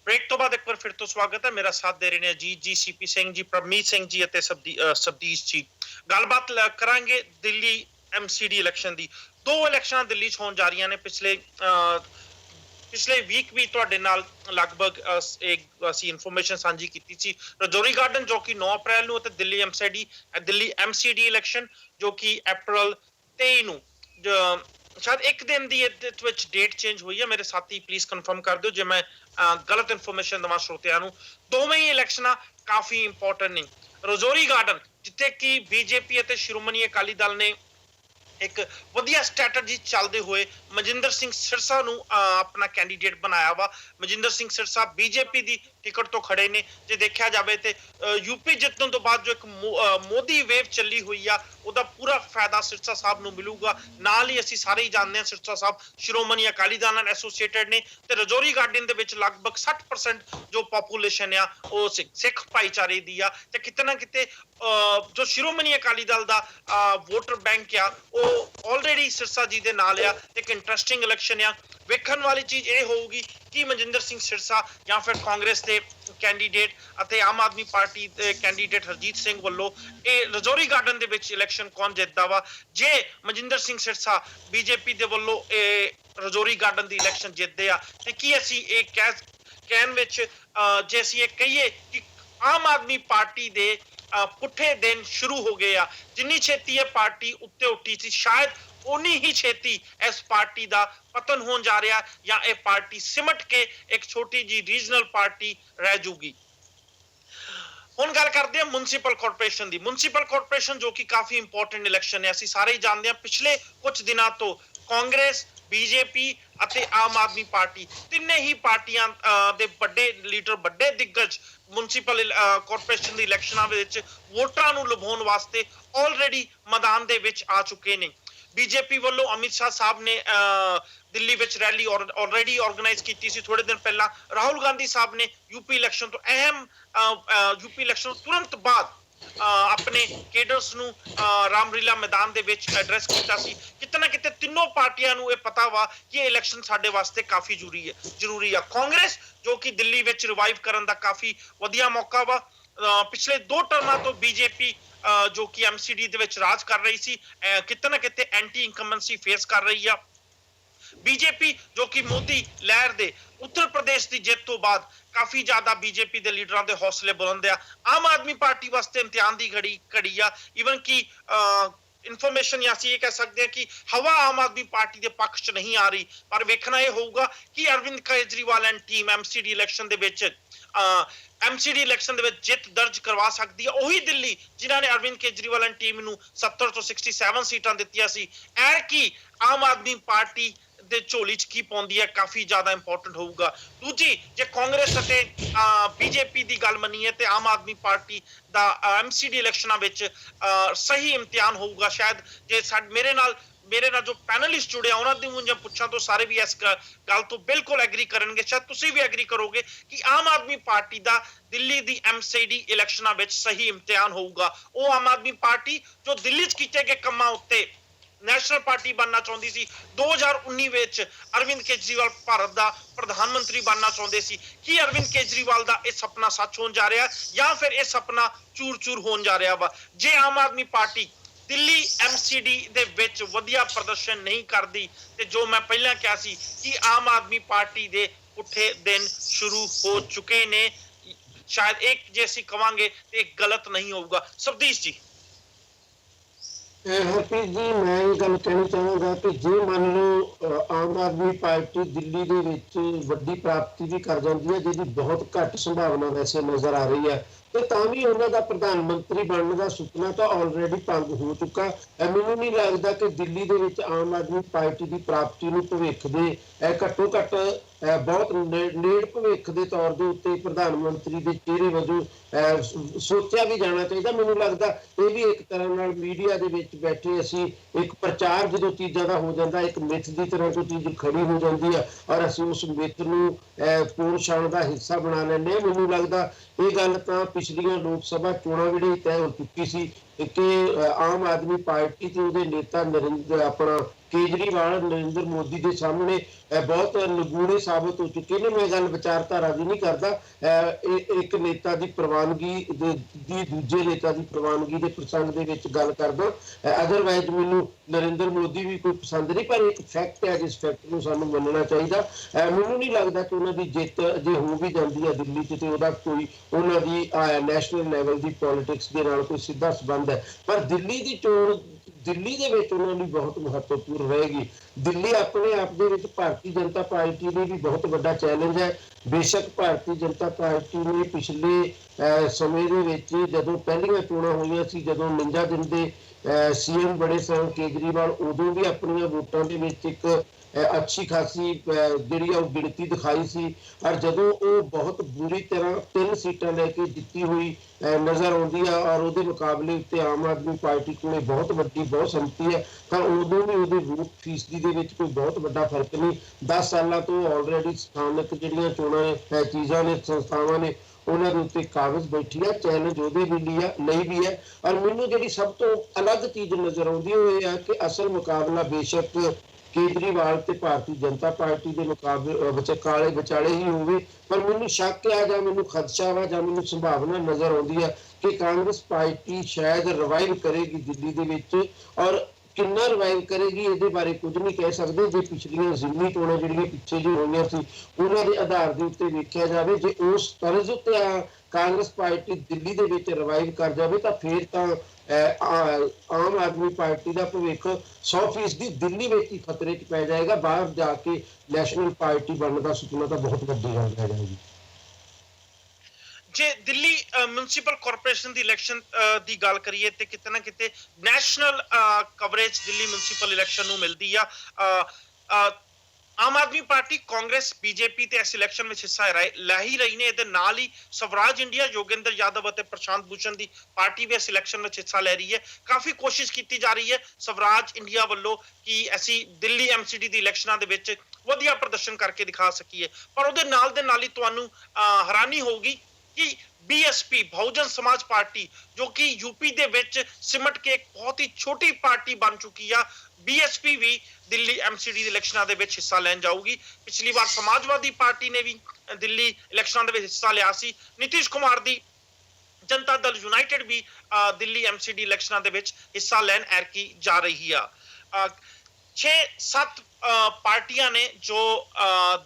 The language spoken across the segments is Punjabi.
ब्रेक तो बाद एक बार फिर तो स्वागत है। मेरा साथ दे रहे ने अजीत जी, सीपी सिंह जी, परमीत सिंह जी ਅਤੇ ਸਬਦੀਸ਼ ਜੀ। ਗੱਲਬਾਤ ਕਰਾਂਗੇ ਦਿੱਲੀ ਐਮਸੀਡੀ ਇਲੈਕਸ਼ਨ ਦੀ। ਦੋ ਇਲੈਕਸ਼ਨਾਂ ਦਿੱਲੀ 'ਚ ਹੋਣ ਜਾ ਰਹੀਆਂ ਨੇ। ਪਿਛਲੇ ਵੀਕ ਵੀ ਤੁਹਾਡੇ ਨਾਲ ਲਗਭਗ ਅਸੀਂ ਇਨਫੋਰਮੇਸ਼ਨ ਸਾਂਝੀ ਕੀਤੀ ਸੀ। ਰਜੌਰੀ ਗਾਰਡਨ ਜੋ ਕਿ 9 ਅਪ੍ਰੈਲ ਨੂੰ ਅਤੇ ਦਿੱਲੀ ਐਮਸੀਡੀ ਇਲੈਕਸ਼ਨ ਜੋ ਕਿ ਅਪ੍ਰੈਲ 23 ਨੂੰ शायद एक दिन की डेट चेंज हुई है। मेरे साथी प्लीज कन्फर्म कर दो जे मैं गलत इन्फॉर्मेशन देवां श्रोतियां नूं। दोवें ही इलैक्शन काफी इंपॉर्टेंट ने। रजौरी गार्डन जिथे कि बीजेपी ਅਤੇ ਸ਼੍ਰੋਮਣੀ ਅਕਾਲੀ ਦਲ ਨੇ एक वधिया स्ट्रैटेजी चलते हुए मजिंदर सिंह सिरसा नूं अपना कैंडीडेट बनाया वा। मजिंदर सिंह सिरसा बीजेपी की टिकट तो खड़े ने। जे देखा जाए तो यूपी जितने तो बाद जो एक मोदी वेव चली हुई आ उहदा पूरा फायदा सिरसा साहब नूं मिलूगा। नाल ही असीं सारे ही जानते हैं सिरसा साहब श्रोमणी अकाली दल नाल एसोसीएटेड ने ते रजौरी गार्डन दे विच लगभग 60% जो पॉपूलेशन आ वो सिख भाईचारे दी आ ते किते ना किते जो श्रोमणी अकाली दल दा वोटर बैंक आ वो ऑलरेडी सिरसा जी दे नाल आ। एक इंटरेस्टिंग इलैक्शन आ। वेखण वाली चीज ये होगी कि मजिंदर सिंह सिरसा या फिर कांग्रेस के कैंडीडेट ਅਤੇ आम आदमी पार्टी ਦੇ कैंडीडेट हरजीत सिंह ਵੱਲੋਂ ਇਹ रजौरी गार्डन ਦੇ ਵਿੱਚ ਇਲੈਕਸ਼ਨ ਕੌਣ ਜਿੱਤਦਾ ਵਾ। ਜੇ ਮਜਿੰਦਰ ਸਿੰਘ ਸਿਰਸਾ बीजेपी ਦੇ ਵੱਲੋਂ ਇਹ रजौरी गार्डन ਦੀ ਇਲੈਕਸ਼ਨ ਜਿੱਤਦੇ ਆ ਤੇ ਕੀ ਅਸੀਂ ਇਹ ਕਹਿਣ ਵਿੱਚ ਜੇ ਅਸੀਂ ਇਹ ਕਹੀਏ ਕਿ ਆਮ ਆਦਮੀ ਪਾਰਟੀ ਦੇ पुठे दिन शुरू हो गए आ। जिन्नी छेती ये पार्टी उत्ते उठी सी शायद उन्नी ही छेती इस पार्टी का पतन होने जा रहा या ये पार्टी सिमट के एक छोटी जी रीजनल पार्टी रह जूगी। हुण गल करते हैं मुनसिपल कॉरपोरेशन की। मुनसिपल कॉरपोरेशन जो कि काफी इंपॉर्टेंट इलैक्शन है। असीं सारे ही जानते हैं पिछले कुछ दिनों तो कांग्रेस बीजेपी ਅਤੇ आम आदमी पार्टी ਤਿੰਨੇ ਹੀ ਪਾਰਟੀਆਂ ਦੇ ਵੱਡੇ ਲੀਡਰ ਵੱਡੇ ਦਿਗਜ ਮੁਨਸਿਪਲ ਕਾਰਪੋਰੇਸ਼ਨ ਦੀ ਇਲੈਕਸ਼ਨਾਂ ਵਿੱਚ ਵੋਟਰਾਂ ਨੂੰ ਲੁਭਾਉਣ ਵਾਸਤੇ ਆਲਰੇਡੀ ਮੈਦਾਨ ਦੇ ਵਿੱਚ ਆ ਚੁੱਕੇ ਨੇ। बीजेपी ਵੱਲੋਂ ਅਮਿਤ ਸ਼ਾਹ ਸਾਹਿਬ ਨੇ ਦਿੱਲੀ ਵਿੱਚ ਰੈਲੀ ਆਲਰੇਡੀ ਆਰਗੇਨਾਈਜ਼ ਕੀਤੀ ਸੀ ਥੋੜੇ ਦਿਨ ਪਹਿਲਾਂ। ਰਾਹੁਲ ਗਾਂਧੀ ਸਾਹਿਬ ਨੇ यूपी ਇਲੈਕਸ਼ਨ ਤੋਂ यूपी ਇਲੈਕਸ਼ਨ ਤੁਰੰਤ ਬਾਅਦ अपने केडर्स नूं रामलीला मैदान दे विच एड्रैस कीता सी। किते ना किते तीनों पार्टियां नूं ये पता वा कि ये इलैक्शन साडे वास्ते काफी जरूरी है। कांग्रेस जो कि दिल्ली विच रिवाइव करन दा काफी वधिया मौका वा। पिछले 2 टर्मां तो बीजेपी जो कि एमसीडी दे विच राज कर रही सी किते ना किते एंटी इनकम्बेंसी फेस कर रही है। बीजेपी जो कि मोदी लहर दे उत्तर प्रदेश की जित तो बाद काफी ज्यादा बीजेपी के लीडर के हौसले बुलंद आ। आम आदमी पार्टी वास्ते इम्तिहान की घड़ी आ। ईवन की इन्फॉर्मेशन या ये कह सकते हैं कि हवा आम आदमी पार्टी के पक्ष च नहीं आ रही। पर वेखना यह होगा कि Arvind Kejriwal and team MCD election MCD election जित दर्ज करवा सकती है। उही दिल्ली जिन्होंने अरविंद केजरीवाल एंड टीम नूं 70 तो 67 सीटां दित्तियां सी। ऐरकी आम आदमी पार्टी दे झोली च की पाउंदी है काफी ज्यादा इंपॉर्टेंट होगा। दूजी जे कांग्रेस अते बीजेपी की गल मनीए ते आम आदमी पार्टी दा एमसीडी इलैक्शनां विच सही इम्तिहान होगा। शायद जे मेरे नाल जो पैनलिस्ट जुड़े उन्होंने मुझे पूछा तो सारे भी इस गल तो बिल्कुल एग्री करेंगे। शायद तुसी भी एग्री करोगे कि आम आदमी पार्टी का दिल्ली की एमसीडी इलैक्शनां विच सही इम्तिहान होगा। वो आम आदमी पार्टी जो दिल्ली च कीते गए कामां उत्ते नैशनल पार्टी बनना चाहती सी। 2019 विच अरविंद केजरीवाल भारत का प्रधानमंत्री बनना चाहते सी। कि अरविंद केजरीवाल का यह सपना सच होने जा रहा या फिर यह सपना चूर चूर होने जा रहा वा। जे आम आदमी पार्टी दिल्ली एमसीडी दे विच वधिया प्रदर्शन नहीं करती ते जो मैं पहला कहा सी कि आम आदमी पार्टी दे पुठे दिन शुरू हो चुके ने। शायद एक जे असीं कवांगे ते गलत नहीं होगा। सबदीश जी हरप्रीत जी मैं ये गल कहना चाहांगा कि जे मान लो आम आदमी पार्टी दिल्ली दे विच वड्डी प्राप्ति भी कर जाती है जिहदी बहुत घट संभावना वैसे नज़र आ रही है तो तां भी उन्हां दा प्रधानमंत्री बनने का सुपना तो ऑलरेडी भंग हो चुका। मैनूं नहीं लगता कि दिल्ली दे विच आम आदमी पार्टी की प्राप्ति नूं भविख दे घट्टो घट्ट बहुत नेड़ भविख के तौर के उत्ते प्रधानमंत्री के चेहरे वजों सोचा भी जाना चाहिए। मैनूं लगता ये भी एक तरह नाल मीडिया दे विच बैठे असीं एक प्रचार जो चीज़ों का हो जाता एक मिथ की तरह कोई चीज़ खड़ी हो जाती है और असीं उस मिथ नूं पोड़ छाण का हिस्सा बना लैंदे। मैनूं लगता ये गल तां पिछलियां लोक सभा चोणां ਵੇਲੇ तय हो चुकी सी कि आम आदमी पार्टी ते उहदे नेता नरेंद्र अपना ਕੇਜਰੀਵਾਲ ਨਰਿੰਦਰ ਮੋਦੀ ਦੇ ਸਾਹਮਣੇ ਬਹੁਤ ਨਗੂਣੇ ਸਾਬਤ ਹੋ ਚੁੱਕੇ ਨੇ। ਮੈਂ ਗੱਲ ਵਿਚਾਰਧਾਰਾ ਦੀ ਨਹੀਂ ਕਰਦਾ, ਇੱਕ ਨੇਤਾ ਦੀ ਪ੍ਰਵਾਨਗੀ ਦੀ ਦੂਜੇ ਨੇਤਾ ਦੀ ਪ੍ਰਵਾਨਗੀ ਦੇ ਪ੍ਰਸੰਗ ਦੇ ਵਿੱਚ ਗੱਲ ਕਰਦਾ। ਅਦਰਵਾਈਜ਼ ਮੈਨੂੰ ਨਰਿੰਦਰ ਮੋਦੀ ਵੀ ਕੋਈ ਪਸੰਦ ਨਹੀਂ, ਪਰ ਇੱਕ ਫੈਕਟ ਹੈ ਜਿਸ ਫੈਕਟ ਨੂੰ ਸਾਨੂੰ ਮੰਨਣਾ ਚਾਹੀਦਾ। ਮੈਨੂੰ ਨਹੀਂ ਲੱਗਦਾ ਕਿ ਉਹਨਾਂ ਦੀ ਜਿੱਤ ਜੇ ਹੋ ਵੀ ਜਾਂਦੀ ਹੈ ਦਿੱਲੀ 'ਚ ਤੇ ਉਹਦਾ ਕੋਈ ਉਹਨਾਂ ਦੀ ਨੈਸ਼ਨਲ ਲੈਵਲ ਦੀ ਪੋਲਿਟਿਕਸ ਦੇ ਨਾਲ ਕੋਈ ਸਿੱਧਾ ਸੰਬੰਧ ਹੈ। ਪਰ ਦਿੱਲੀ ਦੀ ਚੋਣ ਦਿੱਲੀ ਦੇ ਵਿੱਚ ਉਹਨਾਂ ਲਈ ਬਹੁਤ ਮਹੱਤਵਪੂਰਨ ਰਹੇਗੀ। ਦਿੱਲੀ ਆਪਣੇ ਆਪ ਦੇ ਵਿੱਚ ਭਾਰਤੀ ਜਨਤਾ ਪਾਰਟੀ ਲਈ ਵੀ ਬਹੁਤ ਵੱਡਾ ਚੈਲੰਜ ਹੈ। ਬੇਸ਼ੱਕ ਭਾਰਤੀ ਜਨਤਾ ਪਾਰਟੀ ਨੇ ਪਿਛਲੇ ਸਮੇਂ ਦੇ ਵਿੱਚ ਜਦੋਂ ਪਹਿਲੀਆਂ ਚੋਣਾਂ ਹੋਈਆਂ ਸੀ, ਜਦੋਂ 49 ਦਿਨ ਦੇ ਸੀਐਮ ਬਣੇ ਸਨ ਕੇਜਰੀਵਾਲ, ਉਦੋਂ ਵੀ ਆਪਣੀਆਂ ਵੋਟਾਂ ਦੇ ਵਿੱਚ ਇੱਕ ਅੱਛੀ ਖਾਸੀ ਜਿਹੜੀ ਉਹ ਗਿਣਤੀ ਦਿਖਾਈ ਸੀ। ਔਰ ਜਦੋਂ ਉਹ ਬਹੁਤ ਬੁਰੀ ਤਰ੍ਹਾਂ 3 ਸੀਟਾਂ ਲੈ ਕੇ ਜਿੱਤੀ ਹੋਈ ਨਜ਼ਰ ਆਉਂਦੀ ਆ ਔਰ ਉਹਦੇ ਮੁਕਾਬਲੇ ਉੱਤੇ ਆਮ ਆਦਮੀ ਪਾਰਟੀ ਕੋਲੇ ਬਹੁਤ ਵੱਡੀ ਬਹੁਤ ਸੰਮਤੀ ਹੈ, ਤਾਂ ਉਦੋਂ ਵੀ ਉਹਦੇ ਵੋਟ ਫੀਸਦੀ ਦੇ ਵਿੱਚ ਕੋਈ ਬਹੁਤ ਵੱਡਾ ਫਰਕ ਨਹੀਂ। 10 ਸਾਲਾਂ ਤੋਂ ਆਲਰੇਡੀ ਸਥਾਨਕ ਜਿਹੜੀਆਂ ਚੋਣਾਂ ਚੀਜ਼ਾਂ ਨੇ, ਸੰਸਥਾਵਾਂ ਨੇ, ਉਹਨਾਂ ਦੇ ਉੱਤੇ ਕਾਬਜ਼ ਬੈਠੀ ਹੈ। ਚੈਲੰਜ ਉਹਦੇ ਲਈ ਵੀ ਹੈ। ਔਰ ਮੈਨੂੰ ਜਿਹੜੀ ਸਭ ਤੋਂ ਅਲੱਗ ਚੀਜ਼ ਨਜ਼ਰ ਆਉਂਦੀ ਉਹ ਇਹ ਹੈ ਕਿ ਅਸਲ ਮੁਕਾਬਲਾ ਬੇਸ਼ੱਕ ਕੇਜਰੀਵਾਲ ਤੇ ਭਾਰਤੀ ਜਨਤਾ ਪਾਰਟੀ ਦੇ ਮੁਕਾਬਲੇ ਵਿਚਾਲੇ ਹੀ ਹੋਵੇ, ਪਰ ਮੈਨੂੰ ਸ਼ੱਕ ਹੈ ਜਾਂ ਮੈਨੂੰ ਖਦਸ਼ਾ ਵਾ ਜਾਂ ਮੈਨੂੰ ਸੰਭਾਵਨਾ ਨਜ਼ਰ ਆਉਂਦੀ ਹੈ ਕਿ ਕਾਂਗਰਸ ਪਾਰਟੀ ਸ਼ਾਇਦ ਰਿਵਾਈਵ ਕਰੇਗੀ ਦਿੱਲੀ ਦੇ ਵਿੱਚ। ਔਰ ਕਿੰਨਾ ਰਿਵਾਈਵ ਕਰੇਗੀ ਇਹਦੇ ਬਾਰੇ ਕੁਝ ਨਹੀਂ ਕਹਿ ਸਕਦੇ। ਜੇ ਪਿਛਲੀਆਂ ਜ਼ਿਮਨੀ ਚੋਣਾਂ ਜਿਹੜੀਆਂ ਪਿੱਛੇ ਜਿਹੇ ਹੋਈਆਂ ਸੀ ਉਹਨਾਂ ਦੇ ਆਧਾਰ ਦੇ ਉੱਤੇ ਵੇਖਿਆ ਜਾਵੇ, ਜੇ ਉਸ ਤਰਜ਼ ਉੱਤੇ ਕਾਂਗਰਸ ਪਾਰਟੀ ਦਿੱਲੀ ਦੇ ਵਿੱਚ ਰਿਵਾਈਵ ਕਰ ਜਾਵੇ ਤਾਂ ਫਿਰ ਤਾਂ ਆਮ ਆਦਮੀ ਪਾਰਟੀ ਦਾ ਭਵਿੱਖ 100% ਦਿੱਲੀ ਵਿੱਚ ਹੀ ਖਤਰੇ 'ਚ ਪੈ ਜਾਏਗਾ। ਬਾਹਰ ਜਾ ਕੇ ਨੈਸ਼ਨਲ ਪਾਰਟੀ ਬਣਨ ਦਾ ਸੁਪਨਾ ਤਾਂ ਬਹੁਤ ਵੱਡੀ ਗੱਲ ਹੈ ਜੀ। ਜੇ ਦਿੱਲੀ ਮਿਊਨਿਸਪਲ ਕਾਰਪੋਰੇਸ਼ਨ ਦੀ ਇਲੈਕਸ਼ਨ ਦੀ ਗੱਲ ਕਰੀਏ ਤੇ ਕਿਤੇ ਨਾ ਕਿਤੇ national coverage Delhi municipal election ਨੂੰ ਮਿਲਦੀ ਆ। ਆਮ ਆਦਮੀ ਪਾਰਟੀ, ਕਾਂਗਰਸ, ਬੀਜੇਪੀ ਤੇ ਇਸ ਇਲੈਕਸ਼ਨ ਵਿੱਚ ਹਿੱਸਾ ਲੈ ਹੀ ਰਹੀ ਨੇ। ਇਹਦੇ ਨਾਲ ਹੀ ਸਵਰਾਜ ਇੰਡੀਆ, ਯੋਗਿੰਦਰ ਯਾਦਵ ਅਤੇ ਪ੍ਰਸ਼ਾਂਤ ਭੂਸ਼ਣ ਦੀ ਪਾਰਟੀ ਵੀ ਇਸ ਇਲੈਕਸ਼ਨ ਵਿੱਚ ਹਿੱਸਾ ਲੈ ਰਹੀ ਹੈ। ਕਾਫੀ ਕੋਸ਼ਿਸ਼ ਕੀਤੀ ਜਾ ਰਹੀ ਹੈ ਸਵਰਾਜ ਇੰਡੀਆ ਵੱਲੋਂ ਕਿ ਅਸੀਂ ਦਿੱਲੀ ਐਮਸੀਡੀ ਦੀ ਇਲੈਕਸ਼ਨਾਂ ਦੇ ਵਿੱਚ ਵਧੀਆ ਪ੍ਰਦਰਸ਼ਨ ਕਰਕੇ ਦਿਖਾ ਸਕੀਏ, ਪਰ ਉਹਦੇ ਨਾਲ ਦੇ ਨਾਲ ਹੀ ਤੁਹਾਨੂੰ ਹੈਰਾਨੀ ਹੋਊਗੀ ਕਿ ਬੀਐਸਪੀ, ਬਹੁਜਨ ਸਮਾਜ ਪਾਰਟੀ, ਜੋ ਕਿ यूपी ਦੇ ਵਿੱਚ ਸਿਮਟ ਕੇ ਇੱਕ ਬਹੁਤ ਹੀ ਛੋਟੀ ਪਾਰਟੀ ਬਣ ਚੁੱਕੀ ਆ, ਬੀਐਸਪੀ ਵੀ ਦਿੱਲੀ ਐਮਸੀਡੀ ਦੀ ਇਲੈਕਸ਼ਨਾਂ ਦੇ ਵਿੱਚ ਹਿੱਸਾ ਲੈਣ ਜਾਊਗੀ। ਪਿਛਲੀ ਵਾਰ ਸਮਾਜਵਾਦੀ ਪਾਰਟੀ ਨੇ ਵੀ ਦਿੱਲੀ ਇਲੈਕਸ਼ਨਾਂ ਦੇ ਵਿੱਚ ਹਿੱਸਾ ਲਿਆ ਸੀ। ਨਿਤੀਸ਼ ਕੁਮਾਰ ਦੀ ਜਨਤਾ ਦਲ ਯੂਨਾਈਟਿਡ ਵੀ ਦਿੱਲੀ ਐਮਸੀਡੀ ਇਲੈਕਸ਼ਨਾਂ ਦੇ ਵਿੱਚ ਹਿੱਸਾ ਲੈਣ ਐਰਕੀ ਜਾ ਰਹੀ ਆ। 6-7 ਪਾਰਟੀਆਂ ਨੇ ਜੋ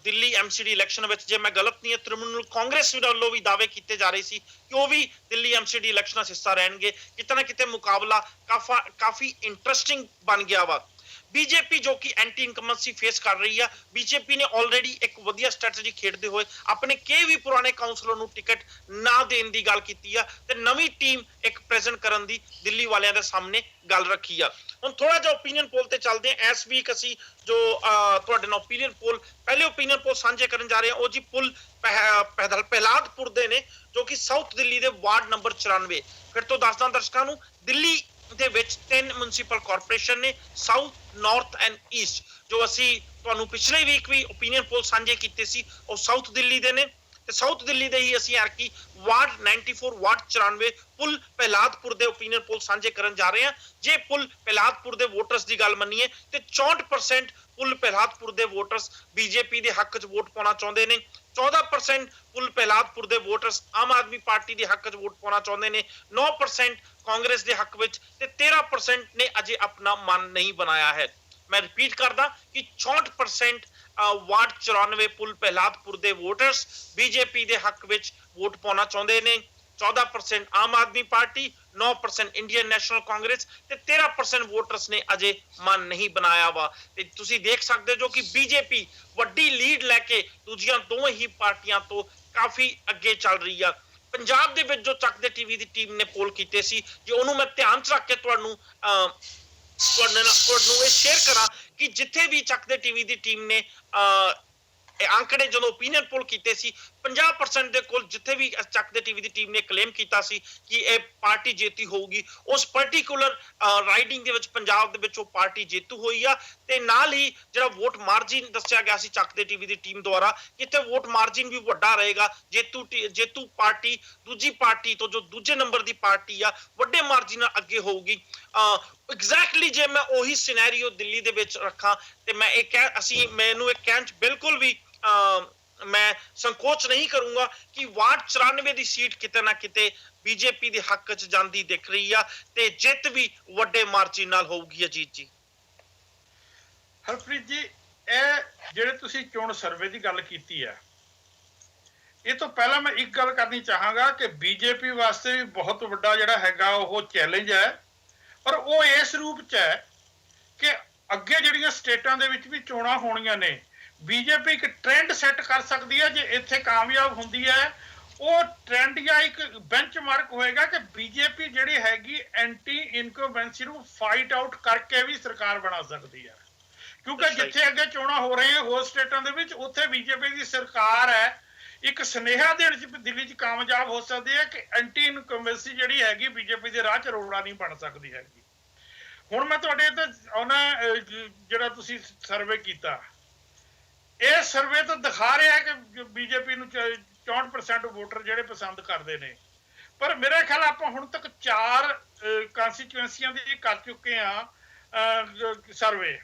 ਦਿੱਲੀ ਐਮਸੀਡੀ ਇਲੈਕਸ਼ਨ ਵਿੱਚ, ਜੇ ਮੈਂ ਗਲਤ ਨਹੀਂ ਹੈ, ਤ੍ਰਿਣਮੂਲ ਕਾਂਗਰਸ ਵੱਲੋਂ ਵੀ ਦਾਅਵੇ ਕੀਤੇ ਜਾ ਰਹੇ ਸੀ ਕਿ ਉਹ ਵੀ ਦਿੱਲੀ ਐਮਸੀਡੀ ਇਲੈਕਸ਼ਨਾਂ 'ਚ ਹਿੱਸਾ ਰਹਿਣਗੇ। ਕਿਤੇ ਨਾ ਕਿਤੇ ਮੁਕਾਬਲਾ ਕਾਫੀ ਇੰਟਰਸਟਿੰਗ ਬਣ ਗਿਆ ਵਾ। ਬੀਜੇਪੀ ਜੋ ਕਿ ਐਂਟੀ ਇਨਕਮਬੈਂਸੀ ਫੇਸ ਕਰ ਰਹੀ ਆ, ਬੀਜੇਪੀ ਨੇ ਆਲਰੇਡੀ ਇੱਕ ਵਧੀਆ ਸਟ੍ਰੈਟਜੀ ਖੇਡਦੇ ਹੋਏ ਆਪਣੇ ਕਿਸੇ ਵੀ ਪੁਰਾਣੇ ਕਾਉਂਸਲਰ ਨੂੰ ਟਿਕਟ ਨਾ ਦੇਣ ਦੀ ਗੱਲ ਕੀਤੀ ਆ ਤੇ ਨਵੀਂ ਟੀਮ ਇੱਕ ਪ੍ਰੈਜ਼ੈਂਟ ਕਰਨ ਦੀ ਦਿੱਲੀ ਵਾਲਿਆਂ ਦੇ ਸਾਹਮਣੇ ਗੱਲ ਰੱਖੀ ਆ। ਹੁਣ ਥੋੜਾ ਜਿਹਾ ਓਪੀਨੀਅਨ ਪੋਲ ਤੇ ਚੱਲਦੇ ਆ। ਇਸ ਵੀਕ ਅਸੀਂ ਜੋ ਤੁਹਾਡੇ ਨਾਲ ਓਪੀਨੀਅਨ ਪੋਲ, ਪਹਿਲੇ ਓਪੀਨੀਅਨ ਪੋਲ ਸਾਂਝੇ ਕਰਨ ਜਾ ਰਹੇ ਹਾਂ, ਉਹ ਜੀ ਪੁਲ ਪਹਿਲਾਦਪੁਰ ਦੇ ਨੇ, ਜੋ ਕਿ ਸਾਊਥ ਦਿੱਲੀ ਦੇ ਵਾਰਡ ਨੰਬਰ 94। ਫਿਰ ਤੋਂ ਦੱਸਦਾ ਦਰਸ਼ਕਾਂ ਨੂੰ, ਦਿੱਲੀ ਦੇ ਵਿੱਚ 3 ਮਿਊਨਿਸਪਲ ਕਾਰਪੋਰੇਸ਼ਨ ਨੇ, ਸਾਊਥ, ਨਾਰਥ ਐਂਡ ਈਸਟ। ਜੋ ਅਸੀਂ ਤੁਹਾਨੂੰ ਪਿਛਲੇ ਵੀਕ ਵੀ ਓਪੀਨੀਅਨ ਪੋਲ ਸਾਂਝੇ ਕੀਤੇ ਸੀ ਉਹ ਸਾਊਥ ਦਿੱਲੀ ਦੇ ਨੇ ਤੇ ਸਾਊਥ ਦਿੱਲੀ ਦੇ ਹੀ ਅਸੀਂ ਐਰਕੀ ਵਾਰਡ 94, ਵਾਰਡ 94 ਪੁਲ ਪਹਿਲਾਦਪੁਰ ਦੇ ਓਪੀਨੀਅਨ ਪੋਲ ਸਾਂਝੇ ਕਰਨ ਜਾ ਰਹੇ ਹਾਂ। ਜੇ ਪੁਲ ਪਹਿਲਾਦਪੁਰ ਦੇ ਵੋਟਰਸ ਦੀ ਗੱਲ ਮੰਨੀਏ ਤੇ 64% ਪੁਲ ਪਹਿਲਾਦਪੁਰ ਦੇ ਵੋਟਰਸ ਬੀਜੇਪੀ ਦੇ ਹੱਕ 'ਚ ਵੋਟ ਪਾਉਣਾ ਚਾਹੁੰਦੇ ਨੇ, 14% ਪੁਲ ਪਹਿਲਾਦਪੁਰ ਦੇ ਵੋਟਰਸ ਆਮ ਆਦਮੀ ਪਾਰਟੀ ਦੇ ਹੱਕ 'ਚ ਵੋਟ ਪਾਉਣਾ ਚਾਹੁੰਦੇ ਨੇ, 9% ਕਾਂਗਰਸ ਦੇ ਹੱਕ ਵਿੱਚ ਤੇ 13% ਨੇ ਅਜੇ ਆਪਣਾ ਮਨ ਨਹੀਂ ਬਣਾਇਆ ਹੈ। ਮੈਂ ਰਿਪੀਟ ਕਰਦਾ ਕਿ 66% ਵਾਰਡ 94 ਪੁਲ ਪਹਿਲਾਦਪੁਰ ਦੇ ਵੋਟਰਸ ਬੀਜੇਪੀ ਦੇ ਹੱਕ ਵਿੱਚ ਵੋਟ ਪਾਉਣਾ ਚਾਹੁੰਦੇ ਨੇ, 14% Aam Aadmi party, 9% Indian national Congress ਤੇ 13% ਵੋਟਰਸ ਨੇ ਅਜੇ ਮਨ ਨਹੀਂ ਬਣਾਇਆ ਵਾ। ਤੇ ਤੁਸੀਂ ਦੇਖ ਸਕਦੇ ਹੋ ਕਿ ਬੀਜੇਪੀ ਵੱਡੀ ਲੀਡ ਲੈ ਕੇ ਦੂਜੀਆਂ ਦੋਵੇਂ ਹੀ ਪਾਰਟੀਆਂ ਤੋਂ ਕਾਫੀ ਅੱਗੇ ਚੱਲ ਰਹੀ ਆ। ਪੰਜਾਬ ਦੇ ਵਿੱਚ ਜੋ ਚੱਕਦੇ ਟੀਵੀ ਦੀ ਟੀਮ ਨੇ ਪੋਲ ਕੀਤੇ ਸੀ, ਜੇ ਉਹਨੂੰ ਮੈਂ ਧਿਆਨ 'ਚ ਰੱਖ ਕੇ ਤੁਹਾਨੂੰ ਇਹ ਸ਼ੇਅਰ ਕਰਾਂ ਕਿ ਜਿੱਥੇ ਵੀ ਚੱਕਦੇ ਟੀਵੀ ਦੀ ਟੀਮ ਨੇ ਆંકੜੇ ਜਦੋਂ ਓਪੀਨੀਅਨ ਪੋਲ ਕੀਤੇ ਸੀ, 50% ਦੇ ਕੋਲ ਜਿੱਥੇ ਵੀ ਚੱਕ ਦੇ ਟੀਵੀ ਦੀ ਟੀਮ ਨੇ ਕਲੇਮ ਕੀਤਾ ਸੀ ਕਿ ਇਹ ਪਾਰਟੀ ਜੇਤੀ ਹੋਊਗੀ, ਉਸ ਪਾਰਟਿਕੂਲਰ ਰਾਈਡਿੰਗ ਦੇ ਵਿੱਚ ਪੰਜਾਬ ਦੇ ਵਿੱਚ ਉਹ ਪਾਰਟੀ ਜੇਤੂ ਹੋਈ ਆ। ਤੇ ਨਾਲ ਹੀ ਜਿਹੜਾ ਵੋਟ ਮਾਰਜਿਨ ਦੱਸਿਆ ਗਿਆ ਸੀ ਚੱਕ ਦੇ ਟੀਵੀ ਦੀ ਟੀਮ ਦੁਆਰਾ, ਕਿਤੇ ਵੋਟ ਮਾਰਜਿਨ ਵੀ ਵੱਡਾ ਰਹੇਗਾ, ਜੇਤੂ ਪਾਰਟੀ ਦੂਜੀ ਪਾਰਟੀ ਤੋਂ ਜੋ ਦੂਜੇ ਨੰਬਰ ਦੀ ਪਾਰਟੀ ਆ ਵੱਡੇ ਮਾਰਜਿਨ ਨਾਲ ਅੱਗੇ ਹੋਊਗੀ। ਐਗਜ਼ੈਕਟਲੀ ਜੇ ਮੈਂ ਉਹੀ ਸਿਨੈਰੀਓ ਦਿੱਲੀ ਦੇ ਵਿੱਚ ਰੱਖਾਂ ਤੇ ਮੈਂ ਮੈਨੂੰ ਇਹ ਕਹਿਣ ਚ ਬਿਲਕੁਲ ਵੀ ਮੈਂ ਸੰਕੋਚ ਨਹੀਂ ਕਰੂੰਗਾ ਕਿ ਵਾਰਡ 94 ਦੀ ਸੀਟ ਕਿਤੇ ਨਾ ਕਿਤੇ ਬੀਜੇਪੀ ਦੇ ਹੱਕ ਚ ਜਾਂਦੀ ਦਿਖ ਰਹੀ ਆ ਤੇ ਜਿੱਤ ਵੀ ਵੱਡੇ ਮਾਰਜਿਨ ਨਾਲ ਹੋਊਗੀ। ਅਜੀਤ ਜੀ, ਹਰਪ੍ਰੀਤ ਜੀ, ਇਹ ਜਿਹੜੇ ਤੁਸੀਂ ਚੋਣ ਸਰਵੇ ਦੀ ਗੱਲ ਕੀਤੀ ਹੈ, ਇਹ ਤੋਂ ਪਹਿਲਾਂ ਮੈਂ ਇੱਕ ਗੱਲ ਕਰਨੀ ਚਾਹਾਂਗਾ ਕਿ ਬੀਜੇਪੀ ਵਾਸਤੇ ਵੀ ਬਹੁਤ ਵੱਡਾ ਜਿਹੜਾ ਹੈਗਾ ਉਹ ਚੈਲੰਜ ਹੈ, ਪਰ ਉਹ ਇਸ ਰੂਪ ਚ ਹੈ ਕਿ ਅੱਗੇ ਜਿਹੜੀਆਂ ਸਟੇਟਾਂ ਦੇ ਵਿੱਚ ਵੀ ਚੋਣਾਂ ਹੋਣੀਆਂ ਨੇ, ਬੀਜੇਪੀ ਇੱਕ ਟ੍ਰੈਂਡ ਸੈੱਟ ਕਰ ਸਕਦੀ ਹੈ। ਜੇ ਇੱਥੇ ਕਾਮਯਾਬ ਹੁੰਦੀ ਹੈ, ਉਹ ਟ੍ਰੈਂਡ ਜਾਂ ਇੱਕ ਬੈਂਚਮਾਰਕ ਹੋਏਗਾ ਕਿ ਬੀਜੇਪੀ ਜਿਹੜੀ ਹੈਗੀ ਐਂਟੀ ਇਨਕੰਬੈਂਸੀ ਨੂੰ ਫਾਈਟ ਆਊਟ ਕਰਕੇ ਵੀ ਸਰਕਾਰ ਬਣਾ ਸਕਦੀ ਹੈ, ਕਿਉਂਕਿ ਜਿੱਥੇ ਅੱਗੇ ਚੋਣਾਂ ਹੋ ਰਹੀਆਂ ਹੋਰ ਸਟੇਟਾਂ ਦੇ ਵਿੱਚ, ਉੱਥੇ ਬੀਜੇਪੀ ਦੀ ਸਰਕਾਰ ਹੈ, ਇੱਕ ਸੁਨੇਹਾ ਦੇਣ ਚ ਦਿੱਲੀ ਚ ਕਾਮਯਾਬ ਹੋ ਸਕਦੀ ਹੈ ਕਿ ਐਂਟੀ ਇਨਕੰਬੈਂਸੀ ਜਿਹੜੀ ਹੈਗੀ ਬੀਜੇਪੀ ਦੇ ਰਾਹ ਚ ਰੋੜਾ ਨਹੀਂ ਬਣ ਸਕਦੀ ਹੈਗੀ। ਹੁਣ ਮੈਂ ਤੁਹਾਡੇ ਤੇ ਆਉਣਾ, ਜਿਹੜਾ ਤੁਸੀਂ ਸਰਵੇ ਕੀਤਾ, ਇਹ ਸਰਵੇ ਤਾਂ ਦਿਖਾ ਰਿਹਾ ਕਿ ਬੀਜੇਪੀ ਨੂੰ 64% ਵੋਟਰ ਜਿਹੜੇ ਪਸੰਦ ਕਰਦੇ ਨੇ, ਪਰ ਮੇਰੇ ਖਿਆਲ ਆਪਾਂ ਹੁਣ ਤੱਕ 4 ਕਾਂਸਟੀਚੁਐਂਸੀਆਂ ਦੀ ਕਰ ਚੁੱਕੇ ਆ ਸਰਵੇ।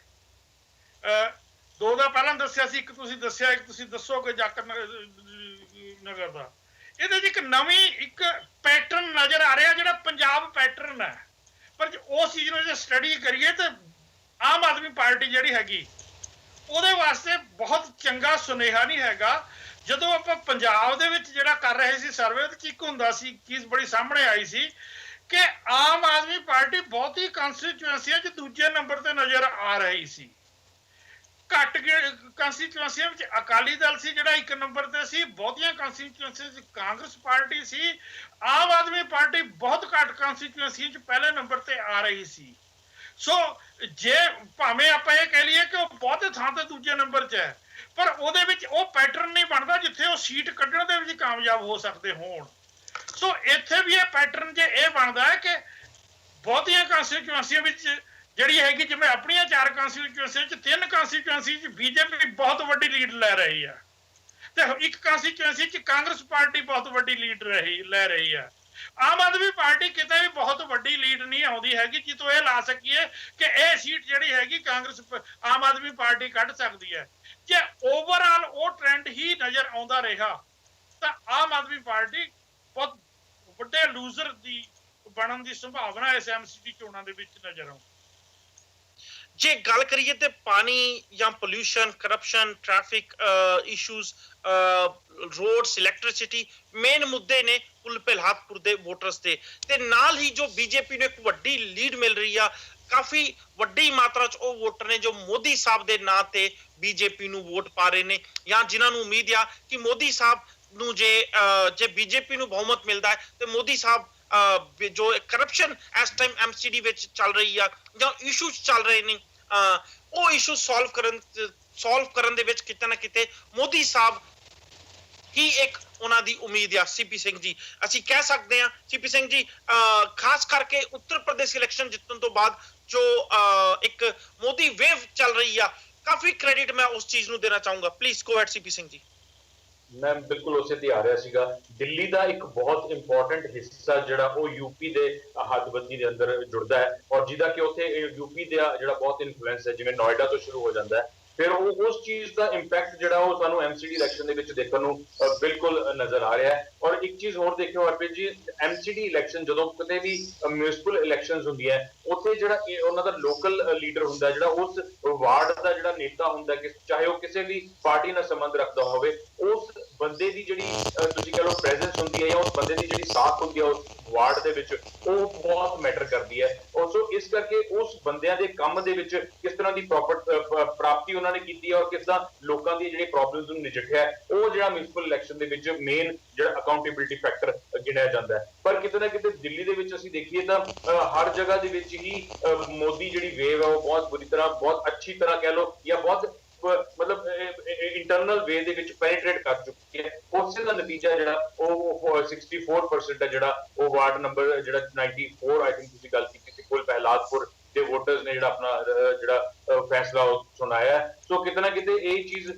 2 ਦਾ ਪਹਿਲਾਂ ਦੱਸਿਆ ਸੀ, ਇੱਕ ਤੁਸੀਂ ਦੱਸਿਆ, ਇੱਕ ਤੁਸੀਂ ਦੱਸੋਗੇ ਜਾਕਰ ਨਗਰ ਦਾ। ਇਹਦੇ 'ਚ ਇੱਕ ਪੈਟਰਨ ਨਜ਼ਰ ਆ ਰਿਹਾ ਜਿਹੜਾ ਪੰਜਾਬ ਪੈਟਰਨ ਹੈ, ਪਰ ਜੇ ਉਸ ਚੀਜ਼ ਨੂੰ ਜੇ ਸਟੱਡੀ ਕਰੀਏ ਤਾਂ ਆਮ ਆਦਮੀ ਪਾਰਟੀ ਜਿਹੜੀ ਹੈਗੀ ਉਹਦੇ ਵਾਸਤੇ ਬਹੁਤ ਚੰਗਾ ਸੁਨੇਹਾ ਨਹੀਂ ਹੈਗਾ। ਜਦੋਂ ਆਪਾਂ ਪੰਜਾਬ ਦੇ ਵਿੱਚ ਜਿਹੜਾ ਕਰ ਰਹੇ ਸੀ ਸਰਵੇ, ਉਹਦੇ 'ਚ ਇੱਕ ਹੁੰਦਾ ਸੀ ਚੀਜ਼ ਬੜੀ ਸਾਹਮਣੇ ਆਈ ਸੀ ਕਿ ਆਮ ਆਦਮੀ ਪਾਰਟੀ ਬਹੁਤੀ ਕਾਂਸਟੀਚੁਐਂਸੀਆਂ 'ਚ ਦੂਜੇ ਨੰਬਰ ਤੇ ਨਜ਼ਰ ਆ ਰਹੀ ਸੀ। ਘੱਟ ਕਾਂਸਟੀਚੁਐਂਸੀਆਂ ਵਿੱਚ ਅਕਾਲੀ ਦਲ ਸੀ ਜਿਹੜਾ 1 ਨੰਬਰ ਤੇ ਸੀ, ਬਹੁਤੀਆਂ ਕਾਂਸਟੀਚੁਐਂਸੀਆਂ 'ਚ ਕਾਂਗਰਸ ਪਾਰਟੀ ਸੀ, ਆਮ ਆਦਮੀ ਪਾਰਟੀ ਬਹੁਤ ਘੱਟ ਕਾਂਸਟੀਚੁਐਂਸੀਆਂ 'ਚ ਪਹਿਲੇ ਨੰਬਰ ਤੇ ਆ ਰਹੀ ਸੀ। ਸੋ ਜੇ ਭਾਵੇਂ ਆਪਾਂ ਇਹ ਕਹਿ ਲਈਏ ਕਿ ਉਹ ਬਹੁਤੇ ਥਾਂ ਤੇ ਦੂਜੇ ਨੰਬਰ 'ਚ ਹੈ, ਪਰ ਉਹਦੇ ਵਿੱਚ ਉਹ ਪੈਟਰਨ ਨਹੀਂ ਬਣਦਾ ਜਿੱਥੇ ਉਹ ਸੀਟ ਕੱਢਣ ਦੇ ਵਿੱਚ ਕਾਮਯਾਬ ਹੋ ਸਕਦੇ ਹੋਣ। ਸੋ ਇੱਥੇ ਵੀ ਇਹ ਪੈਟਰਨ ਜੇ ਇਹ ਬਣਦਾ ਹੈ ਕਿ ਬਹੁਤੀਆਂ ਕਾਂਸਟੀਚੁਐਂਸੀਆਂ ਵਿੱਚ ਜਿਹੜੀ ਹੈਗੀ, ਜਿਵੇਂ ਆਪਣੀਆਂ 4 ਕਾਂਸਟੀਚੁਐਂਸੀਆਂ 'ਚ 3 ਕਾਂਸਟੀਚੁਐਂਸੀ 'ਚ ਬੀਜੇਪੀ ਬਹੁਤ ਵੱਡੀ ਲੀਡ ਲੈ ਰਹੀ ਹੈ ਤੇ ਇੱਕ ਕਾਂਸਟੀਚੁਐਂਸੀ 'ਚ ਕਾਂਗਰਸ ਪਾਰਟੀ ਬਹੁਤ ਵੱਡੀ ਲੀਡ ਲੈ ਰਹੀ ਹੈ। ਆਮ ਆਦਮੀ ਪਾਰਟੀ ਕਿਤੇ ਵੀ ਬਹੁਤ ਵੱਡੀ ਲੀਡ ਨਹੀਂ ਆਉਂਦੀ ਹੈਗੀ ਜਿੱਥੋਂ ਇਹ ਲਾ ਸਕੀਏ ਕਿ ਇਹ ਸੀਟ ਜਿਹੜੀ ਹੈਗੀ ਕਾਂਗਰਸ ਆਮ ਆਦਮੀ ਪਾਰਟੀ ਕੱਢ ਸਕਦੀ ਹੈ। ਜੇ ਓਵਰਆਲ ਉਹ ਟ੍ਰੈਂਡ ਹੀ ਨਜ਼ਰ ਆਉਂਦਾ ਰਿਹਾ ਤਾਂ ਆਮ ਆਦਮੀ ਪਾਰਟੀ ਬਹੁਤ ਵੱਡੇ ਲੂਜ਼ਰ ਦੀ ਬਣਨ ਦੀ ਸੰਭਾਵਨਾ ਇਸ ਐਮਸੀਡੀ ਚੋਣਾਂ ਦੇ ਵਿੱਚ ਨਜ਼ਰ ਆਉਂਦੀ। ਜੇ ਗੱਲ ਕਰੀਏ ਤੇ ਪਾਣੀ ਜਾਂ pollution, corruption, traffic issues, roads, electricity main ਮੁੱਦੇ ਨੇ ਕੁੱਲ ਭਿਲਾਤਪੁਰ ਦੇ ਵੋਟਰਸ ਦੇ। ਤੇ ਨਾਲ ਹੀ ਜੋ ਬੀਜੇਪੀ ਨੂੰ ਇੱਕ ਵੱਡੀ ਲੀਡ ਮਿਲ ਰਹੀ ਆ, ਕਾਫੀ ਵੱਡੀ ਮਾਤਰਾ 'ਚ ਉਹ ਵੋਟਰ ਨੇ ਜੋ ਮੋਦੀ ਸਾਹਿਬ ਦੇ ਨਾਂ ਤੇ ਬੀਜੇਪੀ ਨੂੰ ਵੋਟ ਪਾ ਰਹੇ ਨੇ, ਜਾਂ ਜਿਨ੍ਹਾਂ ਨੂੰ ਉਮੀਦ ਆ ਕਿ ਮੋਦੀ ਸਾਹਿਬ ਨੂੰ ਜੇ ਬੀਜੇਪੀ ਨੂੰ ਬਹੁਮਤ ਮਿਲਦਾ ਹੈ ਤੇ ਮੋਦੀ ਸਾਹਿਬ ਜੋ ਕਰਪਸ਼ਨ ਇਸ ਟਾਈਮ ਐਮਸੀਡੀ ਵਿੱਚ ਚੱਲ ਰਹੀ ਆ ਜਾਂ ਇਸ਼ੂਜ਼ ਚੱਲ ਰਹੇ ਨੇ, ਉਹ ਇਸ਼ੂ ਸੋਲਵ ਕਰਨ ਦੇ ਵਿੱਚ ਕਿਤੇ ਨਾ ਕਿਤੇ ਮੋਦੀ ਸਾਹਿਬ ਹੀ ਇੱਕ ਉਹਨਾਂ ਦੀ ਉਮੀਦ ਆ। ਸੀਪੀ ਸਿੰਘ ਜੀ, ਅਸੀਂ ਕਹਿ ਸਕਦੇ ਹਾਂ ਸੀਪੀ ਸਿੰਘ ਜੀ, ਖਾਸ ਕਰਕੇ ਉੱਤਰ ਪ੍ਰਦੇਸ਼ ਇਲੈਕਸ਼ਨ ਜਿੱਤਣ ਤੋਂ ਬਾਅਦ ਜੋ ਇੱਕ ਮੋਦੀ ਵੇਵ ਚੱਲ ਰਹੀ ਆ, ਕਾਫੀ ਕ੍ਰੈਡਿਟ ਮੈਂ ਉਸ ਚੀਜ਼ ਨੂੰ ਦੇਣਾ ਚਾਹੂੰਗਾ। Please go ahead CP Singh ji. ਮੈਂ ਬਿਲਕੁਲ ਉਸੇ ਤੇ ਆ ਰਿਹਾ ਸੀਗਾ। ਦਿੱਲੀ ਦਾ ਇੱਕ ਬਹੁਤ ਇੰਪੋਰਟੈਂਟ ਹਿੱਸਾ ਜਿਹੜਾ ਉਹ ਯੂਪੀ ਦੇ ਹੱਦਬੰਦੀ ਦੇ ਅੰਦਰ ਜੁੜਦਾ ਹੈ, ਔਰ ਜਿਹਦਾ ਕਿ ਉੱਥੇ ਯੂਪੀ ਦਾ ਜਿਹੜਾ ਬਹੁਤ ਇਨਫਲੂਐਂਸ ਹੈ, ਜਿਵੇਂ ਨੋਇਡਾ ਤੋਂ ਸ਼ੁਰੂ ਹੋ ਜਾਂਦਾ ਹੈ, ਫਿਰ ਉਹ ਉਸ ਚੀਜ਼ ਦਾ ਇੰਪੈਕਟ ਜਿਹੜਾ ਉਹ ਸਾਨੂੰ ਐਮਸੀਡੀ ਇਲੈਕਸ਼ਨ ਦੇ ਵਿੱਚ ਦੇਖਣ ਨੂੰ ਬਿਲਕੁਲ ਨਜ਼ਰ ਆ ਰਿਹਾ ਹੈ। ਔਰ ਇੱਕ ਚੀਜ਼ ਹੋਰ ਦੇਖਿਓ ਹਰਪ੍ਰੀਤ ਜੀ, ਐਮਸੀਡੀ ਇਲੈਕਸ਼ਨ ਜਦੋਂ ਕਿਤੇ ਵੀ ਮਿਊਨਿਸਪਲ ਇਲੈਕਸ਼ਨਸ ਹੁੰਦੀਆਂ, ਉੱਥੇ ਜਿਹੜਾ ਉਹਨਾਂ ਦਾ ਲੋਕਲ ਲੀਡਰ ਹੁੰਦਾ, ਜਿਹੜਾ ਉਸ ਵਾਰਡ ਦਾ ਜਿਹੜਾ ਨੇਤਾ ਹੁੰਦਾ, ਕਿ ਚਾਹੇ ਉਹ ਕਿਸੇ ਵੀ ਪਾਰਟੀ ਨਾਲ ਸੰਬੰਧ ਰੱਖਦਾ ਹੋਵੇ, ਉਸ ਬੰਦੇ ਦੀ ਜਿਹੜੀ ਤੁਸੀਂ ਕਹ ਲਓ ਪ੍ਰੈਜ਼ੈਂਸ ਹੁੰਦੀ ਹੈ ਜਾਂ ਉਸ ਬੰਦੇ ਦੀ ਜਿਹੜੀ ਸਾਥ ਹੁੰਦੀ ਹੈ ਉਸ ਵਾਰਡ ਦੇ ਵਿੱਚ, ਉਹ ਬਹੁਤ ਮੈਟਰ ਕਰਦੀ ਹੈ। ਔਰ ਸੋ ਇਸ ਕਰਕੇ ਉਸ ਬੰਦਿਆਂ ਦੇ ਕੰਮ ਦੇ ਵਿੱਚ ਕਿਸ ਤਰ੍ਹਾਂ ਦੀ ਪ੍ਰਾਪਤੀ ਉਹਨਾਂ ਨੇ ਕੀਤੀ ਹੈ ਔਰ ਕਿਸ ਤਰ੍ਹਾਂ ਲੋਕਾਂ ਦੀ ਜਿਹੜੀ ਪ੍ਰੋਬਲਮਸ ਨੂੰ ਨਜਿੱਠਿਆ, ਉਹ ਜਿਹੜਾ ਮਿਊਨਿਸਪਲ ਇਲੈਕਸ਼ਨ ਦੇ ਵਿੱਚ ਮੇਨ ਜਿਹੜਾ ਅਕਾਊਂਟੇਬਿਲਿਟੀ ਫੈਕਟਰ ਗਿਣਿਆ ਜਾਂਦਾ ਹੈ। ਪਰ ਕਿਤੇ ਨਾ ਕਿਤੇ ਦਿੱਲੀ ਦੇ ਵਿੱਚ ਅਸੀਂ ਦੇਖੀਏ ਤਾਂ ਹਰ ਜਗ੍ਹਾ ਦੇ ਵਿੱਚ ਹੀ ਮੋਦੀ ਜਿਹੜੀ ਵੇਵ ਹੈ ਉਹ ਬਹੁਤ ਬੁਰੀ ਤਰ੍ਹਾਂ, ਬਹੁਤ ਅੱਛੀ ਤਰ੍ਹਾਂ ਕਹਿ ਲਓ ਜਾਂ ਬਹੁਤ ਮਤਲਬ ਇੰਟਰਨਲ ਵੇ ਦੇ ਵਿੱਚ ਪੈਨੀਟ੍ਰੇਟ ਕਰ ਚੁੱਕੀ ਹੈ। ਉਸੇ ਦਾ ਨਤੀਜਾ ਜਿਹੜਾ ਉਹ 64% ਹੈ ਜਿਹੜਾ ਉਹ ਵਾਰਡ ਨੰਬਰ ਜਿਹੜਾ 94 ਆਈ ਥਿੰਕ ਤੁਸੀਂ ਗੱਲ ਕੀਤੀ ਸੀ ਕੁੱਲ ਪਹਿਲਾਦਪੁਰ ਦੇ ਵੋਟਰਸ ਨੇ ਜਿਹੜਾ ਆਪਣਾ ਜਿਹੜਾ ਫੈਸਲਾ ਸੁਣਾਇਆ। ਸੋ ਕਿਤੇ ਨਾ ਕਿਤੇ ਇਹ ਚੀਜ਼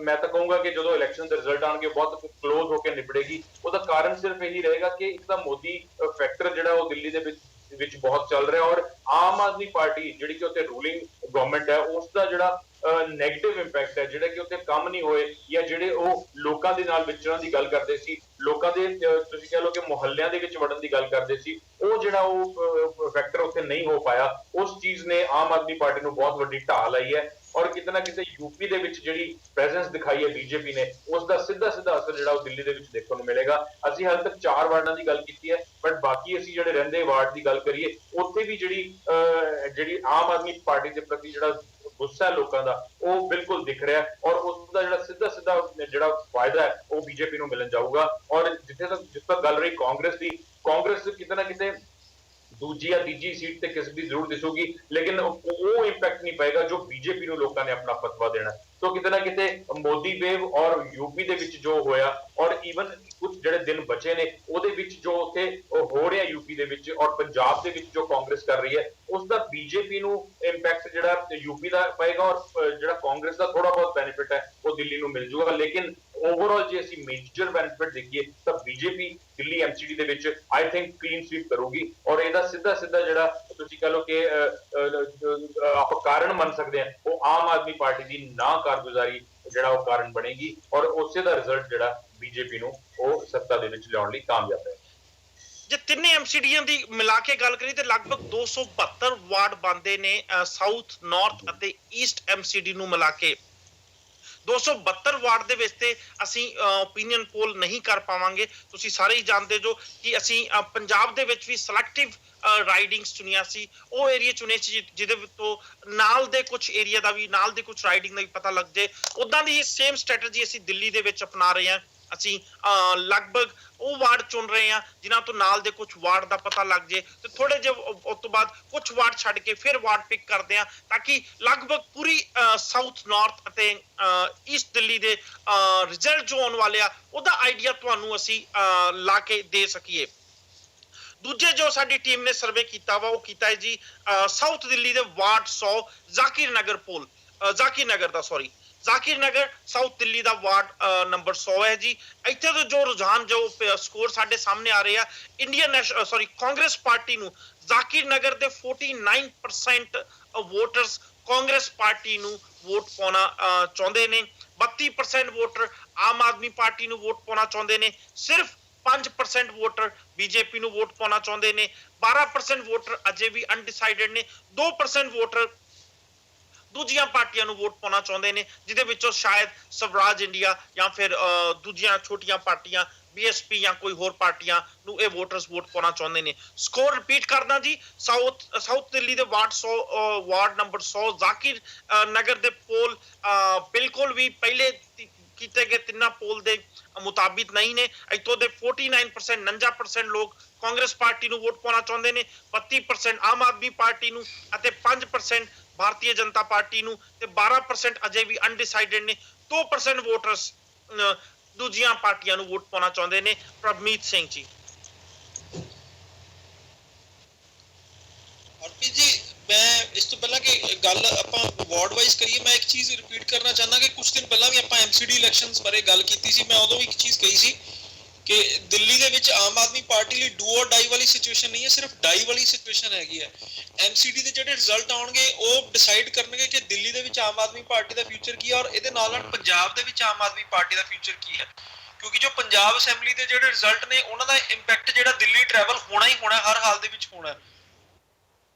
ਮੈਂ ਤਾਂ ਕਹੂੰਗਾ ਕਿ ਜਦੋਂ ਇਲੈਕਸ਼ਨ ਦੇ ਰਿਜ਼ਲਟ ਆਉਣਗੇ ਬਹੁਤ ਕਲੋਜ਼ ਹੋ ਕੇ ਨਿਬੜੇਗੀ। ਉਹਦਾ ਕਾਰਨ ਸਿਰਫ ਇਹੀ ਰਹੇਗਾ ਕਿ ਇੱਕ ਤਾਂ ਮੋਦੀ ਫੈਕਟਰ ਜਿਹੜਾ ਉਹ ਦਿੱਲੀ ਦੇ ਵਿੱਚ ਬਹੁਤ ਚੱਲ ਰਿਹਾ ਔਰ ਆਮ ਆਦਮੀ ਪਾਰਟੀ ਜਿਹੜੀ ਕਿ ਉੱਥੇ ਰੂਲਿੰਗ ਗਵਰਨਮੈਂਟ ਹੈ ਉਸ ਦਾ ਜਿਹੜਾ ਨੈਗੇਟਿਵ ਇੰਪੈਕਟ ਹੈ ਜਿਹੜੇ ਕਿ ਉੱਥੇ ਕੰਮ ਨਹੀਂ ਹੋਏ ਜਾਂ ਜਿਹੜੇ ਉਹ ਲੋਕਾਂ ਦੇ ਨਾਲ ਵਿਚਰਨ ਦੀ ਗੱਲ ਕਰਦੇ ਸੀ, ਲੋਕਾਂ ਦੇ ਤੁਸੀਂ ਕਹਿ ਲਓ ਕਿ ਮੁਹੱਲਿਆਂ ਦੇ ਵਿੱਚ ਵੜਨ ਦੀ ਗੱਲ ਕਰਦੇ ਸੀ, ਉਹ ਜਿਹੜਾ ਉਹ ਫੈਕਟਰ ਉੱਥੇ ਨਹੀਂ ਹੋ ਪਾਇਆ। ਉਸ ਚੀਜ਼ ਨੇ ਆਮ ਆਦਮੀ ਪਾਰਟੀ ਨੂੰ ਬਹੁਤ ਵੱਡੀ ਢਾਹ ਲਾਈ ਹੈ ਔਰ ਕਿਤੇ ਨਾ ਕਿਤੇ ਯੂਪੀ ਦੇ ਵਿੱਚ ਜਿਹੜੀ ਪ੍ਰੈਜ਼ੈਂਸ ਦਿਖਾਈ ਹੈ ਬੀਜੇਪੀ ਨੇ ਉਸ ਦਾ ਸਿੱਧਾ ਅਸਰ ਜਿਹੜਾ ਉਹ ਦਿੱਲੀ ਦੇ ਵਿੱਚ ਦੇਖਣ ਨੂੰ ਮਿਲੇਗਾ। ਅਸੀਂ ਹਾਲੇ ਤੱਕ 4 ਵਾਰਡਾਂ ਦੀ ਗੱਲ ਕੀਤੀ ਹੈ ਬਟ ਬਾਕੀ ਅਸੀਂ ਜਿਹੜੇ ਰਹਿੰਦੇ ਵਾਰਡ ਦੀ ਗੱਲ ਕਰੀਏ ਉੱਥੇ ਵੀ ਜਿਹੜੀ ਆਮ ਆਦਮੀ ਪਾਰਟੀ ਦੇ ਪ੍ਰਤੀ ਜਿਹੜਾ ਗੁੱਸਾ ਹੈ ਲੋਕਾਂ ਦਾ ਉਹ ਬਿਲਕੁਲ ਦਿਖ ਰਿਹਾ ਔਰ ਉਸ ਦਾ ਜਿਹੜਾ ਸਿੱਧਾ ਜਿਹੜਾ ਫਾਇਦਾ ਹੈ ਉਹ ਬੀਜੇਪੀ ਨੂੰ ਮਿਲਣ ਜਾਊਗਾ। ਔਰ ਜਿਸ ਤੱਕ ਗੱਲ ਰਹੀ ਕਾਂਗਰਸ ਦੀ, ਕਾਂਗਰਸ ਕਿਤੇ ਨਾ ਕਿਤੇ ਦੂਜੀ ਜਾਂ ਤੀਜੀ ਸੀਟ ਤੇ ਕਿਸ ਦੀ ਜ਼ਰੂਰ ਦਿਸੂਗੀ ਲੇਕਿਨ ਉਹ ਇੰਪੈਕਟ ਨਹੀਂ ਪਏਗਾ ਜੋ ਬੀਜੇਪੀ ਨੂੰ ਲੋਕਾਂ ਨੇ ਆਪਣਾ ਫਤਵਾ ਦੇਣਾ। ਸੋ ਕਿਤੇ ਨਾ ਕਿਤੇ ਮੋਦੀ ਵੇਵ ਔਰ ਯੂਪੀ ਦੇ ਵਿੱਚ ਜੋ ਹੋਇਆ ਔਰ ਈਵਨ ਕੁਝ ਜਿਹੜੇ ਦਿਨ ਬਚੇ ਨੇ ਉਹਦੇ ਵਿੱਚ ਜੋ ਉੱਥੇ ਹੋ ਰਿਹਾ ਯੂਪੀ ਦੇ ਵਿੱਚ ਔਰ ਪੰਜਾਬ ਦੇ ਵਿੱਚ ਜੋ ਕਾਂਗਰਸ ਕਰ ਰਹੀ ਹੈ ਉਸ ਦਾ ਬੀਜੇਪੀ ਨੂੰ ਇੰਪੈਕਟ ਜਿਹੜਾ ਯੂਪੀ ਦਾ ਪਏਗਾ ਔਰ ਜਿਹੜਾ ਕਾਂਗਰਸ ਦਾ ਥੋੜਾ ਬਹੁਤ ਬੈਨੀਫਿਟ ਹੈ ਉਹ ਦਿੱਲੀ ਨੂੰ ਮਿਲ ਜੂਗਾ। ਲੇਕਿਨ ਓਵਰਆਲ ਜੇ ਅਸੀਂ ਮੇਜਰ ਬੈਨੀਫਿਟ ਦੇਖੀਏ ਤਾਂ ਬੀਜੇਪੀ ਦਿੱਲੀ ਐਮਸੀਡੀ ਦੇ ਵਿੱਚ ਆਈ ਥਿੰਕ ਕਲੀਨ ਸਵੀਪ ਕਰੂਗੀ ਔਰ ਇਹਦਾ ਸਿੱਧਾ ਜਿਹੜਾ ਤੁਸੀਂ ਕਹ ਲਓ ਕਿ ਆਪਾਂ ਕਾਰਨ ਮੰਨ ਸਕਦੇ ਹਾਂ ਉਹ ਆਮ ਆਦਮੀ ਪਾਰਟੀ ਦੀ ਨਾ ਕਾਰਗੁਜ਼ਾਰੀ ਜਿਹੜਾ ਉਹ ਕਾਰਨ ਬਣੇਗੀ ਔਰ ਉਸੇ ਦਾ ਰਿਜ਼ਲਟ ਜਿਹੜਾ ਬੀਜੇਪੀ ਨੂੰ ਉਹ ਸੱਤਾ ਦੇ ਵਿੱਚ ਲਿਆਉਣ ਲਈ ਕਾਮਯਾਬ ਹੈ। ਜੇ ਤਿੰਨੇ ਐਮਸੀਡੀਆਂ ਦੀ ਮਿਲਾ ਕੇ ਗੱਲ ਕਰੀ ਤੇ ਲਗਭਗ 272 ਵਾਰਡ ਬਣਦੇ ਨੇ ਸਾਊਥ, ਨਾਰਥ ਅਤੇ ਈਸਟ ਐਮਸੀਡੀ ਨੂੰ ਮਿਲਾ ਕੇ। 272 ਵਾਰਡ ਦੇ ਵਿੱਚ ਤੇ ਅਸੀਂ ਓਪੀਨੀਅਨ ਪੋਲ ਨਹੀਂ ਕਰ ਪਾਵਾਂਗੇ। ਤੁਸੀਂ ਸਾਰੇ ਹੀ ਜਾਣਦੇ ਜੋ ਕਿ ਅਸੀਂ ਪੰਜਾਬ ਦੇ ਵਿੱਚ ਵੀ ਸਿਲੈਕਟਿਵ ਰਾਈਡਿੰਗਸ ਚੁਣੀਆਂ ਸੀ, ਉਹ ਏਰੀਆ ਚੁਣੇ ਸੀ ਜਿਹਦੇ ਤੋਂ ਨਾਲ ਦੇ ਕੁਝ ਏਰੀਆ ਦਾ ਵੀ ਨਾਲ ਦੇ ਕੁਝ ਰਾਈਡਿੰਗ ਦਾ ਵੀ ਪਤਾ ਲੱਗ ਜੇ। ਉਦਾਂ ਦੀ ਸੇਮ ਸਟ੍ਰੈਟਜੀ ਅਸੀਂ ਦਿੱਲੀ ਦੇ ਵਿੱਚ ਅਪਣਾ ਰਹੇ ਹਾਂ। ਅਸੀਂ ਲਗਭਗ ਉਹ ਵਾਰਡ ਚੁਣ ਰਹੇ ਹਾਂ ਜਿਨ੍ਹਾਂ ਤੋਂ ਨਾਲ ਦੇ ਕੁਝ ਵਾਰਡ ਦਾ ਪਤਾ ਲੱਗ ਜੇ ਤੇ ਥੋੜੇ ਜਿਹੇ ਉਸ ਤੋਂ ਬਾਅਦ ਕੁਝ ਵਾਰਡ ਛੱਡ ਕੇ ਫਿਰ ਵਾਰਡ ਪਿਕ ਕਰਦੇ ਹਾਂ ਤਾਂ ਕਿ ਲਗਭਗ ਪੂਰੀ ਸਾਊਥ, ਨਾਰਥ ਅਤੇ ਈਸਟ ਦਿੱਲੀ ਦੇ ਰਿਜ਼ਲਟ ਜੋ ਆਉਣ ਵਾਲੇ ਆ ਉਹਦਾ ਆਈਡੀਆ ਤੁਹਾਨੂੰ ਅਸੀਂ ਲਾ ਕੇ ਦੇ ਸਕੀਏ। ਦੂਜੇ ਜੋ ਸਾਡੀ ਟੀਮ ਨੇ ਸਰਵੇ ਕੀਤਾ ਵਾ ਉਹ ਕੀਤਾ ਹੈ ਜੀ ਸਾਊਥ ਦਿੱਲੀ ਦੇ ਵਾਰਡ 100 ਜ਼ਾਕਿਰ ਨਗਰ ਸਾਊਥ ਦਿੱਲੀ ਦਾ ਵਾਰਡ ਨੰਬਰ 100 ਹੈ ਜੀ। ਇੱਥੇ ਤੋਂ ਜੋ ਰੁਝਾਨ ਜੋ ਸਕੋਰ ਸਾਡੇ ਸਾਹਮਣੇ ਆ ਰਹੇ ਆ ਕਾਂਗਰਸ ਪਾਰਟੀ ਨੂੰ ਜ਼ਾਕਿਰ ਨਗਰ ਦੇ 49% ਵੋਟਰਸ ਕਾਂਗਰਸ ਪਾਰਟੀ ਨੂੰ ਵੋਟ ਪਾਉਣਾ ਚਾਹੁੰਦੇ ਨੇ। 32% ਵੋਟਰ ਆਮ ਆਦਮੀ ਪਾਰਟੀ ਨੂੰ ਵੋਟ ਪਾਉਣਾ ਚਾਹੁੰਦੇ ਨੇ। ਸਿਰਫ 5% ਵੋਟਰ ਬੀਜੇਪੀ ਨੂੰ ਵੋਟ ਪਾਉਣਾ ਚਾਹੁੰਦੇ ਨੇ। 12% ਵੋਟਰ ਅਜੇ ਵੀ ਅਨਡਿਸਾਈਡਡ ਨੇ। 2% ਵੋਟਰ ਦੂਜੀਆਂ ਪਾਰਟੀਆਂ ਨੂੰ ਵੋਟ ਪਾਉਣਾ ਚਾਹੁੰਦੇ ਨੇ ਜਿਹਦੇ ਵਿੱਚੋਂ ਸ਼ਾਇਦ ਸਵਰਾਜ ਇੰਡੀਆ ਜਾਂ ਫਿਰ ਦੂਜੀਆਂ ਛੋਟੀਆਂ ਪਾਰਟੀਆਂ ਬੀਐਸਪੀ ਜਾਂ ਕੋਈ ਹੋਰ ਪਾਰਟੀਆਂ ਨੂੰ ਇਹ ਵੋਟਰਸ ਵੋਟ ਪਾਉਣਾ ਚਾਹੁੰਦੇ ਨੇ। ਸਕੋਰ ਰਿਪੀਟ ਕਰਦਾ ਜੀ, ਸਾਊਥ ਦਿੱਲੀ ਦੇ ਵਾਰਡ ਨੰਬਰ 100 ਜ਼ਾਕਿਰ ਨਗਰ ਦੇ ਪੋਲ ਬਿਲਕੁਲ ਵੀ ਪਹਿਲੇ ਕੀਤੇ ਗਏ ਤਿੰਨਾਂ ਪੋਲ ਦੇ ਮੁਤਾਬਿਕ ਨਹੀਂ ਨੇ। ਇੱਥੋਂ ਦੇ 49% 49% ਲੋਕ ਕਾਂਗਰਸ ਪਾਰਟੀ ਨੂੰ ਵੋਟ ਪਾਉਣਾ ਚਾਹੁੰਦੇ ਨੇ, 32% ਆਮ ਆਦਮੀ ਪਾਰਟੀ ਨੂੰ ਅਤੇ 5% ਭਾਰਤੀ ਜਨਤਾ ਪਾਰਟੀ ਨੂੰ ਤੇ 12% ਅਜੇ ਵੀ ਅਨਡਿਸਾਈਡਡ ਨੇ। 2% ਵੋਟਰਸ ਦੂਜੀਆਂ ਪਾਰਟੀਆਂ ਨੂੰ ਵੋਟ ਪਾਉਣਾ ਚਾਹੁੰਦੇ ਨੇ। ਪ੍ਰਭਮੀਤ ਸਿੰਘ ਜੀ। ਹਰਪ੍ਰੀਤ ਜੀ, ਮੈਂ ਇਸ ਤੋਂ ਪਹਿਲਾਂ ਕਿ ਗੱਲ ਆਪਾਂ ਵਾਰਡ ਵਾਈਜ਼ ਕਰੀਏ, ਮੈਂ ਇੱਕ ਚੀਜ਼ ਰਿਪੀਟ ਕਰਨਾ ਚਾਹੁੰਦਾ ਕਿ ਕੁਝ ਦਿਨ ਪਹਿਲਾਂ ਵੀ ਆਪਾਂ ਐਮਸੀਡੀ ਇਲੈਕਸ਼ਨਸ ਬਾਰੇ ਗੱਲ ਕੀਤੀ ਸੀ। ਮੈਂ ਉਦੋਂ ਵੀ ਇੱਕ ਚੀਜ਼ ਕਹੀ ਸੀ ਕਿ ਦਿੱਲੀ ਦੇ ਵਿੱਚ ਆਮ ਆਦਮੀ ਪਾਰਟੀ ਲਈ ਡੂ ਔਰ ਡਾਈ ਵਾਲੀ ਸਿਚੁਏਸ਼ਨ ਨਹੀਂ ਹੈ, ਸਿਰਫ ਡਾਈ ਵਾਲੀ ਸਿਚੁਏਸ਼ਨ ਹੈਗੀ ਹੈ। ਐਮਸੀਡੀ ਦੇ ਜਿਹੜੇ ਰਿਜ਼ਲਟ ਆਉਣਗੇ ਉਹ ਡਿਸਾਈਡ ਕਰਨਗੇ ਕਿ ਦਿੱਲੀ ਦੇ ਵਿੱਚ ਆਮ ਆਦਮੀ ਪਾਰਟੀ ਦਾ ਫਿਊਚਰ ਕੀ ਹੈ ਔਰ ਇਹਦੇ ਨਾਲ ਨਾਲ ਪੰਜਾਬ ਦੇ ਵਿੱਚ ਆਮ ਆਦਮੀ ਪਾਰਟੀ ਦਾ ਫਿਊਚਰ ਕੀ ਹੈ। ਕਿਉਂਕਿ ਜੋ ਪੰਜਾਬ ਅਸੈਂਬਲੀ ਦੇ ਜਿਹੜੇ ਰਿਜ਼ਲਟ ਨੇ ਉਹਨਾਂ ਦਾ ਇੰਪੈਕਟ ਜਿਹੜਾ ਦਿੱਲੀ ਟਰੈਵਲ ਹੋਣਾ ਹੀ ਹੋਣਾ, ਹਰ ਹਾਲ ਦੇ ਵਿੱਚ ਹੋਣਾ।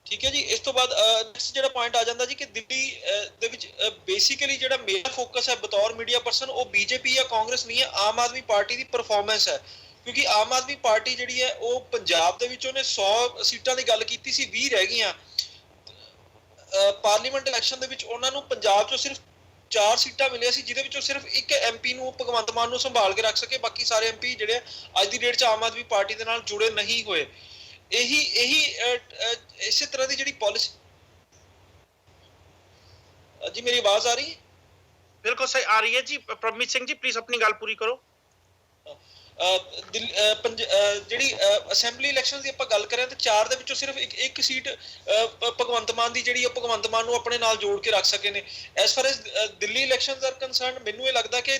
ਠੀਕ ਹੈ ਜੀ। ਇਸ ਤੋਂ ਬਾਅਦ ਨੈਕਸਟ ਜਿਹੜਾ ਪੁਆਇੰਟ ਆ ਜਾਂਦਾ ਜੀ ਕਿ ਦਿੱਲੀ ਦੇ ਵਿੱਚ ਬੇਸਿਕਲੀ ਜਿਹੜਾ ਮੇਰਾ ਫੋਕਸ ਹੈ ਬਤੌਰ ਮੀਡੀਆ ਪਰਸਨ ਉਹ ਬੀਜੇਪੀ ਜਾਂ ਕਾਂਗਰਸ ਨਹੀਂ ਹੈ, ਆਮ ਆਦਮੀ ਪਾਰਟੀ ਦੀ ਪਰਫਾਰਮੈਂਸ ਹੈ। ਕਿਉਂਕਿ ਆਮ ਆਦਮੀ ਪਾਰਟੀ ਜਿਹੜੀ ਹੈ ਉਹ ਪੰਜਾਬ ਦੇ ਵਿੱਚ ਉਹਨੇ 100 ਸੀਟਾਂ ਦੀ ਗੱਲ ਕੀਤੀ ਸੀ, 20 ਰਹਿ ਗਈਆਂ। ਪਾਰਲੀਮੈਂਟ ਇਲੈਕਸ਼ਨ ਦੇ ਵਿੱਚ ਉਹਨਾਂ ਨੂੰ ਪੰਜਾਬ ਚੋਂ ਸਿਰਫ 4 ਸੀਟਾਂ ਮਿਲੀਆਂ ਸੀ ਜਿਹਦੇ ਵਿੱਚੋਂ ਸਿਰਫ ਇੱਕ ਐਮਪੀ ਨੂੰ ਭਗਵੰਤ ਮਾਨ ਨੂੰ ਸੰਭਾਲ ਕੇ ਰੱਖ ਸਕੇ। ਬਾਕੀ ਸਾਰੇ ਐਮਪੀ ਜਿਹੜੇ ਅੱਜ ਦੀ ਡੇਟ 'ਚ ਆਮ ਆਦਮੀ ਪਾਰਟੀ ਦੇ ਨਾਲ ਜੁੜੇ ਨਹੀਂ ਹੋਏ। ਇਹੀ ਇਸੇ ਤਰ੍ਹਾਂ ਦੀ ਜਿਹੜੀ ਪਾਲਿਸੀ। ਜੀ ਮੇਰੀ ਆਵਾਜ਼ ਆ ਰਹੀ ਹੈ? बिल्कुल सही आ रही है जी। परमजीत सिंह जी प्लीज अपनी गल पूरी करो। ਜਿਹੜੀ ਅਸੈਂਬਲੀ ਇਲੈਕਸ਼ਨ ਦੀ ਆਪਾਂ ਗੱਲ ਕਰਾਂ ਤੇ 4 ਦੇ ਵਿੱਚੋਂ ਸਿਰਫ ਇੱਕ ਸੀਟ ਭਗਵੰਤ ਮਾਨ ਦੀ ਜਿਹੜੀ ਭਗਵੰਤ ਮਾਨ ਨੂੰ ਆਪਣੇ ਨਾਲ ਜੋੜ ਕੇ ਰੱਖ ਸਕੇ ਨੇ। As far as Delhi elections are concerned, ਮੈਨੂੰ ਇਹ ਲੱਗਦਾ ਕਿ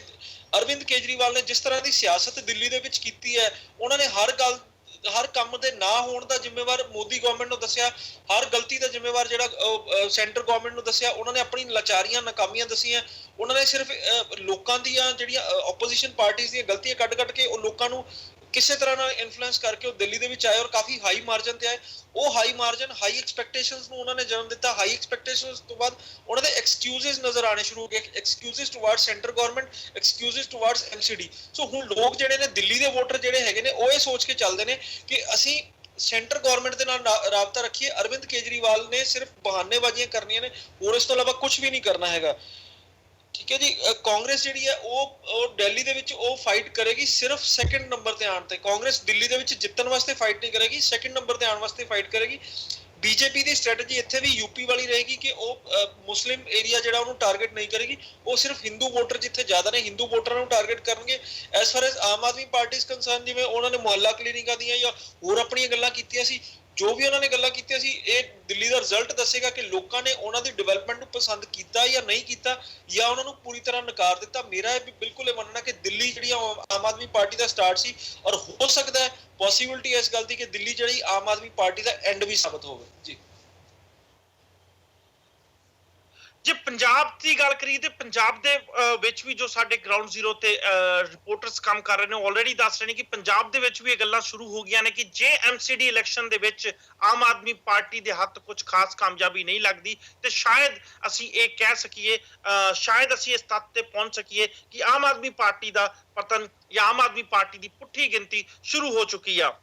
ਅਰਵਿੰਦ ਕੇਜਰੀਵਾਲ ਨੇ ਜਿਸ ਤਰ੍ਹਾਂ ਦੀ ਸਿਆਸਤ ਦਿੱਲੀ ਦੇ ਵਿੱਚ ਕੀਤੀ ਹੈ, ਉਹਨਾਂ ਨੇ ਹਰ ਕੰਮ ਦੇ ਨਾ ਹੋਣ ਦਾ ਜ਼ਿੰਮੇਵਾਰ ਮੋਦੀ ਗਵਰਨਮੈਂਟ ਨੂੰ ਦੱਸਿਆ, ਹਰ ਗਲਤੀ ਦਾ ਜ਼ਿੰਮੇਵਾਰ ਜਿਹੜਾ ਸੈਂਟਰ ਗਵਰਨਮੈਂਟ ਨੂੰ ਦੱਸਿਆ। ਉਹਨਾਂ ਨੇ ਆਪਣੀ ਲਾਚਾਰੀਆਂ ਨਾਕਾਮੀਆਂ ਦੱਸੀਆਂ। ਉਹਨਾਂ ਨੇ ਸਿਰਫ ਲੋਕਾਂ ਦੀਆਂ ਜਿਹੜੀਆਂ ਆਪੋਜੀਸ਼ਨ ਪਾਰਟੀਆਂ ਦੀਆਂ ਗਲਤੀਆਂ ਕੱਢ ਕੇ ਉਹ ਲੋਕਾਂ ਨੂੰ ਕਿਸੇ ਤਰ੍ਹਾਂ ਨਾਲ ਇਨਫਲੂਐਂਸ ਕਰਕੇ ਉਹ ਦਿੱਲੀ ਦੇ ਵਿੱਚ ਆਏ ਔਰ ਕਾਫੀ ਹਾਈ ਮਾਰਜਨ ਤੇ ਆਏ। ਉਹ ਹਾਈ ਮਾਰਜਨ, ਹਾਈ ਐਕਸਪੈਕਟੇਸ਼ਨਸ ਨੂੰ ਉਹਨਾਂ ਨੇ ਜਨਮ ਦਿੱਤਾ। ਹਾਈ ਐਕਸਪੈਕਟੇਸ਼ਨਸ ਤੋਂ ਬਾਅਦ ਉਹਨਾਂ ਦੇ ਐਕਸਕਿਊਜ਼ਸ ਨਜ਼ਰ ਆਣੇ ਸ਼ੁਰੂ ਹੋ ਗਏ, excuses towards centre government, excuses towards MCD. So ਹੁਣ ਲੋਕ ਜਿਹੜੇ ਨੇ ਦਿੱਲੀ ਦੇ ਵੋਟਰ ਜਿਹੜੇ ਹੈਗੇ ਨੇ ਉਹ ਇਹ ਸੋਚ ਕੇ ਚੱਲਦੇ ਨੇ ਕਿ ਅਸੀਂ ਸੈਂਟਰ ਗਵਰਨਮੈਂਟ ਦੇ ਨਾਲ ਰਾਬਤਾ ਰੱਖੀਏ। ਅਰਵਿੰਦ ਕੇਜਰੀਵਾਲ ਨੇ ਸਿਰਫ ਬਹਾਨੇਬਾਜ਼ੀਆਂ ਕਰਨੀਆਂ ਨੇ, ਹੋਰ ਇਸ ਤੋਂ ਇਲਾਵਾ ਕੁਝ ਵੀ ਨਹੀਂ ਕਰਨਾ ਹੈਗਾ। ਠੀਕ ਹੈ ਜੀ। ਕਾਂਗਰਸ ਜਿਹੜੀ ਹੈ ਉਹ ਦਿੱਲੀ ਦੇ ਵਿੱਚ ਉਹ ਫਾਈਟ ਕਰੇਗੀ ਸਿਰਫ ਸੈਕੰਡ ਨੰਬਰ ਤੇ ਆਉਣ ਤੇ। ਕਾਂਗਰਸ ਦਿੱਲੀ ਦੇ ਵਿੱਚ ਜਿੱਤਣ ਵਾਸਤੇ ਫਾਈਟ ਨਹੀਂ ਕਰੇਗੀ, ਸੈਕੰਡ ਨੰਬਰ ਤੇ ਆਉਣ ਵਾਸਤੇ ਫਾਈਟ ਕਰੇਗੀ। ਬੀਜੇਪੀ ਦੀ ਸਟ੍ਰੈਟਜੀ ਇੱਥੇ ਵੀ ਯੂਪੀ ਵਾਲੀ ਰਹੇਗੀ ਕਿ ਉਹ ਮੁਸਲਿਮ ਏਰੀਆ ਜਿਹੜਾ ਉਹਨੂੰ ਟਾਰਗੇਟ ਨਹੀਂ ਕਰੇਗੀ, ਉਹ ਸਿਰਫ ਹਿੰਦੂ ਵੋਟਰ ਜਿੱਥੇ ਜ਼ਿਆਦਾ ਨੇ ਹਿੰਦੂ ਵੋਟਰਾਂ ਨੂੰ ਟਾਰਗੇਟ ਕਰਨਗੇ। S far S Aam Aadmi party ਇਸ ਕੰਸਰਨ, ਜਿਵੇਂ ਉਹਨਾਂ ਨੇ ਮੁਹੱਲਾ ਕਲੀਨਿਕਾਂ ਦੀਆਂ ਜਾਂ ਹੋਰ ਆਪਣੀਆਂ ਗੱਲਾਂ ਕੀਤੀਆਂ ਸੀ, ਜੋ ਵੀ ਉਹਨਾਂ ਨੇ ਗੱਲਾਂ ਕੀਤੀਆਂ ਸੀ, ਇਹ ਦਿੱਲੀ ਦਾ ਰਿਜ਼ਲਟ ਦੱਸੇਗਾ ਕਿ ਲੋਕਾਂ ਨੇ ਉਹਨਾਂ ਦੀ ਡਿਵੈਲਪਮੈਂਟ ਨੂੰ ਪਸੰਦ ਕੀਤਾ ਜਾਂ ਨਹੀਂ ਕੀਤਾ, ਜਾਂ ਉਹਨਾਂ ਨੂੰ ਪੂਰੀ ਤਰ੍ਹਾਂ ਨਕਾਰ ਦਿੱਤਾ। ਮੇਰਾ ਇਹ ਬਿਲਕੁਲ ਇਹ ਮੰਨਣਾ ਕਿ ਦਿੱਲੀ ਜਿਹੜੀ ਆਮ ਆਦਮੀ ਪਾਰਟੀ ਦਾ ਸਟਾਰਟ ਸੀ, ਔਰ ਹੋ ਸਕਦਾ ਹੈ ਪੋਸੀਬਿਲਿਟੀ ਇਸ ਗੱਲ ਦੀ ਕਿ ਦਿੱਲੀ ਜਿਹੜੀ Aam Aadmi party the and we ਸਾਬਤ ਹੋਵੇ। ਜੀ ਜੇ ਪੰਜਾਬ ਦੀ ਗੱਲ ਕਰੀਏ ਤੇ ਪੰਜਾਬ ਦੇ ਵਿੱਚ ਵੀ ਜੋ ਸਾਡੇ ਗਰਾਊਂਡ ਜ਼ੀਰੋ ਤੇ ਰਿਪੋਰਟਰਸ ਕੰਮ ਕਰ ਰਹੇ ਨੇ ਆਲਰੇਡੀ ਦੱਸ ਰਹੇ ਨੇ ਕਿ ਪੰਜਾਬ ਦੇ ਵਿੱਚ ਵੀ ਇਹ ਗੱਲਾਂ ਸ਼ੁਰੂ ਹੋ ਗਈਆਂ ਨੇ ਕਿ ਜੇ ਐਮਸੀਡੀ ਇਲੈਕਸ਼ਨ ਦੇ ਵਿੱਚ ਆਮ ਆਦਮੀ ਪਾਰਟੀ ਦੇ ਹੱਥ ਕੁਝ ਖਾਸ ਕਾਮਯਾਬੀ ਨਹੀਂ ਲੱਗਦੀ ਤੇ ਸ਼ਾਇਦ ਅਸੀਂ ਇਹ ਕਹਿ ਸਕੀਏ, ਸ਼ਾਇਦ ਅਸੀਂ ਇਸ ਤੱਤ ਤੇ ਪਹੁੰਚ ਸਕੀਏ ਕਿ ਆਮ ਆਦਮੀ ਪਾਰਟੀ ਦਾ ਪਤਨ ਜਾਂ ਆਮ ਆਦਮੀ ਪਾਰਟੀ ਦੀ ਪੁੱਠੀ ਗਿਣਤੀ ਸ਼ੁਰੂ ਹੋ ਚੁੱਕੀ ਆ।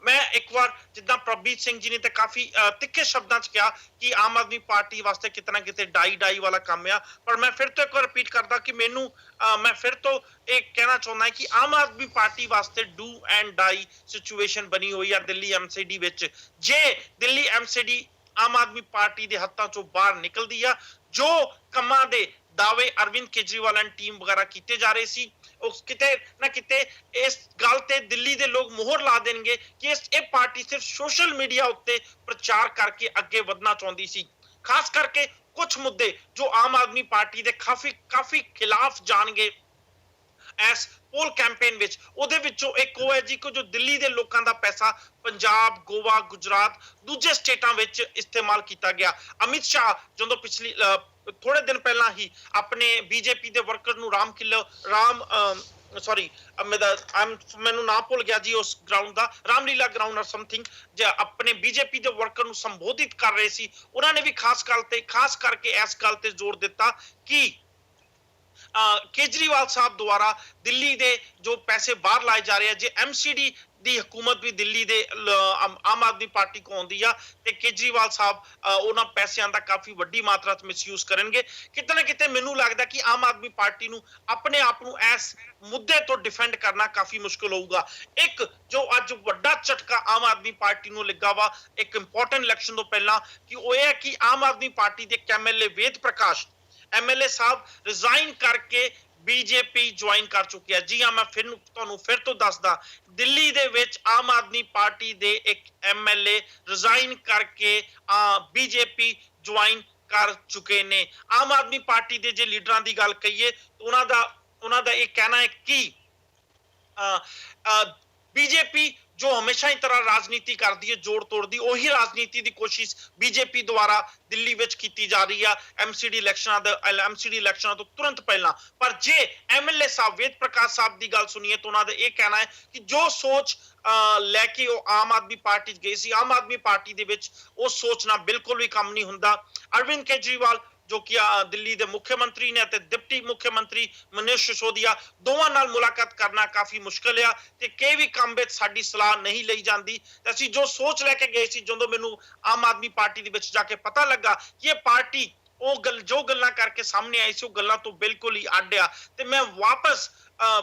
ਮੈਂ ਇੱਕ ਵਾਰ ਜਿੱਦਾਂ ਪ੍ਰਭਜੀਤ ਸਿੰਘ ਜੀ ਨੇ ਤੇ ਕਾਫੀ ਤਿੱਖੇ ਸ਼ਬਦਾਂ 'ਚ ਕਿਹਾ ਕਿ ਆਮ ਆਦਮੀ ਪਾਰਟੀ ਵਾਸਤੇ ਕਿਤਨਾ ਕਿਤੇ ਡਾਈ ਵਾਲਾ ਕੰਮ ਆ, ਪਰ ਮੈਂ ਫਿਰ ਤੋਂ ਇੱਕ ਵਾਰ ਰਿਪੀਟ ਕਰਦਾ ਕਿ ਮੈਂ ਫਿਰ ਤੋਂ ਇਹ ਕਹਿਣਾ ਚਾਹੁੰਦਾ ਕਿ ਆਮ ਆਦਮੀ ਪਾਰਟੀ ਵਾਸਤੇ ਡੂ ਐਂਡ ਡਾਈ ਸਿਚੁਏਸ਼ਨ ਬਣੀ ਹੋਈ ਆ ਦਿੱਲੀ ਐਮਸੀਡੀ ਵਿੱਚ। ਜੇ ਦਿੱਲੀ ਐਮਸੀਡੀ ਆਮ ਆਦਮੀ ਪਾਰਟੀ ਦੇ ਹੱਥਾਂ 'ਚੋਂ ਬਾਹਰ ਨਿਕਲਦੀ ਆ, ਜੋ ਕੰਮਾਂ ਦੇ ਦਾਅਵੇ ਅਰਵਿੰਦ ਕੇਜਰੀਵਾਲ ਐਂਡ ਟੀਮ ਵਗੈਰਾ ਕੀਤੇ ਜਾ ਰਹੇ ਸੀ, ਉਹ ਕਿਤੇ ਨਾ ਕਿਤੇ ਇਸ ਗੱਲ ਤੇ ਦਿੱਲੀ ਦੇ ਲੋਕ ਮੋਹਰ ਲਾ ਦੇਣਗੇ ਕਿ ਇਹ ਪਾਰਟੀ ਸਿਰਫ ਸੋਸ਼ਲ ਮੀਡੀਆ ਉੱਤੇ ਪ੍ਰਚਾਰ ਕਰਕੇ ਅੱਗੇ ਵਧਣਾ ਚਾਹੁੰਦੀ ਸੀ। ਖਾਸ ਕਰਕੇ ਕੁਝ ਮੁੱਦੇ ਜੋ ਆਮ ਆਦਮੀ ਪਾਰਟੀ ਦੇ ਕਾਫੀ ਖਿਲਾਫ ਜਾਣਗੇ ਇਸ ਪੋਲ ਕੈਂਪੇਨ ਵਿੱਚ, ਉਹਦੇ ਵਿੱਚੋਂ ਇੱਕ ਉਹ ਹੈ ਜੀ ਕਿ ਜੋ ਦਿੱਲੀ ਦੇ ਲੋਕਾਂ ਦਾ ਪੈਸਾ ਪੰਜਾਬ, ਗੋਆ, ਗੁਜਰਾਤ, ਦੂਜੇ ਸਟੇਟਾਂ ਵਿੱਚ ਇਸਤੇਮਾਲ ਕੀਤਾ ਗਿਆ। ਅਮਿਤ ਸ਼ਾਹ ਜਦੋਂ ਪਿਛਲੀ ਥੋੜੇ ਦਿਨ ਪਹਿਲਾਂ ਹੀ ਆਪਣੇ ਬੀਜੇਪੀ ਦੇ ਵਰਕਰ ਨੂੰ ਮੈਨੂੰ ਨਾ ਭੁੱਲ ਗਿਆ ਜੀ ਉਸ ਗਰਾਊਂਡ ਦਾ, ਰਾਮਲੀਲਾ ਗਰਾਊਂਡ ਔਰ ਸਮਥਿੰਗ, ਜੇ ਆਪਣੇ ਬੀਜੇਪੀ ਦੇ ਵਰਕਰ ਨੂੰ ਸੰਬੋਧਿਤ ਕਰ ਰਹੇ ਸੀ, ਉਹਨਾਂ ਨੇ ਵੀ ਖਾਸ ਕਰਕੇ ਇਸ ਗੱਲ ਤੇ ਜ਼ੋਰ ਦਿੱਤਾ ਕਿ ਕੇਜਰੀਵਾਲ ਸਾਹਿਬ ਦੁਆਰਾ ਦਿੱਲੀ ਦੇ ਜੋ ਪੈਸੇ ਬਾਹਰ ਲਾਏ ਜਾ ਰਹੇ ਆ, ਜੇ ਐਮਸੀਡੀ ਦੀ ਹਕੂਮਤ ਵੀ ਦਿੱਲੀ ਦੇ ਆਮ ਆਦਮੀ ਪਾਰਟੀ ਕੋ ਆਉਂਦੀ ਆ ਤੇ ਕੇਜਰੀਵਾਲ ਸਾਹਿਬ ਉਹਨਾਂ ਪੈਸਿਆਂ ਦਾ ਕਾਫੀ ਵੱਡੀ ਮਾਤਰਾ 'ਚ ਮਿਸਯੂਜ਼ ਕਰਨਗੇ। ਕਿਤੇ ਨਾ ਕਿਤੇ ਮੈਨੂੰ ਲੱਗਦਾ ਕਿ ਆਮ ਆਦਮੀ ਪਾਰਟੀ ਨੂੰ ਆਪਣੇ ਆਪ ਨੂੰ ਇਸ ਮੁੱਦੇ ਤੋਂ ਡਿਫੈਂਡ ਕਰਨਾ ਕਾਫੀ ਮੁਸ਼ਕਲ ਹੋਊਗਾ। ਇੱਕ ਜੋ ਅੱਜ ਵੱਡਾ ਝਟਕਾ ਆਮ ਆਦਮੀ ਪਾਰਟੀ ਨੂੰ ਲੱਗਾ ਵਾ ਇੱਕ ਇੰਪੋਰਟੈਂਟ ਇਲੈਕਸ਼ਨ ਤੋਂ ਪਹਿਲਾਂ, ਕਿ ਉਹ ਇਹ ਹੈ ਕਿ ਆਮ ਆਦਮੀ ਪਾਰਟੀ ਦੇ ਐਮਐਲਏ ਵੇਦ ਪ੍ਰਕਾਸ਼ ਐਮਐਲਏ ਸਾਹਿਬ ਰਿਜ਼ਾਈਨ ਕਰਕੇ ਬੀਜੇਪੀ ਜੁਆਇਨ ਕਰ ਚੁੱਕੀ ਹੈ। ਜੀ ਹਾਂ, ਮੈਂ ਤੁਹਾਨੂੰ ਫਿਰ ਤੋਂ ਦੱਸਦਾ, ਦਿੱਲੀ ਦੇ ਵਿੱਚ ਆਮ ਆਦਮੀ ਪਾਰਟੀ ਦੇ ਇੱਕ ਐਮਐਲਏ ਰਿਜ਼ਾਈਨ ਕਰਕੇ ਬੀਜੇਪੀ ਜੁਆਇਨ ਕਰ ਚੁੱਕੇ ਨੇ। ਆਮ ਆਦਮੀ ਪਾਰਟੀ ਦੇ ਜੇ ਲੀਡਰਾਂ ਦੀ ਗੱਲ ਕਹੀਏ ਉਹਨਾਂ ਦਾ ਇਹ ਕਹਿਣਾ ਹੈ ਕਿ ਬੀਜੇਪੀ ਜੋ ਹਮੇਸ਼ਾ ਹੀ ਤਰ੍ਹਾਂ ਰਾਜਨੀਤੀ ਕਰਦੀ ਹੈ ਜੋੜ ਤੋੜ ਦੀ, ਉਹੀ ਰਾਜਨੀਤੀ ਦੀ ਕੋਸ਼ਿਸ਼ ਬੀਜੇਪੀ ਦੁਆਰਾ ਦਿੱਲੀ ਵਿੱਚ ਕੀਤੀ ਜਾ ਰਹੀ ਆ ਐਮਸੀਡੀ ਇਲੈਕਸ਼ਨਾਂ ਤੋਂ ਤੁਰੰਤ ਪਹਿਲਾਂ। ਪਰ ਜੇ ਐਮਐਲਏ ਸਾਹਿਬ ਵੇਦ ਪ੍ਰਕਾਸ਼ ਸਾਹਿਬ ਦੀ ਗੱਲ ਸੁਣੀਏ ਤਾਂ ਉਹਨਾਂ ਦਾ ਇਹ ਕਹਿਣਾ ਹੈ ਕਿ ਜੋ ਸੋਚ ਲੈ ਕੇ ਉਹ ਆਮ ਆਦਮੀ ਪਾਰਟੀ 'ਚ ਗਏ ਸੀ, ਆਮ ਆਦਮੀ ਪਾਰਟੀ ਦੇ ਵਿੱਚ ਉਹ ਸੋਚ ਨਾਲ ਬਿਲਕੁਲ ਵੀ ਕੰਮ ਨਹੀਂ ਹੁੰਦਾ। ਅਰਵਿੰਦ ਕੇਜਰੀਵਾਲ ਜੋ ਕਿ ਦਿੱਲੀ ਦੇ ਮੁੱਖ ਮੰਤਰੀ ਨੇ ਅਤੇ ਡਿਪਟੀ ਮੁੱਖ ਮੰਤਰੀ ਮਨੀਸ਼ ਸਿਸੋਦੀਆ, ਦੋਵਾਂ ਨਾਲ ਮੁਲਾਕਾਤ ਕਰਨਾ ਕਾਫੀ ਮੁਸ਼ਕਲ ਆ ਤੇ ਕਈ ਵੀ ਕੰਮ ਵਿੱਚ ਸਾਡੀ ਸਲਾਹ ਨਹੀਂ ਲਈ ਜਾਂਦੀ। ਤੇ ਅਸੀਂ ਜੋ ਸੋਚ ਲੈ ਕੇ ਗਏ ਸੀ, ਜਦੋਂ ਮੈਨੂੰ ਆਮ ਆਦਮੀ ਪਾਰਟੀ ਦੇ ਵਿੱਚ ਜਾ ਕੇ ਪਤਾ ਲੱਗਾ ਕਿ ਇਹ ਪਾਰਟੀ ਜੋ ਗੱਲਾਂ ਕਰਕੇ ਸਾਹਮਣੇ ਆਈ ਸੀ ਉਹ ਗੱਲਾਂ ਤੋਂ ਬਿਲਕੁਲ ਹੀ ਅੱਡ ਆ, ਤੇ ਮੈਂ ਵਾਪਸ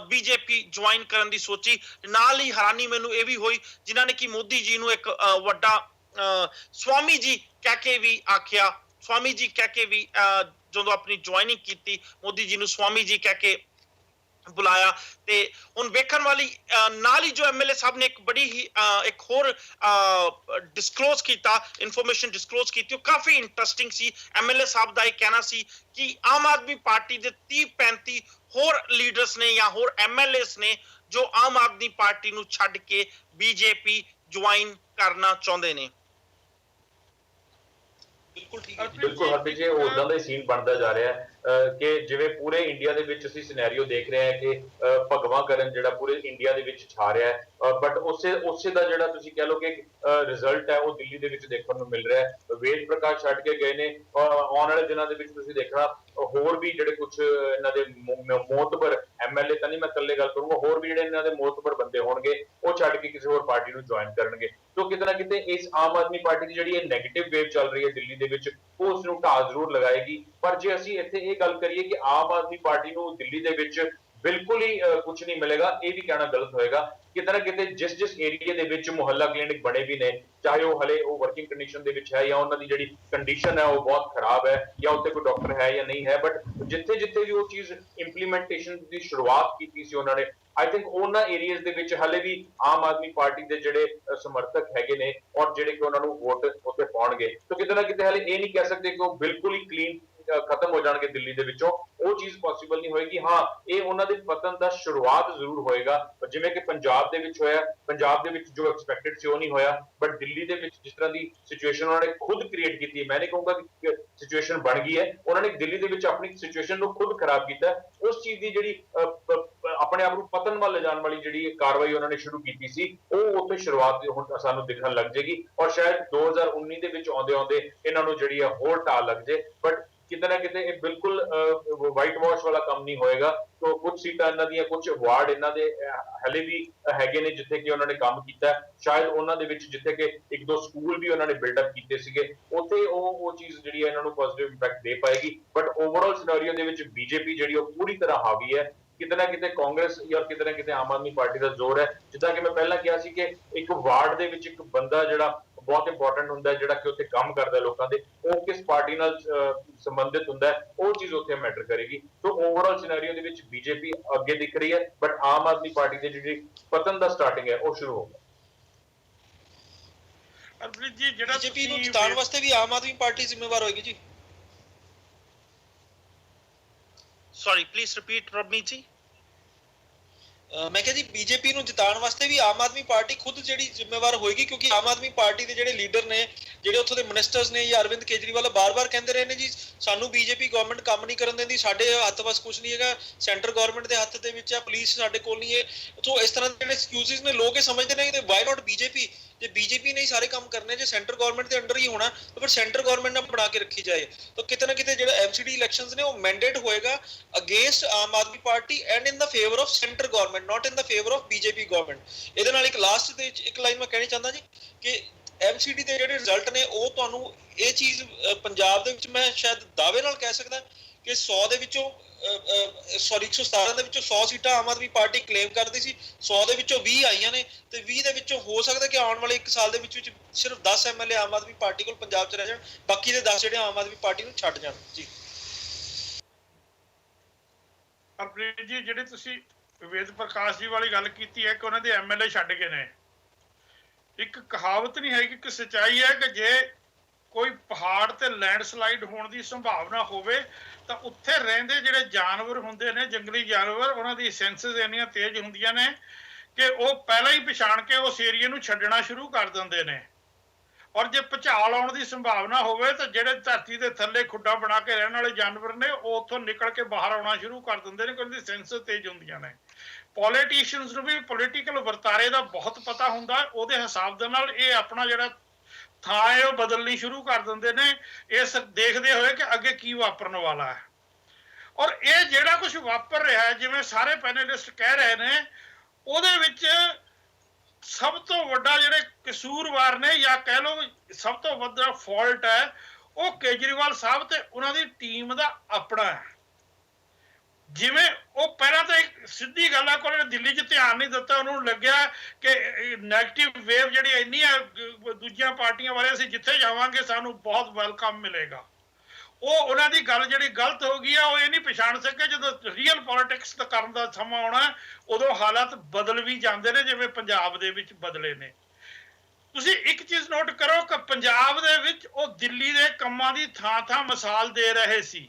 ਬੀਜੇਪੀ ਜੁਆਇਨ ਕਰਨ ਦੀ ਸੋਚੀ। ਨਾਲ ਹੀ ਹੈਰਾਨੀ ਮੈਨੂੰ ਇਹ ਵੀ ਹੋਈ ਜਿਨ੍ਹਾਂ ਨੇ ਕਿ ਮੋਦੀ ਜੀ ਨੂੰ ਇੱਕ ਵੱਡਾ ਸਵਾਮੀ ਜੀ ਕਹਿ ਕੇ ਵੀ ਆਖਿਆ, ਸਵਾਮੀ ਜੀ ਕਹਿ ਕੇ ਵੀ ਜਦੋਂ ਆਪਣੀ ਜੁਆਇਨਿੰਗ ਕੀਤੀ, ਮੋਦੀ ਜੀ ਨੂੰ ਸਵਾਮੀ ਜੀ ਕਹਿ ਕੇ ਬੁਲਾਇਆ। ਤੇ ਹੁਣ ਵੇਖਣ ਵਾਲੀ ਨਾਲ ਹੀ ਜੋ ਐਮਐਲਏ ਸਾਹਿਬ ਨੇ ਇੱਕ ਬੜੀ ਹੀ ਇੱਕ ਹੋਰ ਡਿਸਕਲੋਜ਼ ਕੀਤਾ, ਇਨਫੋਰਮੇਸ਼ਨ ਡਿਸਕਲੋਜ਼ ਕੀਤੀ, ਉਹ ਕਾਫੀ ਇੰਟਰਸਟਿੰਗ ਸੀ। ਐਮਐਲਏ ਸਾਹਿਬ ਦਾ ਇਹ ਕਹਿਣਾ ਸੀ ਕਿ ਆਮ ਆਦਮੀ ਪਾਰਟੀ ਦੇ 30-35 ਹੋਰ ਲੀਡਰਸ ਨੇ ਜਾਂ ਹੋਰ ਐਮਐਲਏਸ ਨੇ ਜੋ ਆਮ ਆਦਮੀ ਪਾਰਟੀ ਨੂੰ ਛੱਡ ਕੇ ਬੀਜੇਪੀ ਜੁਆਇਨ ਕਰਨਾ ਚਾਹੁੰਦੇ ਨੇ। ਬਿਲਕੁਲ ਠੀਕ ਹੈ। ਬਿਲਕੁਲ ਹਰਪ੍ਰੀਤ ਜੀ, ਉਦਾਂ ਦਾ ਹੀ ਸੀਨ ਬਣਦਾ ਜਾ ਰਿਹਾ ਹੈ ਕਿ ਜਿਵੇਂ ਪੂਰੇ ਇੰਡੀਆ ਦੇ ਵਿੱਚ ਅਸੀਂ ਸਿਨੈਰੀਓ ਦੇਖ ਰਹੇ ਹਾਂ ਕਿ ਭਗਵਾਂਕਰਨ ਜਿਹੜਾ ਪੂਰੇ ਇੰਡੀਆ ਦੇ ਵਿੱਚ ਛਾ ਰਿਹਾ ਹੈ, ਬਟ ਉਸੇ ਦਾ ਜਿਹੜਾ ਤੁਸੀਂ ਕਹਿ ਲਓ ਕਿ ਰਿਜ਼ਲਟ ਹੈ ਉਹ ਦਿੱਲੀ ਦੇ ਵਿੱਚ ਦੇਖਣ ਨੂੰ ਮਿਲ ਰਿਹਾ ਹੈ। ਵੇਦ ਪ੍ਰਕਾਸ਼ ਛੱਡ ਕੇ ਗਏ ਨੇ, ਆਉਣ ਵਾਲੇ ਦਿਨਾਂ ਦੇ ਵਿੱਚ ਤੁਸੀਂ ਦੇਖਣਾ ਹੋਰ ਵੀ ਜਿਹੜੇ ਕੁਝ ਇਹਨਾਂ ਦੇ ਮੋਤਬਰ ਐਮਐਲਏ, ਤਾਂ ਨਹੀਂ ਮੈਂ ਇਕੱਲੇ ਗੱਲ ਕਰੂੰਗਾ, ਹੋਰ ਵੀ ਜਿਹੜੇ ਇਹਨਾਂ ਦੇ ਮੋਤਬਰ ਬੰਦੇ ਹੋਣਗੇ ਉਹ ਛੱਡ ਕੇ ਕਿਸੇ ਹੋਰ ਪਾਰਟੀ ਨੂੰ ਜੁਆਇਨ ਕਰਨਗੇ। तो कितना कितने इस आम आदमी पार्टी की जिहड़ी नैगेटिव वेव चल रही है दिल्ली दे विच वो उसनूं ढाह जरूर लगाएगी। पर जे असीं इत्थे ये गल करिए कि आम आदमी पार्टी नूं दिल्ली दे विच बिल्कुल ही कुछ नहीं मिलेगा, ये भी कहना गलत होएगा। कितना किते जिस जिस एरिया दे विच मुहल्ला क्लिनिक बने भी ने, चाहे वो हले वो वर्किंग कंडीशन दे विच है या उन्हां दी जिहड़ी कंडीशन है वो बहुत खराब है या उत्ते कोई डॉक्टर है या नहीं है, बट जिथे जिथे भी वो चीज़ इंप्लीमेंटेशन की शुरुआत की सी उन्होंने, आई थिंक उन्हां एरियाज दे विच हले भी आम आदमी पार्टी दे जिहड़े समर्थक हैगे ने और जिहड़े कि उन्हां नूं वोट उत्ते पाउणगे, तो किते ना किते हले ये नहीं कह सकते कि वो बिल्कुल ही क्लीन खत्म हो जाएंगे दिल्ली दे विचों, वो चीज़ पॉसिबल नहीं होएगी। हाँ, ये उन्हां दे पतन दा शुरुआत जरूर होएगा, जिवें कि पंजाब दे विच होया, पंजाब दे विच जो एक्सपेक्टेड सी वो नहीं होया, बट दिल्ली दे विच जिस तरह दी सिचुएशन उन्होंने खुद क्रिएट की है, मैं नहीं कहूंगा कि सिचुएशन बन गई है, उन्होंने दिल्ली दे विच अपनी सिचुएशन को खुद खराब किया है। उस चीज़ की जिहड़ी अपने आप को पतन वाल ले जाने वाली जिहड़ी कार्रवाई उन्होंने शुरू की सी, वो उत्थे शुरुआत हुण सानूं दिखण लग जाएगी और शायद 2019 दे विच आउंदे आउंदे इन्हां नूं जिहड़ी होर ढाह लग जाए, बट किते ना किते बिल्कुल वाइट वॉश वाला काम नहीं होएगा। तो कुछ सीटां इन्हां दीयां, कुछ वार्ड इन्हां दे हले भी हैगे ने जिथे कि उन्होंने काम कीता है, शायद उन्हां दे विच जिथे कि एक दो स्कूल भी उन्होंने बिल्डअप कीते सीगे, उत्थे वो चीज़ जिहड़ी है इन्हां नूं पॉजिटिव इंपैक्ट दे पाएगी। But overall scenario they which BJP जिहड़ी वो पूरी तरह हावी है, किते ना किते कांग्रेस या किते ना किते आम आदमी पार्टी का जोर है। जिद्दां कि मैं पहला कहा सी कि एक वार्ड दे विच एक बंदा जिहड़ा बहुत इंपॉर्टेंट हुंदा है, जिहड़ा कि उत्थे काम करदा है लोकां दे, वो किस पार्टी नाल संबंधित हुंदा है, वो चीज़ उत्थे मैटर करेगी। तो ओवरऑल सिनेरियो दे विच बीजेपी अगे दिख रही है, बट आम आदमी पार्टी दे जिहड़ी पतन दा स्टार्टिंग है वो शुरू होगा। अरप्रीत जी जिहड़ा बीजेपी ਨੂੰ ਜਿਤਾਉਣ ਵਾਸਤੇ ਵੀ ਆਮ ਆਦਮੀ ਪਾਰਟੀ ਜ਼ਿੰਮੇਵਾਰ ਹੋਏਗੀ ਜੀ। ਸੌਰੀ ਪਲੀਜ਼ ਰਿਪੀਟ ਰਵਨੀਤ ਜੀ। मैं कहा जी बीजेपी ਨੂੰ ਜਿਤਾਉਣ ਵਾਸਤੇ ਵੀ ਆਮ ਆਦਮੀ ਪਾਰਟੀ ਖੁਦ ਜਿਹੜੀ ਜ਼ਿੰਮੇਵਾਰ ਹੋਏਗੀ, ਕਿਉਂਕਿ ਆਮ ਆਦਮੀ ਪਾਰਟੀ ਦੇ ਜਿਹੜੇ ਲੀਡਰ ਨੇ, ਜਿਹੜੇ ਉੱਥੋਂ ਦੇ ਮਿਨਿਸਟਰਸ ਨੇ ਜਾਂ ਅਰਵਿੰਦ ਕੇਜਰੀਵਾਲ ਬਾਰ-ਬਾਰ ਕਹਿੰਦੇ ਰਹੇ ਨੇ ਜੀ ਸਾਨੂੰ ਬੀਜੇਪੀ ਗਵਰਨਮੈਂਟ ਕੰਮ ਨਹੀਂ ਕਰਨ ਦਿੰਦੀ, ਸਾਡੇ ਹੱਥ ਬਸ ਕੁਝ ਨਹੀਂ ਹੈਗਾ, ਸੈਂਟਰ ਗਵਰਨਮੈਂਟ ਦੇ ਹੱਥ ਦੇ ਵਿੱਚ ਹੈ, ਪੁਲਿਸ ਸਾਡੇ ਕੋਲ ਨਹੀਂ ਹੈ। ਤੋਂ ਇਸ ਤਰ੍ਹਾਂ ਦੇ ਜਿਹੜੇ ਐਕਸਕਿਊਜ਼ਸ ਨੇ ਲੋਕ ਇਹ ਸਮਝਦੇ ਨੇ ਕਿ ਵਾਈ ਨਾਟ ਬੀਜੇਪੀ, ਜੇ बीजेपी ने ही सारे काम करने, जे सेंटर गवर्नमेंट के अंडर ही होना तो फिर सेंटर गवर्नमेंट ने बना के रखी जाए। तो किते ना किते जो एमसीडी इलेक्शंस ने वो मैंडेट होएगा अगेंस्ट आम आदमी party and in the favour of centre government, not in the favour of BJP government. ਇਹਦੇ ਨਾਲ ਇੱਕ ਲਾਸਟ ਦੇ ਇੱਕ ਲਾਈਨ ਮੈਂ ਕਹਿਣੀ ਚਾਹੁੰਦਾ ਜੀ ਕਿ ਐਮਸੀਡੀ ਦੇ ਜਿਹੜੇ ਰਿਜ਼ਲਟ ਨੇ ਉਹ ਤੁਹਾਨੂੰ ਇਹ ਚੀਜ਼ ਪੰਜਾਬ ਦੇ ਵਿੱਚ ਮੈਂ ਸ਼ਾਇਦ ਦਾਅਵੇ ਨਾਲ ਕਹਿ ਸਕਦਾ ਕਿ 100 ਦੇ ਵਿੱਚੋਂ ਸੌਰੀ 117 ਦੇ ਵਿੱਚੋਂ 100 ਸੀਟਾਂ ਆਮ ਆਦਮੀ ਪਾਰਟੀ ਕਲੇਮ ਕਰਦੀ ਸੀ, 100 ਦੇ ਵਿੱਚੋਂ 20 ਆਈਆਂ ਨੇ ਤੇ 20 ਦੇ ਵਿੱਚੋਂ ਹੋ ਸਕਦਾ ਕਿ ਆਉਣ ਵਾਲੇ 1 ਸਾਲ ਦੇ ਵਿੱਚ ਸਿਰਫ 10 ਐਮਐਲਏ ਆਮ ਆਦਮੀ ਪਾਰਟੀ ਕੋਲ ਪੰਜਾਬ 'ਚ ਰਹਿ ਜਾਣ, ਬਾਕੀ ਦੇ 10 ਜਿਹੜੇ ਆਮ ਆਦਮੀ ਪਾਰਟੀ ਨੂੰ ਛੱਡ ਜਾਣ ਜੀ। ਅਰਪ੍ਰੀਤ ਜੀ ਜਿਹੜੇ ਤੁਸੀਂ ਵੇਦ ਪ੍ਰਕਾਸ਼ ਜੀ ਵਾਲੀ ਗੱਲ ਕੀਤੀ ਹੈ ਕਿ ਉਹਨਾਂ ਦੇ ਐਮਐਲਏ ਛੱਡ ਗਏ ਨੇ, ਇੱਕ ਕਹਾਵਤ ਨਹੀਂ ਹੈਗੀ ਕਿ ਸੱਚਾਈ ਹੈ ਕਿ ਜੇ ਕੋਈ ਪਹਾੜ ਤੇ ਲੈਂਡਸਲਾਈਡ ਹੋਣ ਦੀ ਸੰਭਾਵਨਾ ਹੋਵੇ ਤਾਂ ਉੱਥੇ ਰਹਿੰਦੇ ਜਿਹੜੇ ਜਾਨਵਰ ਹੁੰਦੇ ਨੇ, ਜੰਗਲੀ ਜਾਨਵਰ, ਉਹਨਾਂ ਦੀ ਸੈਂਸਸ ਇੰਨੀਆਂ ਤੇਜ਼ ਹੁੰਦੀਆਂ ਨੇ ਕਿ ਉਹ ਪਹਿਲਾਂ ਹੀ ਪਛਾਣ ਕੇ ਉਸ ਏਰੀਏ ਨੂੰ ਛੱਡਣਾ ਸ਼ੁਰੂ ਕਰ ਦਿੰਦੇ ਨੇ। ਔਰ ਜੇ ਭੁਚਾਲ ਆਉਣ ਦੀ ਸੰਭਾਵਨਾ ਹੋਵੇ ਤਾਂ ਜਿਹੜੇ ਧਰਤੀ ਦੇ ਥੱਲੇ ਖੁੱਡਾ ਬਣਾ ਕੇ ਰਹਿਣ ਵਾਲੇ ਜਾਨਵਰ ਨੇ ਉਹ ਉੱਥੋਂ ਨਿਕਲ ਕੇ ਬਾਹਰ ਆਉਣਾ ਸ਼ੁਰੂ ਕਰ ਦਿੰਦੇ ਨੇ ਕਿਉਂਕਿ ਉਹਦੀ ਸੈਂਸਸ ਤੇਜ਼ ਹੁੰਦੀਆਂ ਨੇ। ਪੋਲੀਟੀਸ਼ੀਅਨਸ ਨੂੰ ਵੀ ਪੋਲੀਟੀਕਲ ਵਰਤਾਰੇ ਦਾ ਬਹੁਤ ਪਤਾ ਹੁੰਦਾ, ਉਹਦੇ ਹਿਸਾਬ ਦੇ ਨਾਲ ਇਹ ਆਪਣਾ ਜਿਹੜਾ ਥਾਂ ਹੈ ਉਹ ਬਦਲਣੀ ਸ਼ੁਰੂ ਕਰ ਦਿੰਦੇ ਨੇ, ਇਸ ਦੇਖਦੇ ਹੋਏ ਕਿ ਅੱਗੇ ਕੀ ਵਾਪਰਨ ਵਾਲਾ ਹੈ। ਔਰ ਇਹ ਜਿਹੜਾ ਕੁਝ ਵਾਪਰ ਰਿਹਾ ਹੈ ਜਿਵੇਂ ਸਾਰੇ ਪੈਨਲਿਸਟ ਕਹਿ ਰਹੇ ਨੇ, ਉਹਦੇ ਵਿੱਚ ਸਭ ਤੋਂ ਵੱਡਾ ਜਿਹੜੇ ਕਸੂਰਵਾਰ ਨੇ ਜਾਂ ਕਹਿ ਲਓ ਸਭ ਤੋਂ ਵੱਡਾ ਫਾਲਟ ਹੈ ਉਹ ਕੇਜਰੀਵਾਲ ਸਾਹਿਬ ਤੇ ਉਹਨਾਂ ਦੀ ਟੀਮ ਦਾ ਆਪਣਾ ਹੈ। ਜਿਵੇਂ ਉਹ ਪਹਿਲਾਂ ਤਾਂ ਇੱਕ ਸਿੱਧੀ ਗੱਲ ਆ ਕੋਲ ਦਿੱਲੀ 'ਚ ਧਿਆਨ ਨਹੀਂ ਦਿੱਤਾ, ਉਹਨੂੰ ਲੱਗਿਆ ਕਿ ਨੈਗੇਟਿਵ ਵੇਵ ਜਿਹੜੀ ਇੰਨੀ ਹੈ ਦੂਜੀਆਂ ਪਾਰਟੀਆਂ ਵਾਲੇ, ਅਸੀਂ ਜਿੱਥੇ ਜਾਵਾਂਗੇ ਸਾਨੂੰ ਬਹੁਤ ਵੈਲਕਮ ਮਿਲੇਗਾ। ਉਹ ਉਹਨਾਂ ਦੀ ਗੱਲ ਜਿਹੜੀ ਗਲਤ ਹੋ ਗਈ ਆ ਉਹ ਇਹ ਨਹੀਂ ਪਛਾਣ ਸਕੇ ਜਦੋਂ ਰੀਅਲ ਪੋਲਿਟਿਕਸ ਦਾ ਕਰਨ ਦਾ ਸਮਾਂ ਆਉਣਾ ਉਦੋਂ ਹਾਲਾਤ ਬਦਲ ਵੀ ਜਾਂਦੇ ਨੇ ਜਿਵੇਂ ਪੰਜਾਬ ਦੇ ਵਿੱਚ ਬਦਲੇ ਨੇ। ਤੁਸੀਂ ਇੱਕ ਚੀਜ਼ ਨੋਟ ਕਰੋ ਕਿ ਪੰਜਾਬ ਦੇ ਵਿੱਚ ਉਹ ਦਿੱਲੀ ਦੇ ਕੰਮਾਂ ਦੀ ਥਾਂ ਮਿਸਾਲ ਦੇ ਰਹੇ ਸੀ।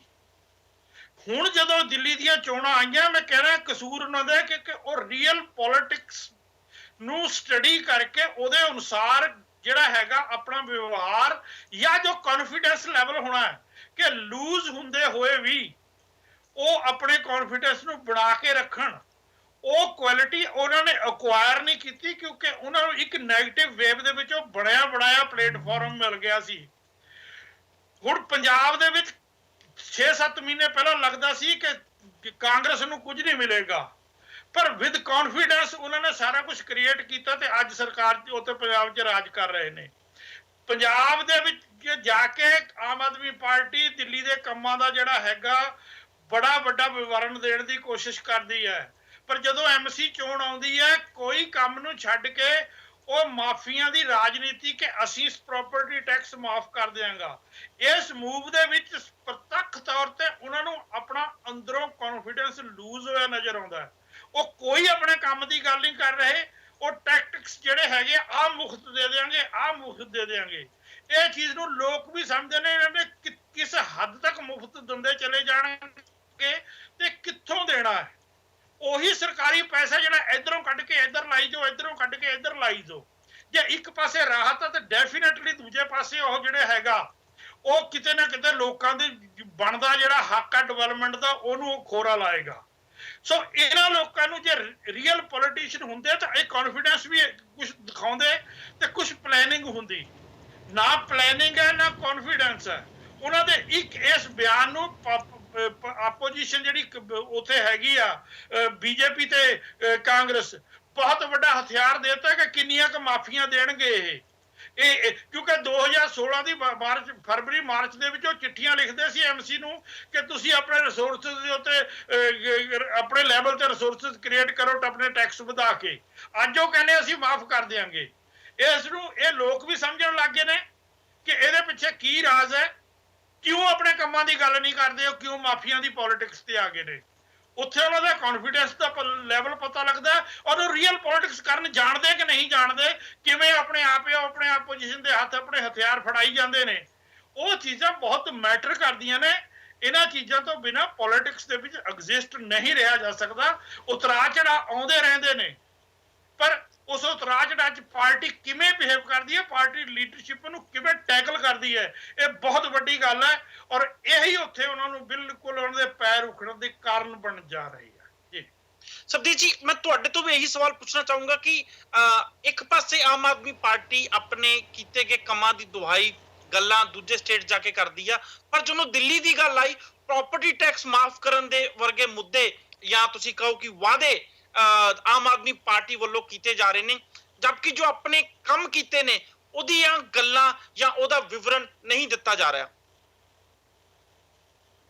ਹੁਣ ਜਦੋਂ ਦਿੱਲੀ ਦੀਆਂ ਚੋਣਾਂ ਆਈਆਂ ਮੈਂ ਕਹਿ ਰਿਹਾ ਕਸੂਰ ਉਹਨਾਂ ਦਾ ਕਿ ਉਹ ਰੀਅਲ ਪੋਲਿਟਿਕਸ ਨੂੰ ਸਟੱਡੀ ਕਰਕੇ ਉਹਦੇ ਅਨੁਸਾਰ ਜਿਹੜਾ ਹੈਗਾ ਆਪਣਾ ਵਿਵਹਾਰ ਜਾਂ ਜੋ ਕੌਨਫੀਡੈਂਸ ਲੈਵਲ ਹੋਣਾ ਹੈ ਕਿ ਲੂਜ਼ ਹੁੰਦੇ ਹੋਏ ਵੀ ਉਹ ਆਪਣੇ ਕੌਨਫੀਡੈਂਸ ਨੂੰ ਬਣਾ ਕੇ ਰੱਖਣ, ਉਹ ਕੁਆਲਿਟੀ ਉਹਨਾਂ ਨੇ ਅਕਵਾਇਰ ਨਹੀਂ ਕੀਤੀ ਕਿਉਂਕਿ ਉਹਨਾਂ ਨੂੰ ਇੱਕ ਨੈਗੇਟਿਵ ਵੇਵ ਦੇ ਵਿੱਚ ਉਹ ਬਣਾਇਆ ਪਲੇਟਫਾਰਮ ਮਿਲ ਗਿਆ ਸੀ। ਹੁਣ ਪੰਜਾਬ ਦੇ ਵਿੱਚ 6-7 ਮਹੀਨੇ ਪਹਿਲਾਂ ਲੱਗਦਾ ਸੀ ਕਿ ਕਾਂਗਰਸ ਨੂੰ ਕੁਝ ਨਹੀਂ ਮਿਲੇਗਾ, ਪਰ ਵਿਦ ਕੌਨਫੀਡੈਂਸ ਉਹਨਾਂ ਨੇ ਸਾਰਾ ਕੁਝ ਕ੍ਰੀਏਟ ਕੀਤਾ ਤੇ ਅੱਜ ਸਰਕਾਰ ਉੱਤੇ ਪੰਜਾਬ 'ਚ ਰਾਜ ਕਰ ਰਹੇ ਨੇ। ਪੰਜਾਬ ਦੇ ਵਿੱਚ ਜਾ ਕੇ ਆਮ ਆਦਮੀ ਪਾਰਟੀ ਦਿੱਲੀ ਦੇ ਕੰਮਾਂ ਦਾ ਜਿਹੜਾ ਹੈਗਾ ਬੜਾ ਵੱਡਾ ਵਿਵਰਣ ਦੇਣ ਦੀ ਕੋਸ਼ਿਸ਼ ਕਰਦੀ ਹੈ, ਪਰ ਜਦੋਂ ਐਮਸੀ ਚੋਣ ਆਉਂਦੀ ਹੈ ਕੋਈ ਕੰਮ ਨੂੰ ਛੱਡ ਕੇ ਉਹ ਮਾਫੀਆਂ ਦੀ ਰਾਜਨੀਤੀ ਕਿ ਅਸੀਂ ਪ੍ਰਾਪਰਟੀ ਟੈਕਸ ਮਾਫ ਕਰ ਦਿਆਂਗਾ, ਇਸ ਮੂਵ ਦੇ ਵਿੱਚ ਪ੍ਰਤੱਖ ਤੌਰ ਤੇ ਉਹਨਾਂ ਨੂੰ ਆਪਣਾ ਅੰਦਰੋਂ ਕੌਨਫੀਡੈਂਸ ਲੂਜ਼ ਹੋਇਆ ਨਜ਼ਰ ਆਉਂਦਾ ਹੈ। ਉਹ ਕੋਈ ਆਪਣੇ ਕੰਮ ਦੀ ਗੱਲ ਨਹੀਂ ਕਰ ਰਹੇ, ਉਹ ਟੈਕਟਿਕਸ ਜਿਹੜੇ ਹੈਗੇ ਆਹ ਮੁਫਤ ਦੇ ਦੇਾਂਗੇ, ਆਹ ਮੁਫਤ ਦੇ ਦੇਾਂਗੇ। ਇਹ ਚੀਜ਼ ਨੂੰ ਲੋਕ ਵੀ ਸਮਝਦੇ ਨੇ ਇਹਨਾਂ ਨੇ ਕਿਸ ਹੱਦ ਤੱਕ ਮੁਫਤ ਦਿੰਦੇ ਚਲੇ ਜਾਣਗੇ ਤੇ ਕਿੱਥੋਂ ਦੇਣਾ ਹੈ। ਉਹੀ ਸਰਕਾਰੀ ਪੈਸਾ ਜਿਹੜਾ ਇਧਰੋਂ ਕੱਢ ਕੇ ਇੱਧਰ ਲਾਈ ਜਾਓ, ਇਧਰੋਂ ਕੱਢ ਕੇ ਇੱਧਰ ਲਾਈ ਜਾਓ। ਜੇ ਇੱਕ ਪਾਸੇ ਰਾਹਤ ਹੈ ਤਾਂ ਡੈਫੀਨੇਟਲੀ ਦੂਜੇ ਪਾਸੇ ਉਹ ਜਿਹੜੇ ਹੈਗਾ ਉਹ ਕਿਤੇ ਨਾ ਕਿਤੇ ਲੋਕਾਂ ਦੇ ਬਣਦਾ ਜਿਹੜਾ ਹੱਕ ਆ ਡਿਵੈਲਪਮੈਂਟ ਦਾ ਉਹਨੂੰ ਉਹ ਖੋਰਾ ਲਾਏਗਾ। ਸੋ ਇਹਨਾਂ ਲੋਕਾਂ ਨੂੰ ਜੇ ਰੀਅਲ ਪੋਲੀਟੀਸ਼ੀਅਨ ਹੁੰਦੇ ਤਾਂ ਇਹ ਕੌਨਫੀਡੈਂਸ ਵੀ ਕੁਝ ਦਿਖਾਉਂਦੇ ਤੇ ਕੁਝ ਪਲੈਨਿੰਗ ਹੁੰਦੀ। ਨਾ ਪਲੈਨਿੰਗ ਹੈ ਨਾ ਕੌਨਫੀਡੈਂਸ ਹੈ। ਉਹਨਾਂ ਦੇ ਇੱਕ ਇਸ ਬਿਆਨ ਨੂੰ ਆਪੋਜੀਸ਼ਨ ਜਿਹੜੀ ਉੱਥੇ ਹੈਗੀ ਆ ਬੀਜੇਪੀ ਤੇ ਕਾਂਗਰਸ ਬਹੁਤ ਵੱਡਾ ਹਥਿਆਰ ਦੇਤਾ ਕਿ ਕਿੰਨੀਆਂ ਕੁ ਮਾਫੀਆਂ ਦੇਣਗੇ ਇਹ ਕਿਉਂਕਿ 2016 ਦੀ ਫਰਵਰੀ ਮਾਰਚ ਦੇ ਵਿੱਚ ਉਹ ਚਿੱਠੀਆਂ ਲਿਖਦੇ ਸੀ ਐਮਸੀ ਨੂੰ ਕਿ ਤੁਸੀਂ ਆਪਣੇ ਰਿਸੋਰਸਿਸ ਦੇ ਉੱਤੇ ਆਪਣੇ ਲੈਵਲ ਤੇ ਰਿਸੋਰਸਿਸ ਕ੍ਰੀਏਟ ਕਰੋ ਆਪਣੇ ਟੈਕਸ ਵਧਾ ਕੇ। ਅੱਜ ਉਹ ਕਹਿੰਦੇ ਅਸੀਂ ਮਾਫ ਕਰ ਦਿਆਂਗੇ। ਇਸ ਨੂੰ ਇਹ ਲੋਕ ਵੀ ਸਮਝਣ ਲੱਗ ਗਏ ਨੇ ਕਿ ਇਹਦੇ ਪਿੱਛੇ ਕੀ ਰਾਜ਼ ਹੈ, ਕਿਉਂ ਆਪਣੇ ਕੰਮਾਂ ਦੀ ਗੱਲ ਨਹੀਂ ਕਰਦੇ, ਉਹ ਕਿਉਂ ਮਾਫੀਆਂ ਦੀ ਪੋਲਿਟਿਕਸ ਤੇ ਆ ਗਏ ਨੇ। ਉੱਥੇ ਉਹਨਾਂ ਦਾ ਕੌਨਫੀਡੈਂਸ ਦਾ ਲੈਵਲ ਪਤਾ ਲੱਗਦਾ ਔਰ ਉਹ ਰੀਅਲ ਪੋਲਿਟਿਕਸ ਕਰਨ ਜਾਣਦੇ ਕਿ ਨਹੀਂ ਜਾਣਦੇ, ਕਿਵੇਂ ਆਪਣੇ ਆਪ ਆਪਣੇ ਆਪੋਜੀਸ਼ਨ ਦੇ ਹੱਥ ਆਪਣੇ ਹਥਿਆਰ ਫੜਾਈ ਜਾਂਦੇ ਨੇ। ਉਹ ਚੀਜ਼ਾਂ ਬਹੁਤ ਮੈਟਰ ਕਰਦੀਆਂ ਨੇ। ਇਹਨਾਂ ਚੀਜ਼ਾਂ ਤੋਂ ਬਿਨਾਂ ਪੋਲਿਟਿਕਸ ਦੇ ਵਿੱਚ ਐਗਜ਼ਿਸਟ ਨਹੀਂ ਰਿਹਾ ਜਾ ਸਕਦਾ। ਉਤਰਾਅ ਚੜ੍ਹਾਅ ਆਉਂਦੇ ਰਹਿੰਦੇ ਨੇ, ਪਰ ਉਸ ਉਤਰਾਅ ਚੜ੍ਹਾਅ 'ਚ ਪਾਰਟੀ ਕਿਵੇਂ ਬਿਹੇਵ ਕਰਦੀ ਹੈ, ਪਾਰਟੀ ਲੀਡਰਸ਼ਿਪ ਨੂੰ ਕਿਵੇਂ ਟੈਕਲ ਕਰਦੀ ਹੈ, ਇਹ ਬਹੁਤ ਵੱਡੀ ਗੱਲ ਹੈ। ਔਰ ਇਹੀ ਉੱਥੇ ਉਹਨਾਂ ਨੂੰ ਬਿਲਕੁਲ ਉਹਨਾਂ ਦੇ ਪੈਰ ਉਖੜਨ ਦੇ ਕਾਰਨ ਬਣ ਜਾ ਰਹੀ ਹੈ। ਜੀ ਸਬਦੀਪ ਜੀ, ਮੈਂ ਤੁਹਾਡੇ ਤੋਂ ਵੀ ਇਹੀ ਸਵਾਲ ਪੁੱਛਣਾ ਚਾਹੂੰਗਾ ਕਿ ਇੱਕ ਪਾਸੇ ਆਮ ਆਦਮੀ ਪਾਰਟੀ ਆਪਣੇ ਕੀਤੇ ਗਏ ਕੰਮਾਂ ਦੀ ਦੁਹਾਈ ਗੱਲਾਂ ਦੂਜੇ ਸਟੇਟ ਜਾ ਕੇ ਕਰਦੀ ਆ, ਪਰ ਜਦੋਂ ਦਿੱਲੀ ਦੀ ਗੱਲ ਆਈ ਪ੍ਰਾਪਰਟੀ ਟੈਕਸ ਮਾਫ ਕਰਨ ਦੇ ਵਰਗੇ ਮੁੱਦੇ ਜਾਂ ਤੁਸੀਂ ਕਹੋ ਕਿ ਵਾਅਦੇ ਆਮ ਆਦਮੀ ਪਾਰਟੀ ਵੱਲੋਂ ਕੀਤੇ ਜਾ ਰਹੇ ਨੇ, ਜਦਕਿ ਜੋ ਆਪਣੇ ਕੰਮ ਕੀਤੇ ਨੇ ਉਹਦੀਆਂ ਗੱਲਾਂ ਜਾਂ ਉਹਦਾ ਵਿਵਰਣ ਨਹੀਂ ਦਿੱਤਾ ਜਾ ਰਿਹਾ।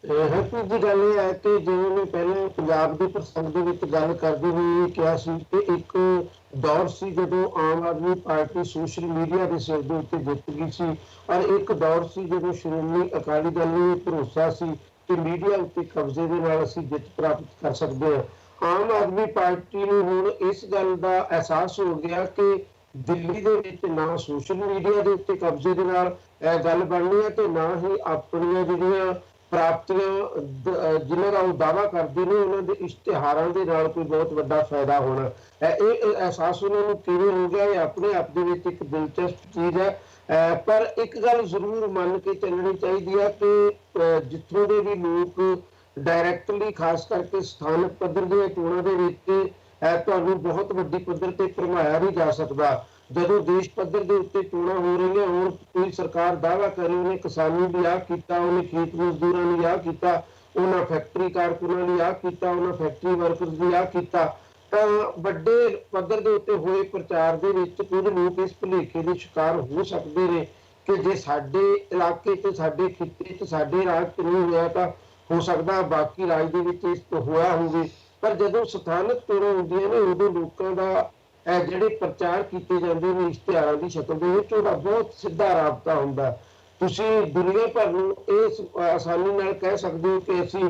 ਹੈਪੀ ਦੀ ਗੱਲ ਇਹ ਹੈ ਕਿ ਜਿਵੇਂ ਮੈਂ ਪਹਿਲਾਂ ਪੰਜਾਬ ਦੇ ਪ੍ਰਸੰਗ ਦੇ ਵਿੱਚ ਗੱਲ ਕਰਦੇ ਹੋਏ ਕਿਹਾ ਸੀ ਕਿ ਇੱਕ ਦੌਰ ਸੀ ਜਦੋਂ Aam Aadmi party social media ਦੇ ਸਿਰ ਦੇ ਉੱਤੇ ਜਿੱਤ ਗਈ ਸੀ, ਔਰ ਇੱਕ ਦੌਰ ਸੀ ਜਦੋਂ ਸ਼੍ਰੋਮਣੀ ਅਕਾਲੀ ਦਲ ਨੂੰ ਭਰੋਸਾ ਸੀ ਕਿ ਮੀਡੀਆ ਉੱਤੇ ਕਬਜ਼ੇ ਦੇ ਨਾਲ ਅਸੀਂ ਜਿੱਤ ਪ੍ਰਾਪਤ ਕਰ ਸਕਦੇ ਹਾਂ। ਆਮ ਆਦਮੀ ਪਾਰਟੀ ਨੂੰ ਹੁਣ ਇਸ ਗੱਲ ਦਾ ਅਹਿਸਾਸ ਹੋ ਗਿਆ ਕਿ ਦਿੱਲੀ ਦੇ ਵਿੱਚ ਨਾ ਸੋਸ਼ਲ ਮੀਡੀਆ ਦੇ ਉੱਤੇ ਕਬਜ਼ੇ ਦੇ ਨਾਲ ਇਹ ਗੱਲ ਬਣਨੀ ਹੈ ਤੇ ਨਾ ਹੀ ਆਪਣੀਆਂ ਜਿਹੜੀਆਂ ਪ੍ਰਾਪਤੀਆਂ ਜਿਨ੍ਹਾਂ ਦਾ ਉਹ ਦਾਅਵਾ ਕਰਦੇ ਨੇ ਉਹਨਾਂ ਦੇ ਇਸ਼ਤਿਹਾਰਾਂ ਦੇ ਨਾਲ ਕੋਈ ਬਹੁਤ ਵੱਡਾ ਫਾਇਦਾ ਹੋਣਾ। ਇਹ ਅਹਿਸਾਸ ਉਹਨਾਂ ਨੂੰ ਕਿਵੇਂ ਹੋ ਗਿਆ, ਇਹ ਆਪਣੇ ਆਪ ਦੇ ਵਿੱਚ ਇੱਕ ਦਿਲਚਸਪ ਚੀਜ਼ ਹੈ। ਪਰ ਇੱਕ ਗੱਲ ਜ਼ਰੂਰ ਮੰਨ ਕੇ ਚੱਲਣੀ ਚਾਹੀਦੀ ਹੈ ਕਿ ਜਿੱਥੋਂ ਦੇ ਵੀ ਲੋਕ ਡਾਇਰੈਕਟਲੀ ਖਾਸ ਕਰਕੇ ਸਥਾਨਕ ਪੱਧਰ ਦੀਆਂ ਚੋਣਾਂ ਦੇ ਵਿੱਚ ਤੁਹਾਨੂੰ ਬਹੁਤ ਵੱਡੀ ਪੱਧਰ ਤੇ ਭਰਮਾਇਆ ਨਹੀਂ ਜਾ ਸਕਦਾ। ਜਦੋਂ ਦੇਸ਼ ਪੱਧਰ ਦੇ ਉੱਤੇ ਚੋਣਾਂ ਹੋ ਰਹੀਆਂ ਹੋਣ, ਕੋਈ ਸਰਕਾਰ ਦਾਅਵਾ ਕਰੇ ਉਹਨੇ ਕਿਸਾਨੀ ਲਈ ਆਹ ਕੀਤਾ, ਉਹਨੇ ਖੇਤ ਮਜ਼ਦੂਰਾਂ ਲਈ ਆਹ ਕੀਤਾ, ਉਹਨਾਂ ਫੈਕਟਰੀ ਕਾਰਕੁਨਾਂ ਲਈ ਆਹ ਕੀਤਾ, ਉਹਨਾਂ ਫੈਕਟਰੀ ਵਰਕਰਸ ਲਈ ਆਹ ਕੀਤਾ, ਤਾਂ ਵੱਡੇ ਪੱਧਰ ਦੇ ਉੱਤੇ ਹੋਏ ਪ੍ਰਚਾਰ ਦੇ ਵਿੱਚ ਕੁਝ ਲੋਕ ਇਸ ਭੁਲੇਖੇ ਦੇ ਸ਼ਿਕਾਰ ਹੋ ਸਕਦੇ ਨੇ ਕਿ ਜੇ ਸਾਡੇ ਇਲਾਕੇ 'ਚ ਸਾਡੇ ਖਿੱਤੇ 'ਚ ਸਾਡੇ ਰਾਜ 'ਚ ਨਹੀਂ ਹੋਇਆ ਤਾਂ ਹੋ ਸਕਦਾ ਬਾਕੀ ਰਾਜ ਦੇ ਵਿੱਚ ਇਸ ਤੋਂ ਹੋਇਆ ਹੋਵੇ। ਪਰ ਜਦੋਂ ਸਥਾਨਕ ਚੋਣਾਂ ਹੁੰਦੀਆਂ ਨੇ ਉਦੋਂ ਲੋਕਾਂ ਦਾ ਜਿਹੜੇ ਪ੍ਰਚਾਰ ਕੀਤੇ ਜਾਂਦੇ ਨੇ ਇਸ਼ਤਿਹਾਰਾਂ ਦੀ ਸ਼ਕਲ ਦੇ ਵਿੱਚ ਉਹਦਾ ਬਹੁਤ ਸਿੱਧਾ ਰਾਬਤਾ ਹੁੰਦਾ। ਤੁਸੀਂ ਦੁਨੀਆ ਭਰ ਨੂੰ ਇਸ ਆਸਾਨੀ ਨਾਲ ਕਹਿ ਸਕਦੇ ਹੋ ਕਿ ਅਸੀਂ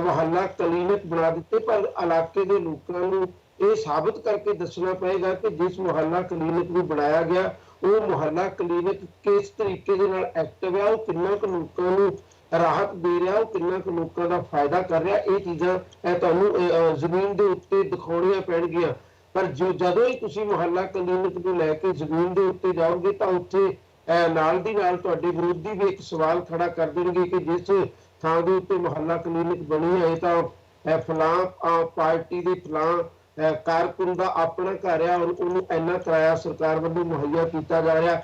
ਮੁਹੱਲਾ ਕਲੀਨਿਕ ਬਣਾ ਦਿੱਤੇ, ਪਰ ਇਲਾਕੇ ਦੇ ਲੋਕਾਂ ਨੂੰ ਇਹ ਸਾਬਤ ਕਰਕੇ ਦੱਸਣਾ ਪਏਗਾ ਕਿ ਜਿਸ ਮੁਹੱਲਾ ਕਲੀਨਿਕ ਨੂੰ ਬਣਾਇਆ ਗਿਆ ਉਹ ਮੁਹੱਲਾ ਕਲੀਨਿਕ ਕਿਸ ਤਰੀਕੇ ਦੇ ਨਾਲ ਐਕਟਿਵ ਹੈ, ਉਹ ਕਿੰਨਾ ਕੁ ਲੋਕਾਂ ਨੂੰ ਰਾਹਤ ਦੇ ਰਿਹਾ, ਉਹ ਕਿੰਨਾ ਕੁ ਲੋਕਾਂ ਦਾ ਫਾਇਦਾ ਕਰ ਰਿਹਾ। ਇਹ ਚੀਜ਼ਾਂ ਤੁਹਾਨੂੰ ਜ਼ਮੀਨ ਦੇ ਉੱਤੇ ਦਿਖਾਉਣੀਆਂ ਪੈਣਗੀਆਂ। ਪਰ ਜਦੋਂ ਹੀ ਤੁਸੀਂ ਮੁਹੱਲਾ ਕਲੀਨਿਕ ਨੂੰ ਲੈ ਕੇ ਜ਼ਮੀਨ ਦੇ ਉੱਤੇ ਜਾਓਗੇ ਤਾਂ ਉੱਥੇ ਨਾਲ ਦੀ ਨਾਲ ਤੁਹਾਡੇ ਵਿਰੋਧੀ ਵੀ ਇੱਕ ਸਵਾਲ ਖੜਾ ਕਰ ਦੇਣਗੇ ਕਿ ਜਿਸ ਥਾਂ ਦੇ ਉੱਤੇ ਮੁਹੱਲਾ ਕਲੀਨਿਕ ਬਣੀ ਹੈ ਤਾਂ ਫਲਾਂ ਪਾਰਟੀ ਦੇ ਫਲਾਂ ਕਾਰਕੁਨ ਦਾ ਆਪਣਾ ਘਰ ਆ, ਉਹਨੂੰ ਇੰਨਾ ਕਿਰਾਇਆ ਸਰਕਾਰ ਵੱਲੋਂ ਮੁਹੱਈਆ ਕੀਤਾ ਜਾ ਰਿਹਾ।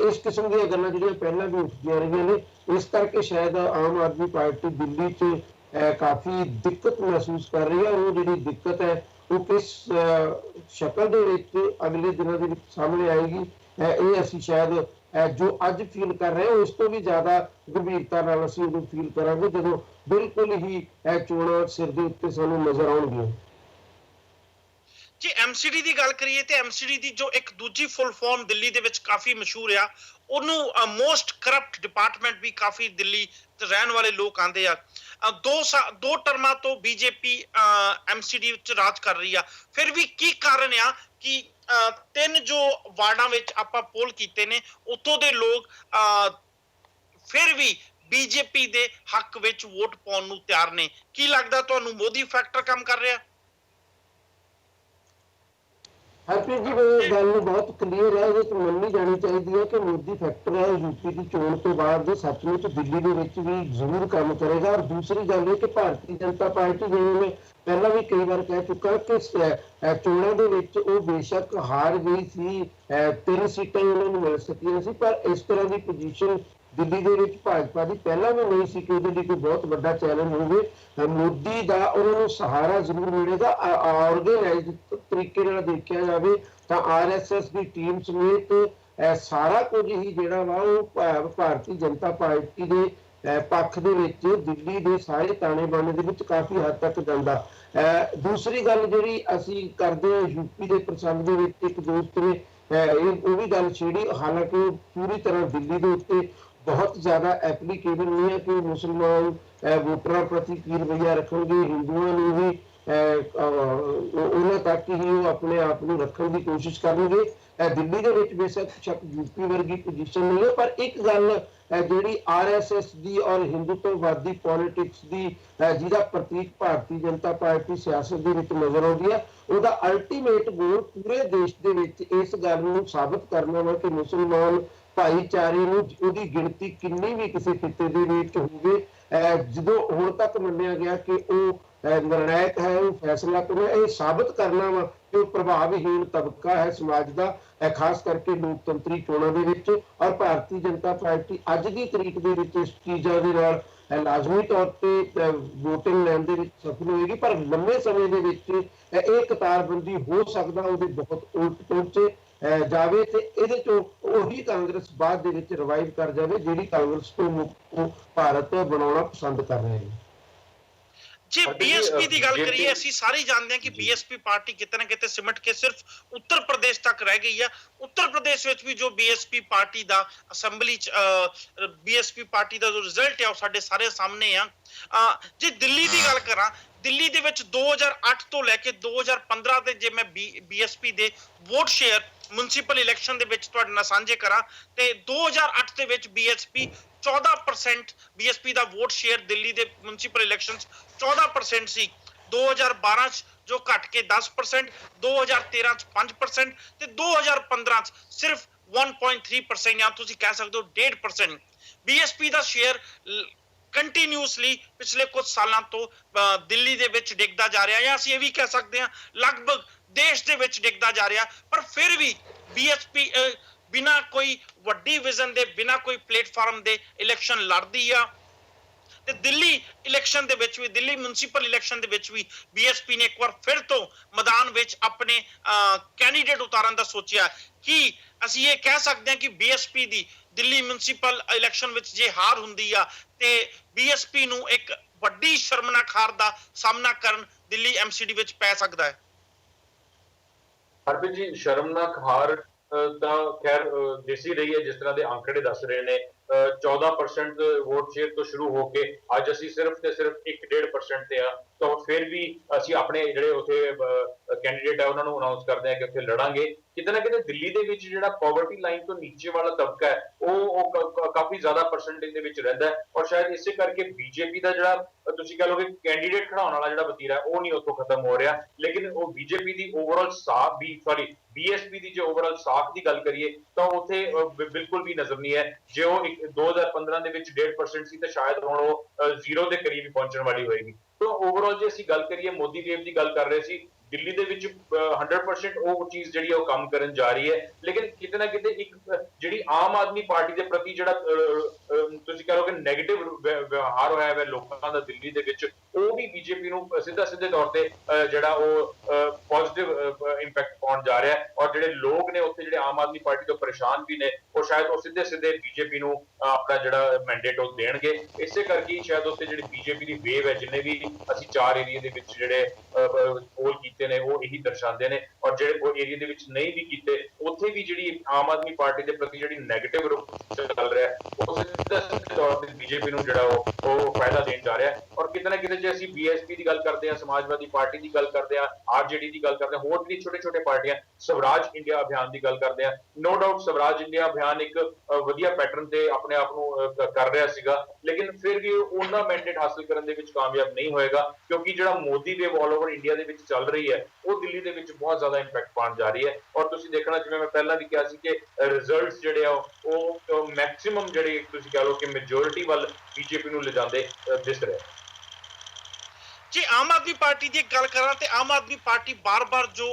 ਇਸ ਕਿਸਮ ਦੀਆਂ ਗੱਲਾਂ ਜਿਹੜੀਆਂ ਪਹਿਲਾਂ ਵੀ ਉੱਠਦੀਆਂ ਰਹੀਆਂ ਨੇ। ਇਸ ਕਰਕੇ ਸ਼ਾਇਦ ਆਮ ਆਦਮੀ ਪਾਰਟੀ ਦਿੱਲੀ 'ਚ ਕਾਫੀ ਦਿੱਕਤ ਮਹਿਸੂਸ ਕਰ ਰਹੀ ਹੈ। ਉਹ ਜਿਹੜੀ ਦਿੱਕਤ ਹੈ ਉਹ ਕਿਸ ਸ਼ਕਲ ਦੇ ਵਿੱਚ ਅਗਲੇ ਦਿਨਾਂ ਦੇ ਵਿੱਚ ਸਾਹਮਣੇ ਆਏਗੀ, ਇਹ ਅਸੀਂ ਸ਼ਾਇਦ ਜੋ ਅੱਜ ਫੀਲ ਕਰ ਰਹੇ ਹਾਂ ਉਸ ਤੋਂ ਵੀ ਜ਼ਿਆਦਾ ਗੰਭੀਰਤਾ ਨਾਲ ਅਸੀਂ ਉਦੋਂ ਫੀਲ ਕਰਾਂਗੇ ਜਦੋਂ ਬਿਲਕੁਲ ਹੀ ਚੋਣਾਂ ਸਿਰ ਦੇ ਉੱਤੇ ਸਾਨੂੰ ਨਜ਼ਰ ਆਉਣਗੀਆਂ। ਜੇ ਐਮਸੀਡੀ ਦੀ ਗੱਲ ਕਰੀਏ ਤੇ ਐਮਸੀਡੀ ਦੀ ਜੋ ਇੱਕ ਦੂਜੀ ਫੁੱਲ ਫਾਰਮ ਦਿੱਲੀ ਦੇ ਵਿੱਚ ਕਾਫੀ ਮਸ਼ਹੂਰ ਆ, ਉਹਨੂੰ ਮੋਸਟ ਕਰਪਟ ਡਿਪਾਰਟਮੈਂਟ ਵੀ ਕਾਫੀ ਦਿੱਲੀ ਤੇ ਰਹਿਣ ਵਾਲੇ ਲੋਕ ਆਂਦੇ ਆ। ਦੋ ਟਰਮਾਂ ਤੋਂ ਬੀਜੇਪੀ ਐਮਸੀਡੀ ਵਿੱਚ ਰਾਜ ਕਰ ਰਹੀ ਆ। ਫਿਰ ਵੀ ਕੀ ਕਾਰਨ ਆ ਕਿ ਤਿੰਨ ਜੋ ਵਾਰਡਾਂ ਵਿੱਚ ਆਪਾਂ ਪੋਲ ਕੀਤੇ ਨੇ ਉੱਥੋਂ ਦੇ ਲੋਕ ਫਿਰ ਵੀ ਬੀਜੇਪੀ ਦੇ ਹੱਕ ਵਿੱਚ ਵੋਟ ਪਾਉਣ ਨੂੰ ਤਿਆਰ ਨੇ? ਕੀ ਲੱਗਦਾ ਤੁਹਾਨੂੰ ਮੋਦੀ ਫੈਕਟਰ ਕੰਮ ਕਰ ਰਿਹਾ? ਹਰਪ੍ਰੀਤ ਜੀ, ਇਹ ਗੱਲ ਬਹੁਤ ਕਲੀਅਰ ਹੈ, ਇਹ ਮੰਨੀ ਜਾਣੀ ਚਾਹੀਦੀ ਹੈ ਕਿ ਮੋਦੀ ਫੈਕਟਰ ਹੈ ਯੂਪੀ ਦੀ ਚੋਣ ਤੋਂ ਬਾਅਦ ਸੱਚਮੁੱਚ ਦਿੱਲੀ ਦੇ ਵਿੱਚ ਵੀ ਜ਼ਰੂਰ ਕੰਮ ਕਰੇਗਾ। ਔਰ ਦੂਸਰੀ ਗੱਲ ਇਹ ਕਿ ਭਾਰਤੀ ਜਨਤਾ ਪਾਰਟੀ, ਜਿਵੇਂ ਮੈਂ ਪਹਿਲਾਂ ਵੀ ਕਈ ਵਾਰ ਕਹਿ ਚੁੱਕਾ ਕਿ ਚੋਣਾਂ ਦੇ ਵਿੱਚ ਉਹ ਬੇਸ਼ੱਕ ਹਾਰ ਗਈ ਸੀ, 3 ਸੀਟਾਂ ਉਹਨਾਂ ਨੂੰ ਮਿਲ ਸਕੀਆਂ ਸੀ, ਪਰ ਇਸ ਤਰ੍ਹਾਂ ਦੀ ਪੋਜੀਸ਼ਨ ਦਿੱਲੀ ਦੇ ਵਿੱਚ ਭਾਜਪਾ ਦੀ ਪਹਿਲਾਂ ਵੀ ਨਹੀਂ ਸੀ ਕਿ ਉਹਦੇ ਲਈ ਕੋਈ ਬਹੁਤ ਵੱਡਾ ਚੈਲੰਜ ਹੋਵੇ। ਮੋਦੀ ਦਾ ਉਹਨਾਂ ਨੂੰ ਸਹਾਰਾ ਜ਼ਰੂਰ ਮਿਲੇਗਾ। ਆਰਗੇਨਾਈਜ਼ ਤਰੀਕੇ ਨਾਲ ਦੇਖਿਆ ਜਾਵੇ ਤਾਂ ਆਰਐਸਐਸ ਦੀ ਟੀਮ ਸਮੇਤ ਸਾਰਾ ਕੁਝ ਹੀ ਜਿਹੜਾ ਵਾ ਉਹ ਭਾਰਤੀ ਜਨਤਾ ਪਾਰਟੀ ਦੇ ਪੱਖ ਦੇ ਵਿੱਚ ਦਿੱਲੀ ਦੇ ਸਾਰੇ ਤਾਣੇ ਬਾਣੇ ਦੇ ਵਿੱਚ ਕਾਫੀ ਹੱਦ ਤੱਕ ਜਾਂਦਾ। ਦੂਸਰੀ ਗੱਲ ਜਿਹੜੀ ਅਸੀਂ ਕਰਦੇ ਹਾਂ ਯੂਪੀ ਦੇ ਪ੍ਰਸੰਗ ਦੇ ਵਿੱਚ, ਇੱਕ ਦੋਸਤ ਨੇ ਉਹ ਵੀ ਗੱਲ ਛੇੜੀ, ਹਾਲਾਂਕਿ ਉਹ ਪੂਰੀ ਤਰ੍ਹਾਂ ਦਿੱਲੀ ਦੇ ਉੱਤੇ ਬਹੁਤ ਜ਼ਿਆਦਾ ਐਪਲੀਕੇਬਲ ਨਹੀਂ ਹੈ ਕਿ ਮੁਸਲਮਾਨ ਵੋਟਰਾਂ ਪ੍ਰਤੀ ਕੀ ਰਵੱਈਆ ਰੱਖਣਗੇ, ਹਿੰਦੂਆਂ ਨੂੰ ਵੀ ਉਹਨਾਂ ਤੱਕ ਹੀ ਉਹ ਆਪਣੇ ਆਪ ਨੂੰ ਰੱਖਣ ਦੀ ਕੋਸ਼ਿਸ਼ ਕਰਨਗੇ। ਦਿੱਲੀ ਦੇ ਵਿੱਚ ਬੇਸ਼ੱਕ ਯੂਪੀ ਵਰਗੀ ਪੋਜੀਸ਼ਨ ਨਹੀਂ ਹੈ, ਪਰ ਇੱਕ ਗੱਲ ਜਿਹੜੀ ਆਰਐਸਐਸ ਦੀ ਔਰ ਹਿੰਦੂਤਵਵਾਦੀ ਪੋਲਿਟਿਕਸ ਦੀ ਜਿਹਦਾ ਪ੍ਰਤੀਕ ਭਾਰਤੀ ਜਨਤਾ ਪਾਰਟੀ ਸਿਆਸਤ ਦੇ ਵਿੱਚ ਨਜ਼ਰ ਆਉਂਦੀ ਹੈ, ਉਹਦਾ ਅਲਟੀਮੇਟ ਗੋਲ ਪੂਰੇ ਦੇਸ਼ ਦੇ ਵਿੱਚ ਇਸ ਗੱਲ ਨੂੰ ਸਾਬਤ ਕਰਨਾ ਵਾ ਕਿ ਮੁਸਲਮਾਨ ਭਾਈਚਾਰੇ ਨੂੰ ਉਹਦੀ ਗਿਣਤੀ ਕਿੰਨੀ ਵੀ ਕਿਸੇ ਖਿੱਤੇ ਦੇ ਵਿੱਚ ਹੋਵੇ, ਜਦੋਂ ਹੁਣ ਤੱਕ ਮੰਨਿਆ ਗਿਆ ਕਿ ਉਹ ਨਿਰਣਾਇਕ ਹੈ, ਉਹ ਫੈਸਲਾ ਕਰਨਾ, ਇਹ ਸਾਬਤ ਕਰਨਾ ਵਾ ਕਿ ਉਹ ਪ੍ਰਭਾਵਹੀਣ ਤਬਕਾ ਹੈ ਸਮਾਜ ਦਾ, ਖਾਸ ਕਰਕੇ ਲੋਕਤੰਤਰੀ ਚੋਣਾਂ ਦੇ ਵਿੱਚ। ਔਰ ਭਾਰਤੀ ਜਨਤਾ ਪਾਰਟੀ ਅੱਜ ਦੀ ਤਰੀਕ ਦੇ ਵਿੱਚ ਇਸ ਚੀਜ਼ਾਂ ਦੇ ਨਾਲ ਲਾਜ਼ਮੀ ਤੌਰ ਤੇ ਵੋਟਿੰਗ ਲੈਣ ਦੇ ਵਿੱਚ ਸਫਲ ਹੋਏਗੀ, ਪਰ ਲੰਮੇ ਸਮੇਂ ਦੇ ਵਿੱਚ ਇਹ ਕਤਾਰਬੰਦੀ ਹੋ ਸਕਦਾ ਉਹਦੇ ਬਹੁਤ ਉਲਟ ਪਹੁੰਚੇ ਜਾਵੇ ਤੇ ਇਹਦੇ ਚੋਂ ਉਹੀ ਕਾਂਗਰਸ ਬਾਅਦ ਦੇ ਵਿੱਚ ਰਿਵਾਈਵ ਕਰ ਜਾਵੇ ਜਿਹੜੀ ਕਾਂਗਰਸ ਤੋਂ ਭਾਰਤ ਬਣਾਉਣਾ ਪਸੰਦ ਕਰ ਰਹੇ ਨੇ। ਜੇ ਬੀਐਸਪੀ ਦੀ ਗੱਲ ਕਰੀਏ, ਅਸੀਂ ਸਾਰੇ ਜਾਣਦੇ ਹਾਂ ਕਿ ਬੀਐਸਪੀ ਪਾਰਟੀ ਕਿਤੇ ਨਾ ਕਿਤੇ ਸਿਮਟ ਕੇ ਸਿਰਫ ਉੱਤਰ ਪ੍ਰਦੇਸ਼ ਤੱਕ ਰਹਿ ਗਈ ਹੈ। ਉੱਤਰ ਪ੍ਰਦੇਸ਼ ਵਿੱਚ ਵੀ ਜੋ ਬੀਐਸਪੀ ਪਾਰਟੀ ਦਾ ਅਸੈਂਬਲੀ ਚ ਬੀਐਸਪੀ ਪਾਰਟੀ ਦਾ ਜੋ ਰਿਜ਼ਲਟ ਹੈ ਉਹ ਸਾਡੇ ਸਾਰੇ ਸਾਹਮਣੇ ਆ। ਜੇ ਦਿੱਲੀ ਦੀ ਗੱਲ ਕਰਾਂ, ਦਿੱਲੀ ਦੇ ਵਿੱਚ 2008 ਤੋਂ ਲੈ ਕੇ 2015 ਦੇ ਜੇ ਮੈਂ ਬੀਐਸਪੀ ਦੇ ਵੋਟ ਸ਼ੇਅਰ ਮਿਊਨਿਸਪਲ ਇਲੈਕਸ਼ਨ ਦੇ ਵਿੱਚ ਤੁਹਾਡੇ ਨਾਲ ਸਾਂਝੇ ਕਰਾਂ ਤੇ 2008 ਦੇ ਵਿੱਚ ਬੀਐਸਪੀ 14% ਬੀਐਸਪੀ ਦਾ ਵੋਟ ਸ਼ੇਅਰ ਦਿੱਲੀ ਦੇ ਮਿਊਨਿਸਪਲ ਇਲੈਕਸ਼ਨ 14% ਸੀ। 2012 ਚ ਜੋ ਘਟ ਕੇ 10%, 2013 ਚ 5% ਤੇ 2015 ਚ ਸਿਰਫ 1.3% ਜਾਂ ਤੁਸੀਂ ਕਹਿ ਸਕਦੇ ਹੋ 1.5%। ਬੀਐਸਪੀ ਦਾ ਸ਼ੇਅਰ ਕੰਟੀਨਿਊਸਲੀ ਪਿਛਲੇ ਕੁਝ ਸਾਲਾਂ ਤੋਂ ਦਿੱਲੀ ਦੇ ਵਿੱਚ ਡਿੱਗਦਾ ਜਾ ਰਿਹਾ, ਜਾਂ ਅਸੀਂ ਇਹ ਵੀ ਕਹਿ ਸਕਦੇ ਹਾਂ ਲਗਭਗ ਦੇਸ਼ ਦੇ ਵਿੱਚ ਡਿੱਗਦਾ ਜਾ ਰਿਹਾ। ਪਰ ਫਿਰ ਵੀ ਬੀਐਸਪੀ ਬਿਨਾਂ ਕੋਈ ਵੱਡੀ ਵਿਜ਼ਨ ਦੇ, ਬਿਨਾਂ ਕੋਈ ਪਲੇਟਫਾਰਮ ਦੇ ਇਲੈਕਸ਼ਨ ਲੜਦੀ ਆ ਤੇ ਦਿੱਲੀ ਇਲੈਕਸ਼ਨ ਦੇ ਵਿੱਚ ਵੀ, ਦਿੱਲੀ ਮਿਊਨਿਸਪਲ ਇਲੈਕਸ਼ਨ ਦੇ ਵਿੱਚ ਵੀ ਬੀਐਸਪੀ ਨੇ ਇੱਕ ਵਾਰ ਫਿਰ ਤੋਂ ਮੈਦਾਨ ਵਿੱਚ ਆਪਣੇ ਕੈਂਡੀਡੇਟ ਉਤਾਰਨ ਦਾ ਸੋਚਿਆ। ਕਿ ਅਸੀਂ ਇਹ ਕਹਿ ਸਕਦੇ ਹਾਂ ਕਿ ਬੀਐਸਪੀ ਦੀ ਦਿੱਲੀ ਮਿਊਨਿਸਪਲ ਇਲੈਕਸ਼ਨ ਵਿੱਚ ਜੇ ਹਾਰ ਹੁੰਦੀ ਆ ਤੇ ਬੀਐਸਪੀ ਨੂੰ ਇੱਕ ਵੱਡੀ ਸ਼ਰਮਨਾਕ ਹਾਰ ਦਾ ਸਾਹਮਣਾ ਕਰਨ ਦਿੱਲੀ ਐਮਸੀਡੀ ਵਿੱਚ ਪੈ ਸਕਦਾ ਹੈ? ਹਰਪ੍ਰੀਤ ਜੀ, ਸ਼ਰਮਨਾਕ ਹਾਰ ਤਾਂ ਖੈਰ ਦਿਸ ਹੀ ਰਹੀ ਹੈ, ਜਿਸ ਤਰ੍ਹਾਂ ਦੇ ਅੰਕੜੇ ਦੱਸ ਰਹੇ ਨੇ 14% ਵੋਟ ਸ਼ੇਅਰ ਤੋਂ ਸ਼ੁਰੂ ਹੋ ਕੇ ਅੱਜ ਅਸੀਂ ਸਿਰਫ ਤੇ ਸਿਰਫ 1.5% ਤੇ ਆ, ਤਾਂ ਫਿਰ ਵੀ ਅਸੀਂ ਆਪਣੇ ਜਿਹੜੇ ਉੱਥੇ ਕੈਂਡੀਡੇਟ ਆ ਉਹਨਾਂ ਨੂੰ ਅਨਾਉਂਸ ਕਰਦੇ ਆ ਕਿ ਉੱਥੇ ਲੜਾਂਗੇ। ਕਿਤੇ ਨਾ ਕਿਤੇ ਦਿੱਲੀ ਦੇ ਵਿੱਚ ਜਿਹੜਾ ਪਾਵਰਟੀ ਲਾਈਨ ਤੋਂ ਨੀਚੇ ਵਾਲਾ ਤਬਕਾ ਹੈ ਉਹ ਕਾਫੀ ਜ਼ਿਆਦਾ ਪਰਸੈਂਟੇਜ ਦੇ ਵਿੱਚ ਰਹਿੰਦਾ ਹੈ, ਔਰ ਸ਼ਾਇਦ ਇਸੇ ਕਰਕੇ ਬੀਜੇਪੀ ਦਾ ਜਿਹੜਾ ਤੁਸੀਂ ਕਹ ਲਓਗੇ ਕੈਂਡੀਡੇਟ ਖੜਾਉਣ ਵਾਲਾ ਜਿਹੜਾ ਵਤੀਰਾ ਉਹ ਨਹੀਂ ਉੱਥੋਂ ਖਤਮ ਹੋ ਰਿਹਾ, ਲੇਕਿਨ ਉਹ ਬੀਜੇਪੀ ਦੀ ਓਵਰਆਲ ਸਾਖ ਦੀ ਬੀਐਸਪੀ ਦੀ ਜੇ ਓਵਰਆਲ ਸਾਖ ਦੀ ਗੱਲ ਕਰੀਏ ਤਾਂ ਉੱਥੇ ਬਿਲਕੁਲ ਵੀ ਨਜ਼ਰ ਨਹੀਂ ਹੈ। ਜੇ ਉਹ 2015 ਦੇ ਵਿੱਚ 1.5% ਸੀ ਤਾਂ ਸ਼ਾਇਦ ਹੁਣ ਉਹ ਜ਼ੀਰੋ ਦੇ ਕਰੀਬ ਪਹੁੰਚਣ ਵਾਲੀ ਹੋਏਗੀ। ਤਾਂ ਓਵਰਆਲ ਜੇ ਅਸੀਂ ਗੱਲ ਕਰੀਏ ਮੋਦੀ ਵੇਵ ਦੀ ਗੱਲ ਕਰ ਰਹੇ ਸੀ, ਦਿੱਲੀ ਦੇ ਵਿੱਚ 100% ਉਹ ਚੀਜ਼ ਜਿਹੜੀ ਉਹ ਕੰਮ ਕਰਨ ਜਾ ਰਹੀ ਹੈ, ਲੇਕਿਨ ਕਿਤੇ ਨਾ ਕਿਤੇ ਇੱਕ ਜਿਹੜੀ ਆਮ ਆਦਮੀ ਪਾਰਟੀ ਦੇ ਪ੍ਰਤੀ ਜਿਹੜਾ ਤੁਸੀਂ ਕਹ ਲਓ ਕਿ ਨੈਗੇਟਿਵ ਵਿਵਹਾਰ ਹੋਇਆ ਹੈ ਲੋਕਾਂ ਦਾ ਦਿੱਲੀ ਦੇ ਵਿੱਚ, ਉਹ ਵੀ ਬੀਜੇਪੀ ਨੂੰ ਸਿੱਧੇ ਤੌਰ ਤੇ ਜਿਹੜਾ ਉਹ ਪੋਜ਼ਿਟਿਵ ਇੰਪੈਕਟ ਪਾਉਣ ਜਾ ਰਿਹਾ ਹੈ, ਔਰ ਜਿਹੜੇ ਲੋਕ ਨੇ ਉੱਥੇ ਜਿਹੜੇ ਆਮ ਆਦਮੀ ਪਾਰਟੀ ਤੋਂ ਪਰੇਸ਼ਾਨ ਵੀ ਨੇ ਉਹ ਸ਼ਾਇਦ ਉਹ ਸਿੱਧੇ ਬੀਜੇਪੀ ਨੂੰ ਆਪਣਾ ਜਿਹੜਾ ਮੈਂਡੇਟ ਉਹ ਦੇਣਗੇ। ਇਸੇ ਕਰਕੇ ਸ਼ਾਇਦ ਉੱਥੇ ਜਿਹੜੀ ਬੀਜੇਪੀ ਦੀ ਵੇਵ ਹੈ, ਜਿੰਨੇ ਵੀ ਅਸੀਂ 4 ਏਰੀਆ ਦੇ ਵਿੱਚ ਜਿਹੜੇ ਪੋਲ ਕੀਤੇ ਨੇ ਉਹ ਇਹੀ ਦਰਸਾਉਂਦੇ ਨੇ, ਔਰ ਜਿਹੜੇ ਉਹ ਏਰੀਆ ਦੇ ਵਿੱਚ ਨਹੀਂ ਵੀ ਕੀਤੇ ਉੱਥੇ ਵੀ ਜਿਹੜੀ ਆਮ ਆਦਮੀ ਪਾਰਟੀ ਦੇ ਪ੍ਰਤੀ ਜਿਹੜੀ ਨੈਗੇਟਿਵ ਰੁਖ ਚੱਲ ਰਿਹਾ ਉਹ ਸਿੱਧੇ ਤੌਰ ਤੇ ਬੀਜੇਪੀ ਨੂੰ ਜਿਹੜਾ ਉਹ ਫਾਇਦਾ ਦੇਣ ਜਾ ਰਿਹਾ। ਔਰ ਕਿਤੇ ਨਾ ਕਿਤੇ ਜੇ ਅਸੀਂ ਬੀਐਸਪੀ ਦੀ ਗੱਲ ਕਰਦੇ ਹਾਂ, ਸਮਾਜਵਾਦੀ ਪਾਰਟੀ ਦੀ ਗੱਲ ਕਰਦੇ ਹਾਂ, ਆਰਜੇਡੀ ਦੀ ਗੱਲ ਕਰਦੇ ਹਾਂ, ਹੋਰ ਵੀ ਛੋਟੇ ਪਾਰਟੀਆਂ, ਸਵਰਾਜ ਇੰਡੀਆ ਅਭਿਆਨ ਦੀ ਗੱਲ ਕਰਦੇ ਹਾਂ, ਨੋ ਡਾਊਟ ਸਵਰਾਜ ਇੰਡੀਆ ਅਭਿਆਨ ਇੱਕ ਵਧੀਆ ਪੈਟਰਨ ਤੇ ਆਪਣੇ ਆਪ ਨੂੰ ਕਰ ਰਿਹਾ ਸੀਗਾ, ਲੇਕਿਨ ਫਿਰ ਵੀ ਉਹਨਾਂ ਮੈਂਡੇਟ ਹਾਸਲ ਕਰਨ ਦੇ ਵਿੱਚ ਕਾਮਯਾਬ ਨਹੀਂ ਹੋਏਗਾ, ਕਿਉਂਕਿ ਜਿਹੜਾ Modi wave all over India ਦੇ ਵਿੱਚ ਚੱਲ ਰਹੀ ਹੈ ਉਹ ਦਿੱਲੀ ਦੇ ਵਿੱਚ ਬਹੁਤ ਜ਼ਿਆਦਾ ਇੰਪੈਕਟ ਪਾਉਣ ਜਾ ਰਹੀ ਹੈ। ਔਰ ਤੁਸੀਂ ਦੇਖਣਾ, ਜਿਵੇਂ ਮੈਂ ਪਹਿਲਾਂ ਵੀ ਕਿਹਾ ਸੀ ਕਿ ਰਿਜ਼ਲਟਸ ਜਿਹੜੇ ਆ ਉਹ ਮੈਕਸਿਮਮ ਜਿਹੜੇ ਤੁਸੀਂ ਕਹ ਲਓ ਕਿ ਮੈਜੋਰਿਟੀ ਵੱਲ ਬੀਜੇਪੀ ਨੂੰ ਲਿਜਾਂਦੇ ਦਿਸ ਰਹੇ। ਜੇ ਆਮ ਆਦਮੀ ਪਾਰਟੀ ਦੀ ਗੱਲ ਕਰਾਂ ਤੇ ਆਮ ਆਦਮੀ ਪਾਰਟੀ ਬਾਰ-ਬਾਰ ਜੋ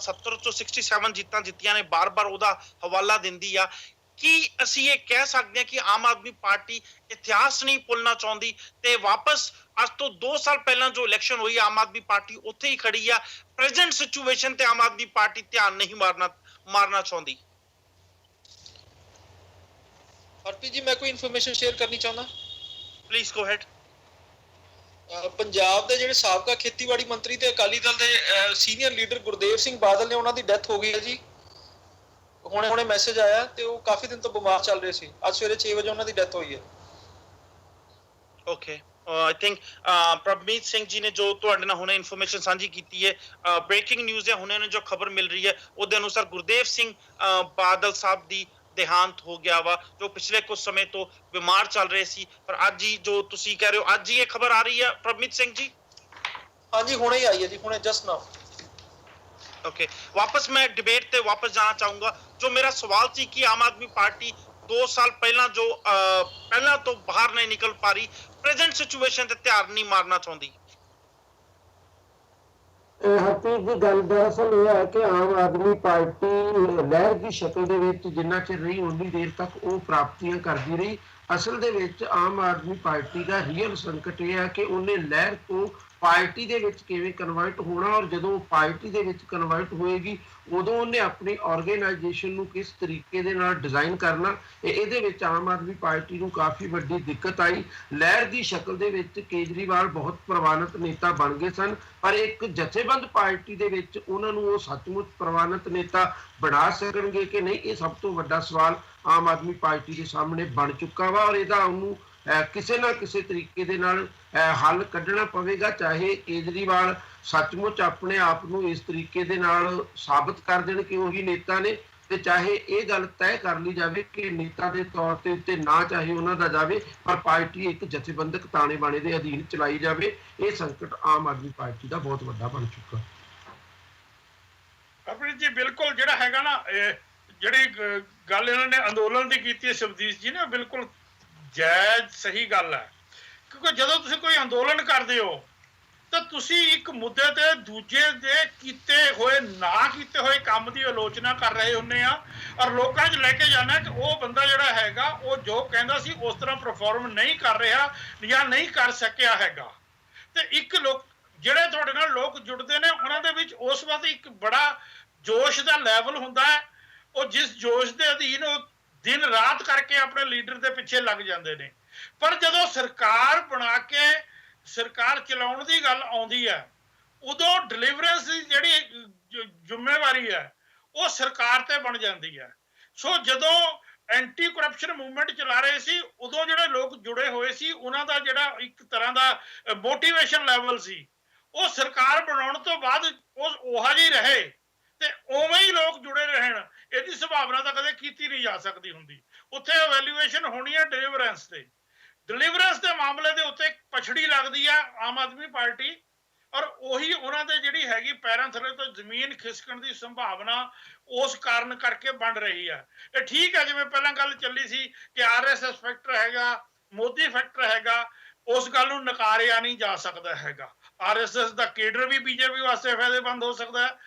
70 ਤੋਂ 67 ਜਿੱਤਾਂ ਜਿੱਤੀਆਂ ਨੇ ਬਾਰ-ਬਾਰ ਉਹਦਾ ਹਵਾਲਾ ਦਿੰਦੀ ਆ। ਕੀ ਅਸੀਂ ਇਹ ਕਹਿ ਸਕਦੇ ਹਾਂ ਕਿ ਆਮ ਆਦਮੀ ਪਾਰਟੀ ਇਤਿਹਾਸ ਨਹੀਂ ਭੁੱਲਣਾ ਚਾਹੁੰਦੀ ਤੇ ਵਾਪਸ ਅੱਜ ਤੋਂ 2 ਸਾਲ ਪਹਿਲਾਂ ਜੋ ਇਲੈਕਸ਼ਨ ਹੋਈ ਆਮ ਆਦਮੀ ਪਾਰਟੀ ਉੱਥੇ ਹੀ ਖੜੀ ਆ, ਪ੍ਰੈਜ਼ੈਂਟ ਸਿਚੁਏਸ਼ਨ ਤੇ ਆਮ ਆਦਮੀ ਪਾਰਟੀ ਧਿਆਨ ਨਹੀਂ ਮਾਰਨਾ ਚਾਹੁੰਦੀ? ਹਰਪ੍ਰੀਤ ਜੀ, ਮੈਂ ਕੋਈ ਇਨਫੋਰਮੇਸ਼ਨ ਸ਼ੇਅਰ ਕਰਨੀ ਚਾਹੁੰਦਾ। Please go ahead. ਪੰਜਾਬ ਦੇ ਜਿਹੜੇ ਸਾਬਕਾ ਖੇਤੀਬਾੜੀ ਮੰਤਰੀ ਤੇ ਅਕਾਲੀ ਦਲ ਦੇ ਸੀਨੀਅਰ ਲੀਡਰ ਗੁਰਦੇਵ ਸਿੰਘ ਬਾਦਲ ਨੇ, ਉਹਨਾਂ ਦੀ ਡੈਥ ਹੋ ਗਈ ਹੈ ਜੀ। ਹੁਣੇ ਮੈਸੇਜ ਆਇਆ ਤੇ ਉਹ ਕਾਫੀ ਦਿਨ ਤੋਂ ਬਿਮਾਰ ਚੱਲ ਰਹੇ ਸੀ, ਅੱਜ ਸਵੇਰੇ 6 ਵਜੇ ਉਹਨਾਂ ਦੀ ਡੈਥ ਹੋਈ ਹੈ। Okay, I think Prabhmeet Singh ji ਨੇ ਜੋ ਤੁਹਾਡੇ ਨਾਲ ਹੁਣੇ ਇਨਫੋਰਮੇਸ਼ਨ ਸਾਂਝੀ ਕੀਤੀ ਹੈ, ਬ੍ਰੇਕਿੰਗ ਨਿਊਜ਼ ਹੈ, ਹੁਣੇ ਨੂੰ ਜੋ ਖਬਰ ਮਿਲ ਰਹੀ ਹੈ ਉਹਦੇ ਅਨੁਸਾਰ ਗੁਰਦੇਵ ਸਿੰਘ ਬਾਦਲ ਸਾਹਿਬ ਦੀ ਦੇਹਾਂਤ ਹੋ ਗਿਆ ਵਾ, ਜੋ ਪਿਛਲੇ ਕੁਝ ਸਮੇਂ ਤੋਂ ਬਿਮਾਰ ਚੱਲ ਰਹੇ ਸੀ, ਪਰ ਅੱਜ ਹੀ ਜੋ ਤੁਸੀਂ ਕਹਿ ਰਹੇ ਹੋ ਅੱਜ ਹੀ ਇਹ ਖਬਰ ਆ ਰਹੀ ਹੈ ਪ੍ਰਭਮੀਤ ਸਿੰਘ ਜੀ? ਹਾਂਜੀ, ਹੁਣੇ ਹੀ ਆਈ ਹੈ ਜੀ, ਹੁਣੇ ਜਸਟ ਨਾਓ। ਓਕੇ, ਵਾਪਸ ਮੈਂ ਡਿਬੇਟ ਤੇ ਵਾਪਸ ਜਾਣਾ ਚਾਹੂੰਗਾ। ਜੋ ਮੇਰਾ ਸਵਾਲ ਸੀ ਕਿ ਆਮ ਆਦਮੀ ਪਾਰਟੀ 2 ਸਾਲ ਪਹਿਲਾਂ ਜੋ ਪਹਿਲਾਂ ਤੋਂ ਬਾਹਰ ਨਹੀਂ ਨਿਕਲ ਪਾ ਰਹੀ, ਪ੍ਰੈਜ਼ੈਂਟ ਸਿਚੁਏਸ਼ਨ ਤੇ ਧਿਆਨ ਨਹੀਂ ਮਾਰਨਾ ਚਾਹੁੰਦੀ। ਹਰਪ੍ਰੀਤ ਦੀ ਗੱਲ ਦਰਅਸਲ ਇਹ ਹੈ ਕਿ ਆਮ ਆਦਮੀ ਪਾਰਟੀ ਲਹਿਰ ਦੀ ਸ਼ਕਲ ਦੇ ਵਿੱਚ ਜਿੰਨਾ ਚਿਰ ਰਹੀ ਉਨੀ ਦੇਰ ਤੱਕ ਉਹ ਪ੍ਰਾਪਤੀਆਂ ਕਰਦੀ ਰਹੀ। ਅਸਲ ਦੇ ਵਿੱਚ ਆਮ ਆਦਮੀ ਪਾਰਟੀ ਦਾ ਰੀਅਲ ਸੰਕਟ ਇਹ ਹੈ ਕਿ ਉਹਨੇ ਲਹਿਰ ਤੋਂ ਪਾਰਟੀ ਦੇ ਵਿੱਚ ਕਿਵੇਂ ਕਨਵਰਟ ਹੋਣਾ, ਔਰ ਜਦੋਂ ਪਾਰਟੀ ਦੇ ਵਿੱਚ ਕਨਵਰਟ ਹੋਏਗੀ ਉਦੋਂ ਉਹਨੇ ਆਪਣੀ ਆਰਗੇਨਾਈਜੇਸ਼ਨ ਨੂੰ ਕਿਸ ਤਰੀਕੇ ਦੇ ਨਾਲ ਡਿਜ਼ਾਈਨ ਕਰਨਾ। ਇਹਦੇ ਵਿੱਚ ਆਮ ਆਦਮੀ ਪਾਰਟੀ ਨੂੰ ਕਾਫੀ ਵੱਡੀ ਦਿੱਕਤ ਆਈ। ਲਹਿਰ ਦੀ ਸ਼ਕਲ ਦੇ ਵਿੱਚ ਕੇਜਰੀਵਾਲ ਬਹੁਤ ਪ੍ਰਵਾਨਿਤ ਨੇਤਾ ਬਣ ਗਏ ਸਨ, ਪਰ ਇੱਕ ਜਥੇਬੰਦ ਪਾਰਟੀ ਦੇ ਵਿੱਚ ਉਹਨਾਂ ਨੂੰ ਉਹ ਸੱਚਮੁੱਚ ਪ੍ਰਵਾਨਿਤ ਨੇਤਾ ਬਣਾ ਸਕਣਗੇ ਕਿ ਨਹੀਂ, ਇਹ ਸਭ ਤੋਂ ਵੱਡਾ ਸਵਾਲ ਆਮ ਆਦਮੀ ਪਾਰਟੀ ਦੇ ਸਾਹਮਣੇ ਬਣ ਚੁੱਕਾ ਵਾ, ਔਰ ਇਹਦਾ ਉਹਨੂੰ ਕਿਸੇ ਨਾ ਕਿਸੇ ਤਰੀਕੇ ਦੇ ਨਾਲ ਹੱਲ ਕੱਢਣਾ ਪਵੇਗਾ। ਚਾਹੇ ਕੇਜਰੀਵਾਲ ਸੱਚਮੁੱਚ ਆਪਣੇ ਆਪ ਨੂੰ ਇਸ ਤਰੀਕੇ ਦੇ ਨਾਲ ਸਾਬਤ ਕਰ ਦੇਣ ਕਿ ਉਹੀ ਨੇਤਾ ਨੇ, ਤੇ ਚਾਹੇ ਇਹ ਗੱਲ ਤੈਅ ਕਰ ਲਈ ਜਾਵੇ ਕਿ ਨੇਤਾ ਦੇ ਤੌਰ ਤੇ ਉੱਤੇ ਨਾ ਚਾਹੇ ਉਹਨਾਂ ਦਾ ਜਾਵੇ, ਪਰ ਪਾਰਟੀ ਇੱਕ ਜਥੇਬੰਦਕ ਤਾਣੇ ਬਾਣੇ ਦੇ ਅਧੀਨ ਚਲਾਈ ਜਾਵੇ। ਇਹ ਸੰਕਟ ਆਮ ਆਦਮੀ ਪਾਰਟੀ ਦਾ ਬਹੁਤ ਵੱਡਾ ਬਣ ਚੁੱਕਾ। ਅਪਰੀਤ ਜੀ, ਬਿਲਕੁਲ ਜਿਹੜਾ ਹੈਗਾ ਨਾ, ਜਿਹੜੀ ਗੱਲ ਇਹਨਾਂ ਨੇ ਅੰਦੋਲਨ ਦੀ ਕੀਤੀ ਹੈ ਸ਼ਬਦੀਸ਼ ਜੀ ਨੇ, ਬਿਲਕੁਲ ਜਾਇਜ਼ ਸਹੀ ਗੱਲ ਹੈ, ਕਿਉਂਕਿ ਜਦੋਂ ਤੁਸੀਂ ਕੋਈ ਅੰਦੋਲਨ ਕਰਦੇ ਹੋ ਤਾਂ ਤੁਸੀਂ ਇੱਕ ਮੁੱਦੇ ਤੇ ਦੂਜੇ ਦੇ ਕੀਤੇ ਹੋਏ ਨਾ ਕੀਤੇ ਹੋਏ ਕੰਮ ਦੀ ਆਲੋਚਨਾ ਕਰ ਰਹੇ ਹੁੰਦੇ ਆ, ਔਰ ਲੋਕਾਂ 'ਚ ਲੈ ਕੇ ਜਾਣਾ ਕਿ ਉਹ ਬੰਦਾ ਜਿਹੜਾ ਹੈਗਾ ਉਹ ਜੋ ਕਹਿੰਦਾ ਸੀ ਉਸ ਤਰ੍ਹਾਂ ਪਰਫਾਰਮ ਨਹੀਂ ਕਰ ਰਿਹਾ ਜਾਂ ਨਹੀਂ ਕਰ ਸਕਿਆ ਹੈਗਾ। ਤੇ ਇੱਕ ਲੋਕ ਜਿਹੜੇ ਤੁਹਾਡੇ ਨਾਲ ਲੋਕ ਜੁੜਦੇ ਨੇ ਉਹਨਾਂ ਦੇ ਵਿੱਚ ਉਸ ਵਕਤ ਇੱਕ ਬੜਾ ਜੋਸ਼ ਦਾ ਲੈਵਲ ਹੁੰਦਾ ਹੈ, ਉਹ ਜਿਸ ਜੋਸ਼ ਦੇ ਅਧੀਨ ਉਹ ਦਿਨ ਰਾਤ ਕਰਕੇ ਆਪਣੇ ਲੀਡਰ ਦੇ ਪਿੱਛੇ ਲੱਗ ਜਾਂਦੇ ਨੇ। ਪਰ ਜਦੋਂ ਸਰਕਾਰ ਬਣਾ ਕੇ ਸਰਕਾਰ ਚਲਾਉਣ ਦੀ ਗੱਲ ਆਉਂਦੀ ਹੈ ਉਦੋਂ ਡਿਲੀਵਰੈਂਸ ਦੀ ਜਿਹੜੀ ਜ਼ਿੰਮੇਵਾਰੀ ਹੈ ਉਹ ਸਰਕਾਰ ਤੇ ਬਣ ਜਾਂਦੀ ਹੈ। ਸੋ ਜਦੋਂ ਐਂਟੀ ਕਰਪਸ਼ਨ ਮੂਵਮੈਂਟ ਚਲਾ ਰਹੇ ਸੀ, ਉਦੋਂ ਜਿਹੜੇ ਲੋਕ ਜੁੜੇ ਹੋਏ ਸੀ ਉਹਨਾਂ ਦਾ ਜਿਹੜਾ ਇੱਕ ਤਰ੍ਹਾਂ ਦਾ ਮੋਟੀਵੇਸ਼ਨ ਲੈਵਲ ਸੀ, ਉਹ ਸਰਕਾਰ ਬਣਾਉਣ ਤੋਂ ਬਾਅਦ ਉਹ ਉਹੋ ਜਿਹੀ ਰਹੇ ਤੇ ਉਵੇਂ ਹੀ ਲੋਕ ਜੁੜੇ ਰਹਿਣ, ਇਹਦੀ ਸੰਭਾਵਨਾ ਤਾਂ ਕਦੇ ਕੀਤੀ ਨਹੀਂ ਜਾ ਸਕਦੀ ਹੁੰਦੀ। ਉੱਥੇ ਇਵੈਲੂਏਸ਼ਨ ਹੋਣੀ ਹੈ ਡਿਲੀਵਰੈਂਸ ਤੇ, ਡਿਲੀਵਰੈਂਸ ਦੇ ਮਾਮਲੇ ਦੇ ਉੱਤੇ ਪਛੜੀ ਲੱਗਦੀ ਆ ਆਮ ਆਦਮੀ ਪਾਰਟੀ, ਔਰ ਉਹੀ ਉਹਨਾਂ ਦੇ ਜਿਹੜੀ ਹੈਗੀ ਪੈਰਾਂ ਥੱਲੇ ਤੋਂ ਜ਼ਮੀਨ ਖਿਸਕਣ ਦੀ ਸੰਭਾਵਨਾ ਉਸ ਕਾਰਨ ਕਰਕੇ ਬਣ ਰਹੀ ਹੈ। ਇਹ ਠੀਕ ਹੈ, ਜਿਵੇਂ ਪਹਿਲਾਂ ਗੱਲ ਚੱਲੀ ਸੀ ਕਿ ਆਰਐਸਐਸ ਫੈਕਟਰ ਹੈਗਾ, ਮੋਦੀ ਫੈਕਟਰ ਹੈਗਾ, ਉਸ ਗੱਲ ਨੂੰ ਨਕਾਰਿਆ ਨਹੀਂ ਜਾ ਸਕਦਾ ਹੈਗਾ। ਆਰਐਸਐਸ ਦਾ ਕੇਡਰ ਵੀ ਬੀਜੇਪੀ ਵਾਸਤੇ ਫਾਇਦੇਮੰਦ ਹੋ ਸਕਦਾ ਹੈ,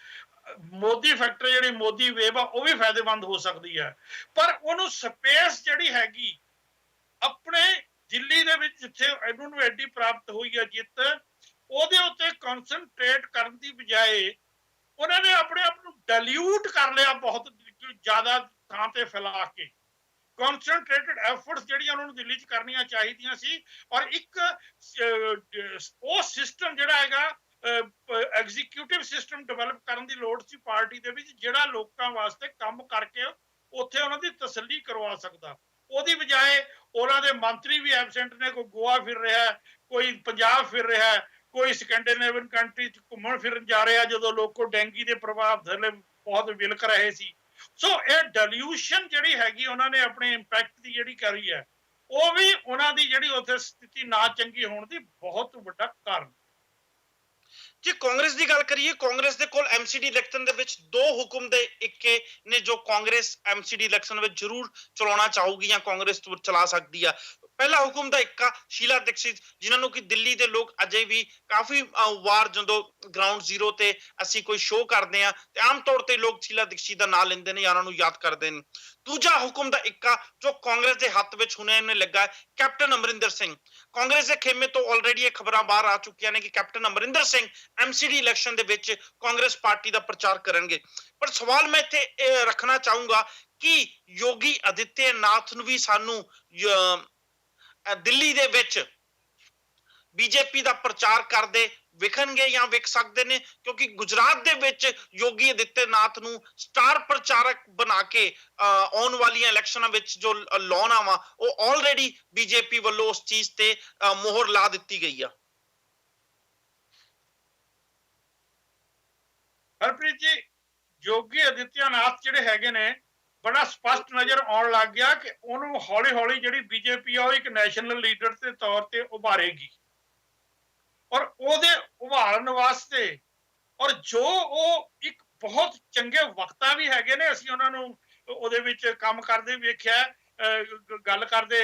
ਮੋਦੀ ਫੈਕਟਰ ਜਿਹੜੀ ਮੋਦੀ ਵੇਵ ਆ ਉਹ ਵੀ ਫਾਇਦੇਮੰਦ ਹੋ ਸਕਦੀ ਹੈ, ਪਰ ਉਹਨੂੰ ਸਪੇਸ ਜਿਹੜੀ ਹੈਗੀ ਆਪਣੇ ਦਿੱਲੀ ਦੇ ਵਿੱਚ ਜਿੱਥੇ ਇਹਨੂੰ ਨੂੰ ਐਡੀ ਪ੍ਰਾਪਤ ਹੋਈ ਹੈ ਜਿੱਤ, ਉਹਦੇ ਉੱਤੇ ਕਨਸੈਂਟਰੇਟ ਕਰਨ ਦੀ ਬਜਾਏ ਉਹਨਾਂ ਨੇ ਆਪਣੇ ਆਪ ਨੂੰ ਡਾਇਲਿਊਟ ਕਰ ਲਿਆ ਬਹੁਤ ਜ਼ਿਆਦਾ ਥਾਂ ਤੇ ਫੈਲਾ ਕੇ। ਕਨਸੈਂਟਰੇਟਡ ਐਫਰਟਸ ਜਿਹੜੀਆਂ ਉਹਨਾਂ ਨੂੰ ਦਿੱਲੀ 'ਚ ਕਰਨੀਆਂ ਚਾਹੀਦੀਆਂ ਸੀ, ਔਰ ਇੱਕ ਉਹ ਸਿਸਟਮ ਜਿਹੜਾ ਹੈਗਾ ਐਗਜ਼ੀਕਿਊਟਿਵ ਸਿਸਟਮ ਡਿਵੈਲਪ ਕਰਨ ਦੀ ਲੋੜ ਸੀ ਪਾਰਟੀ ਦੇ ਵਿੱਚ, ਜਿਹੜਾ ਲੋਕਾਂ ਵਾਸਤੇ ਕੰਮ ਕਰਕੇ ਉੱਥੇ ਉਹਨਾਂ ਦੀ ਤਸੱਲੀ ਕਰਵਾ ਸਕਦਾ। ਉਹਦੀ ਬਜਾਏ ਉਹਨਾਂ ਦੇ ਮੰਤਰੀ ਵੀ ਐਬਸੈਂਟ ਨੇ, ਕੋਈ ਗੋਆ ਫਿਰ ਰਿਹਾ, ਕੋਈ ਪੰਜਾਬ ਫਿਰ ਰਿਹਾ, ਕੋਈ ਸਕੈਂਡੀਨੇਵੀਅਨ ਕੰਟਰੀ 'ਚ ਘੁੰਮਣ ਫਿਰਨ ਜਾ ਰਿਹਾ ਜਦੋਂ ਲੋਕੋ ਡੈਂਗੀ ਦੇ ਪ੍ਰਭਾਵ ਥੱਲੇ ਬਹੁਤ ਵਿਲਕ ਰਹੇ ਸੀ। ਸੋ ਇਹ ਡਿਲੂਸ਼ਨ ਜਿਹੜੀ ਹੈਗੀ ਉਹਨਾਂ ਨੇ ਆਪਣੇ ਇੰਪੈਕਟ ਦੀ ਜਿਹੜੀ ਕਰੀ ਹੈ, ਉਹ ਵੀ ਉਹਨਾਂ ਦੀ ਜਿਹੜੀ ਉੱਥੇ ਸਥਿਤੀ ਨਾ ਚੰਗੀ ਹੋਣ ਦੀ ਬਹੁਤ ਵੱਡਾ ਕਾਰਨ। ਜੇ ਕਾਂਗਰਸ ਦੀ ਗੱਲ ਕਰੀਏ, ਕਾਂਗਰਸ ਦੇ ਕੋਲ ਐਮਸੀਡੀ ਇਲੈਕਸ਼ਨ ਦੇ ਵਿੱਚ ਦੋ ਹੁਕਮ ਦੇ ਇੱਕੇ ਨੇ ਜੋ ਕਾਂਗਰਸ ਐਮਸੀਡੀ ਇਲੈਕਸ਼ਨ ਵਿੱਚ ਜ਼ਰੂਰ ਚਲਾਉਣਾ ਚਾਹੂਗੀ ਜਾਂ ਕਾਂਗਰਸ ਚਲਾ ਸਕਦੀ ਆ। ਪਹਿਲਾ ਹੁਕਮ ਦਾ ਇੱਕਾ ਸ਼ੀਲਾ ਦੀਕਸ਼ਿਤ, ਜਿਨ੍ਹਾਂ ਨੂੰ ਕਿ ਦਿੱਲੀ ਦੇ ਲੋਕ ਅਜੇ ਵੀ ਕਾਫੀ ਵਾਰ ਜਦੋਂ ਗਰਾਊਂਡ ਜ਼ੀਰੋ ਤੇ ਅਸੀਂ ਕੋਈ ਸ਼ੋਅ ਕਰਦੇ ਆ ਤੇ ਆਮ ਤੌਰ ਤੇ ਲੋਕ ਸ਼ੀਲਾ ਦੀਕਸ਼ਿਤ ਦਾ ਨਾਂ ਲੈਂਦੇ ਨੇ ਜਾਂ ਉਹਨਾਂ ਨੂੰ ਯਾਦ ਕਰਦੇ ਨੇ। ਦੂਜਾ ਹੁਕਮ ਦਾ ਇੱਕਾ ਜੋ ਕਾਂਗਰਸ ਦੇ ਹੱਥ ਵਿੱਚ ਹੁਣੇ ਲੱਗਾ, ਕੈਪਟਨ ਅਮਰਿੰਦਰ ਸਿੰਘ। ਕਾਂਗਰਸ ਦੇ ਖੇਮੇ ਤੋਂ ਆਲਰੇਡੀ ਇਹ ਖਬਰਾਂ ਬਾਹਰ ਆ ਚੁੱਕੀਆਂ ਨੇ ਕਿ captain Amarinder Singh MCD election ਦੇ ਵਿੱਚ ਕਾਂਗਰਸ ਪਾਰਟੀ ਦਾ ਪ੍ਰਚਾਰ ਕਰਨਗੇ। ਪਰ ਸਵਾਲ ਮੈਂ ਇੱਥੇ ਰੱਖਣਾ ਚਾਹੂੰਗਾ ਕਿ ਯੋਗੀ ਆਦਿੱਤਿਆਨਾਥ ਨੂੰ ਵੀ ਸਾਨੂੰ ਦਿੱਲੀ ਦੇ ਵਿੱਚ ਬੀਜੇਪੀ ਦਾ ਪ੍ਰਚਾਰ ਕਰਦੇ ਵਿਖਣਗੇ ਜਾਂ ਵਿਖ ਸਕਦੇ ਨੇ, ਕਿਉਂਕਿ ਗੁਜਰਾਤ ਦੇ ਵਿੱਚ ਯੋਗੀ ਆਦਿੱਤਿਆਨਾਥ ਨੂੰ ਸਟਾਰ ਪ੍ਰਚਾਰਕ ਬਣਾ ਕੇ ਆਉਣ ਵਾਲੀਆਂ ਇਲੈਕਸ਼ਨਾਂ ਵਿੱਚ ਜੋ ਲਾਉਣਾ ਵਾ ਉਹ ਆਲਰੇਡੀ ਬੀਜੇਪੀ ਵੱਲੋਂ ਉਸ ਚੀਜ਼ ਤੇ ਮੋਹਰ ਲਾ ਦਿੱਤੀ ਗਈ ਆ। ਹਰਪ੍ਰੀਤ ਜੀ, ਯੋਗੀ ਆਦਿੱਤਿਆਨਾਥ ਜਿਹੜੇ ਹੈਗੇ ਨੇ ਬੜਾ ਸਪਸ਼ਟ ਨਜ਼ਰ ਆਉਣ ਲੱਗ ਗਿਆ ਕਿ ਉਹਨੂੰ ਹੌਲੀ ਹੌਲੀ ਜਿਹੜੀ ਬੀਜੇਪੀ ਆ ਉਹ ਇੱਕ ਨੈਸ਼ਨਲ ਲੀਡਰ ਦੇ ਤੌਰ ਤੇ ਉਭਾਰੇਗੀ, ਔਰ ਉਹਦੇ ਉਭਾਰਨ ਵਾਸਤੇ ਔਰ ਜੋ ਉਹ ਇੱਕ ਬਹੁਤ ਚੰਗੇ ਵਕਤਾ ਵੀ ਹੈਗੇ ਨੇ, ਅਸੀਂ ਉਹਨਾਂ ਨੂੰ ਉਹਦੇ ਵਿੱਚ ਕੰਮ ਕਰਦੇ ਵੇਖਿਆ, ਗੱਲ ਕਰਦੇ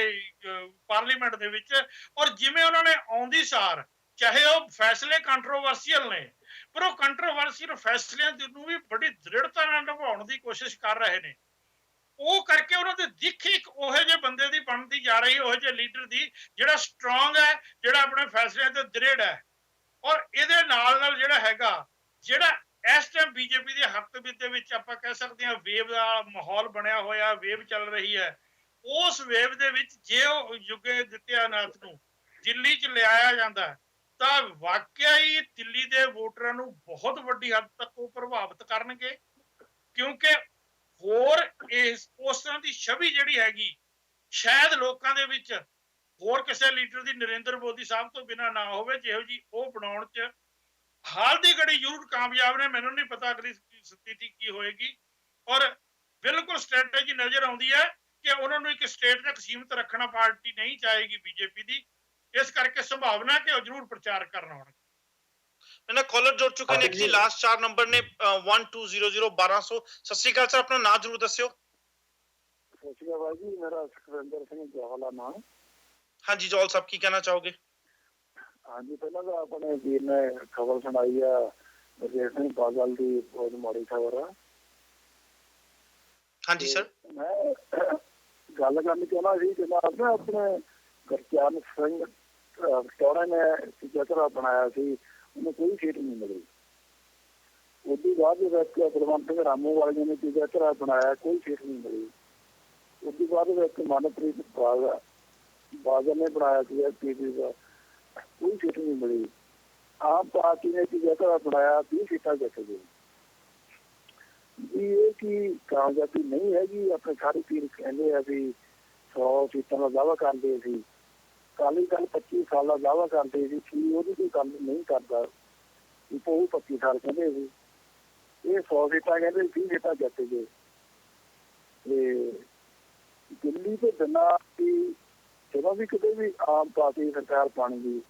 ਪਾਰਲੀਮੈਂਟ ਦੇ ਵਿੱਚ, ਔਰ ਜਿਵੇਂ ਉਹਨਾਂ ਨੇ ਆਉਂਦੀ ਸਾਰ ਚਾਹੇ ਉਹ ਫੈਸਲੇ ਕੰਟਰੋਵਰਸੀਅਲ ਨੇ ਪਰ ਉਹ ਕੰਟਰੋਵਰਸੀਅਲ ਫੈਸਲਿਆਂ ਨੂੰ ਵੀ ਬੜੀ ਦ੍ਰਿੜਤਾ ਨਾਲ ਨਿਭਾਉਣ ਦੀ ਕੋਸ਼ਿਸ਼ ਕਰ ਰਹੇ ਨੇ। ਉਹ ਕਰਕੇ ਉਹਨਾਂ ਦੀ ਦਿੱਖ ਇੱਕ ਉਹੋ ਜਿਹੇ ਬੰਦੇ ਦੀ ਬਣਦੀ ਜਾ ਰਹੀ, ਉਹੋ ਜਿਹੇ ਲੀਡਰ ਦੀ ਜਿਹੜਾ ਸਟਰੋਂਗ ਹੈ, ਜਿਹੜਾ ਆਪਣੇ ਫੈਸਲਿਆਂ ਤੇ ਦ੍ਰਿੜ ਹੈ। ਔਰ ਇਹਦੇ ਨਾਲ ਨਾਲ ਜਿਹੜਾ ਹੈਗਾ, ਜਿਹੜਾ ਇਸ ਟਾਈਮ ਬੀਜੇਪੀ ਦੇ ਹੱਕ ਦੇ ਵਿੱਚ ਆਪਾਂ ਕਹਿ ਸਕਦੇ ਹਾਂ ਵੇਵ ਦਾ ਮਾਹੌਲ ਬਣਿਆ ਹੋਇਆ, ਵੇਵ ਚੱਲ ਰਹੀ ਹੈ, ਉਸ ਵੇਵ ਦੇ ਵਿੱਚ ਜੇ ਉਹ ਯੋਗੀ ਆਦਿੱਤਿਆਨਾਥ ਨੂੰ ਦਿੱਲੀ 'ਚ ਲਿਆਇਆ ਜਾਂਦਾ ਤਾਂ ਵਾਕਿਆ ਹੀ ਦਿੱਲੀ ਦੇ ਵੋਟਰਾਂ ਨੂੰ ਬਹੁਤ ਵੱਡੀ ਹੱਦ ਤੱਕ ਉਹ ਪ੍ਰਭਾਵਿਤ ਕਰਨਗੇ, ਕਿਉਂਕਿ ਹੋਰ ਉਸ ਤਰ੍ਹਾਂ ਦੀ ਛਵੀ ਜਿਹੜੀ ਹੈਗੀ ਸ਼ਾਇਦ ਲੋਕਾਂ ਦੇ ਵਿੱਚ ਹੋਰ ਕਿਸੇ ਲੀਡਰ ਦੀ ਨਰਿੰਦਰ ਮੋਦੀ ਸਾਹਿਬ ਤੋਂ ਬਿਨਾਂ ਨਾ ਹੋਵੇ, ਜਿਹੋ ਜੀ ਉਹ ਬਣਾਉਣ 'ਚ ਹਾਲ ਦੀ ਘੜੀ ਜ਼ਰੂਰ ਕਾਮਯਾਬ ਨੇ। ਮੈਨੂੰ ਨਹੀਂ ਪਤਾ ਅਗਲੀ ਸਥਿਤੀ ਕੀ ਹੋਏਗੀ, ਔਰ ਬਿਲਕੁਲ ਸਟ੍ਰੈਟੇਜੀ ਨਜ਼ਰ ਆਉਂਦੀ ਹੈ ਕਿ ਉਹਨਾਂ ਨੂੰ ਇੱਕ ਸਟੇਟ ਤੱਕ ਸੀਮਿਤ ਰੱਖਣਾ ਪਾਰਟੀ ਨਹੀਂ ਚਾਹੇਗੀ ਬੀਜੇਪੀ ਦੀ, ਇਸ ਕਰਕੇ ਸੰਭਾਵਨਾ ਕਿ ਉਹ ਜ਼ਰੂਰ ਪ੍ਰਚਾਰ ਕਰਨ ਆਉਣਗੇ। ਮੈਨੇ ਕਾਲਰ ਜੁੜ ਚੁੱਕੇ ਨੇ ਜੀ, ਲਾਸਟ 4 ਨੰਬਰ ਨੇ 1200-1200। ਸਤਿ ਸ਼੍ਰੀ ਅਕਾਲ ਸਰ, ਆਪਣਾ ਨਾਮ ਜ਼ਰੂਰ ਦੱਸਿਓ। ਸਤਿ ਸ਼੍ਰੀ ਅਕਾਲ ਜੀ, ਮੇਰਾ ਸੁਖਵਿੰਦਰ ਸਿੰਘ ਜੌਹਲ ਆ ਨਾਮ। ਹਾਂਜੀ ਜੌਹਲ ਸਾਹਿਬ, ਕੀ ਕਹਿਣਾ ਚਾਹੋਗੇ? ਹਾਂਜੀ, ਪਹਿਲਾਂ ਤਾਂ ਆਪਣੇ ਵੀਰ ਨੇ ਖਬਰ ਸੁਣਾਈ ਆ ਗੁਰਜੀਤ ਸਿੰਘ ਬਾਦਲ ਦੀ, ਬਹੁਤ ਮਾੜੀ ਖਬਰ ਆ। ਹਾਂਜੀ ਸਰ, ਮੈਂ ਗੱਲ ਕਰਨੀ ਚਾਹੁੰਦਾ ਸੀ ਜਨਾਬ ਨਾ, ਆਪਣੇ ਗੁਰਚਰਨ ਸਿੰਘ ਟੌੜਾ ਨੇ ਚਿੱਤਰ ਬਣਾਇਆ ਸੀ, ਉਹਨੂੰ ਕੋਈ ਸੀਟ ਨਹੀਂ ਮਿਲੀ। ਉਹਦੀ ਬਾਅਦ ਵਿੱਚ ਬਲਵੰਤ ਸਿੰਘ ਰਾਮੂ ਵਾਲਿਆਂ ਨੇ ਚਿੱਤਰ ਬਣਾਇਆ, ਕੋਈ ਸੀਟ ਨਹੀਂ ਮਿਲੀ। ਉਹਦੀ ਬਾਅਦ ਵਿੱਚ ਮਨਪ੍ਰੀਤ ਬਾਦਲ ਨੇ ਬਣਾਇਆ ਸੀ ਪੀਪੀ ਦਾ, ਕੋਈ ਸੀਟ ਨਹੀਂ ਮਿਲੀ। ਆਮ ਪਾਰਟੀ ਨੇ ਚਿੱਤਰ ਬਣਾਇਆ, 20 ਸੀਟਾਂ ਜਿੱਤ ਗਈ। ਇਹ ਕਿ ਕਾਮਯਾਬੀ ਨਹੀਂ ਹੈਗੀ। ਆਪਣੇ ਸਾਰੇ ਪੀਰ ਕਹਿੰਦੇ ਆ ਵੀ 100 ਸੀਟਾਂ ਦਾ ਦਾਅਵਾ ਕਰਦੇ ਸੀ, ਅਕਾਲੀ ਦਲ 25 ਸਾਲ ਦਾ ਦਾਅਵਾ ਕਰਦੇ ਸੀ ਕਿ ਉਹਦੀ ਕੋਈ ਗੱਲ ਨਹੀਂ ਕਰਦਾ। ਉਹ 25 ਸਾਲ ਕਹਿੰਦੇ ਸੀ, ਇਹ 100 ਸੀਟਾਂ ਕਹਿੰਦੇ 30 ਸੀਟਾਂ ਜਿੱਤ ਗਏ। ਤੇ ਦਿੱਲੀ ਦੇ ਬਿਨਾਂ ਵੀ ਜਦੋਂ ਵੀ ਕਿਤੇ ਵੀ ਆਮ ਪਾਰਟੀ ਸਰਕਾਰ ਬਣੂਗੀ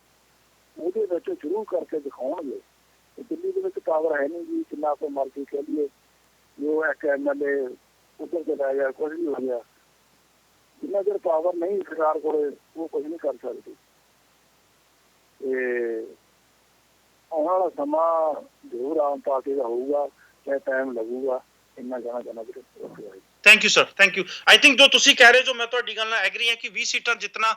ਉਹਦੇ ਵਿੱਚ ਸ਼ੁਰੂ ਕਰਕੇ ਦਿਖਾਉਣਗੇ। ਦਿੱਲੀ ਦੇ ਵਿੱਚ ਪਾਵਰ ਹੈ ਨਹੀਂ ਜੀ, ਜਿੰਨਾ ਆਪਾਂ ਮਰਜ਼ੀ ਕਹਿ ਲਈਏ ਜੋ ਇੱਕ MLA ਉੱਧਰ ਚਲਾ ਗਿਆ, ਕੁਝ ਵੀ ਹੋ ਗਿਆ, ਜਿੰਨਾ ਚਿਰ ਪਾਵਰ ਨਹੀਂ ਸਰਕਾਰ ਕੋਲੇ ਉਹ ਕੁਝ ਨਹੀਂ ਕਰ ਸਕਦੀ। ਤੇ ਆਉਣ ਵਾਲਾ ਸਮਾਂ ਜ਼ਰੂਰ ਆਮ ਪਾਰਟੀ ਦਾ ਹੋਊਗਾ, ਚਾਹੇ ਟਾਈਮ ਲੱਗੂਗਾ। ਇੰਨਾ ਕਹਿਣਾ ਚਾਹੁੰਦਾ ਵੀਰੇ। Thank you sir, thank you. I think ਜੋ ਤੁਸੀਂ ਕਹਿ ਰਹੇ ਜੋ ਮੈਂ ਤੁਹਾਡੀ ਗੱਲ ਨਾਲ ਐਗਰੀ ਹਾਂ ਕਿ 20 ਸੀਟਾਂ ਜਿੱਤਣਾ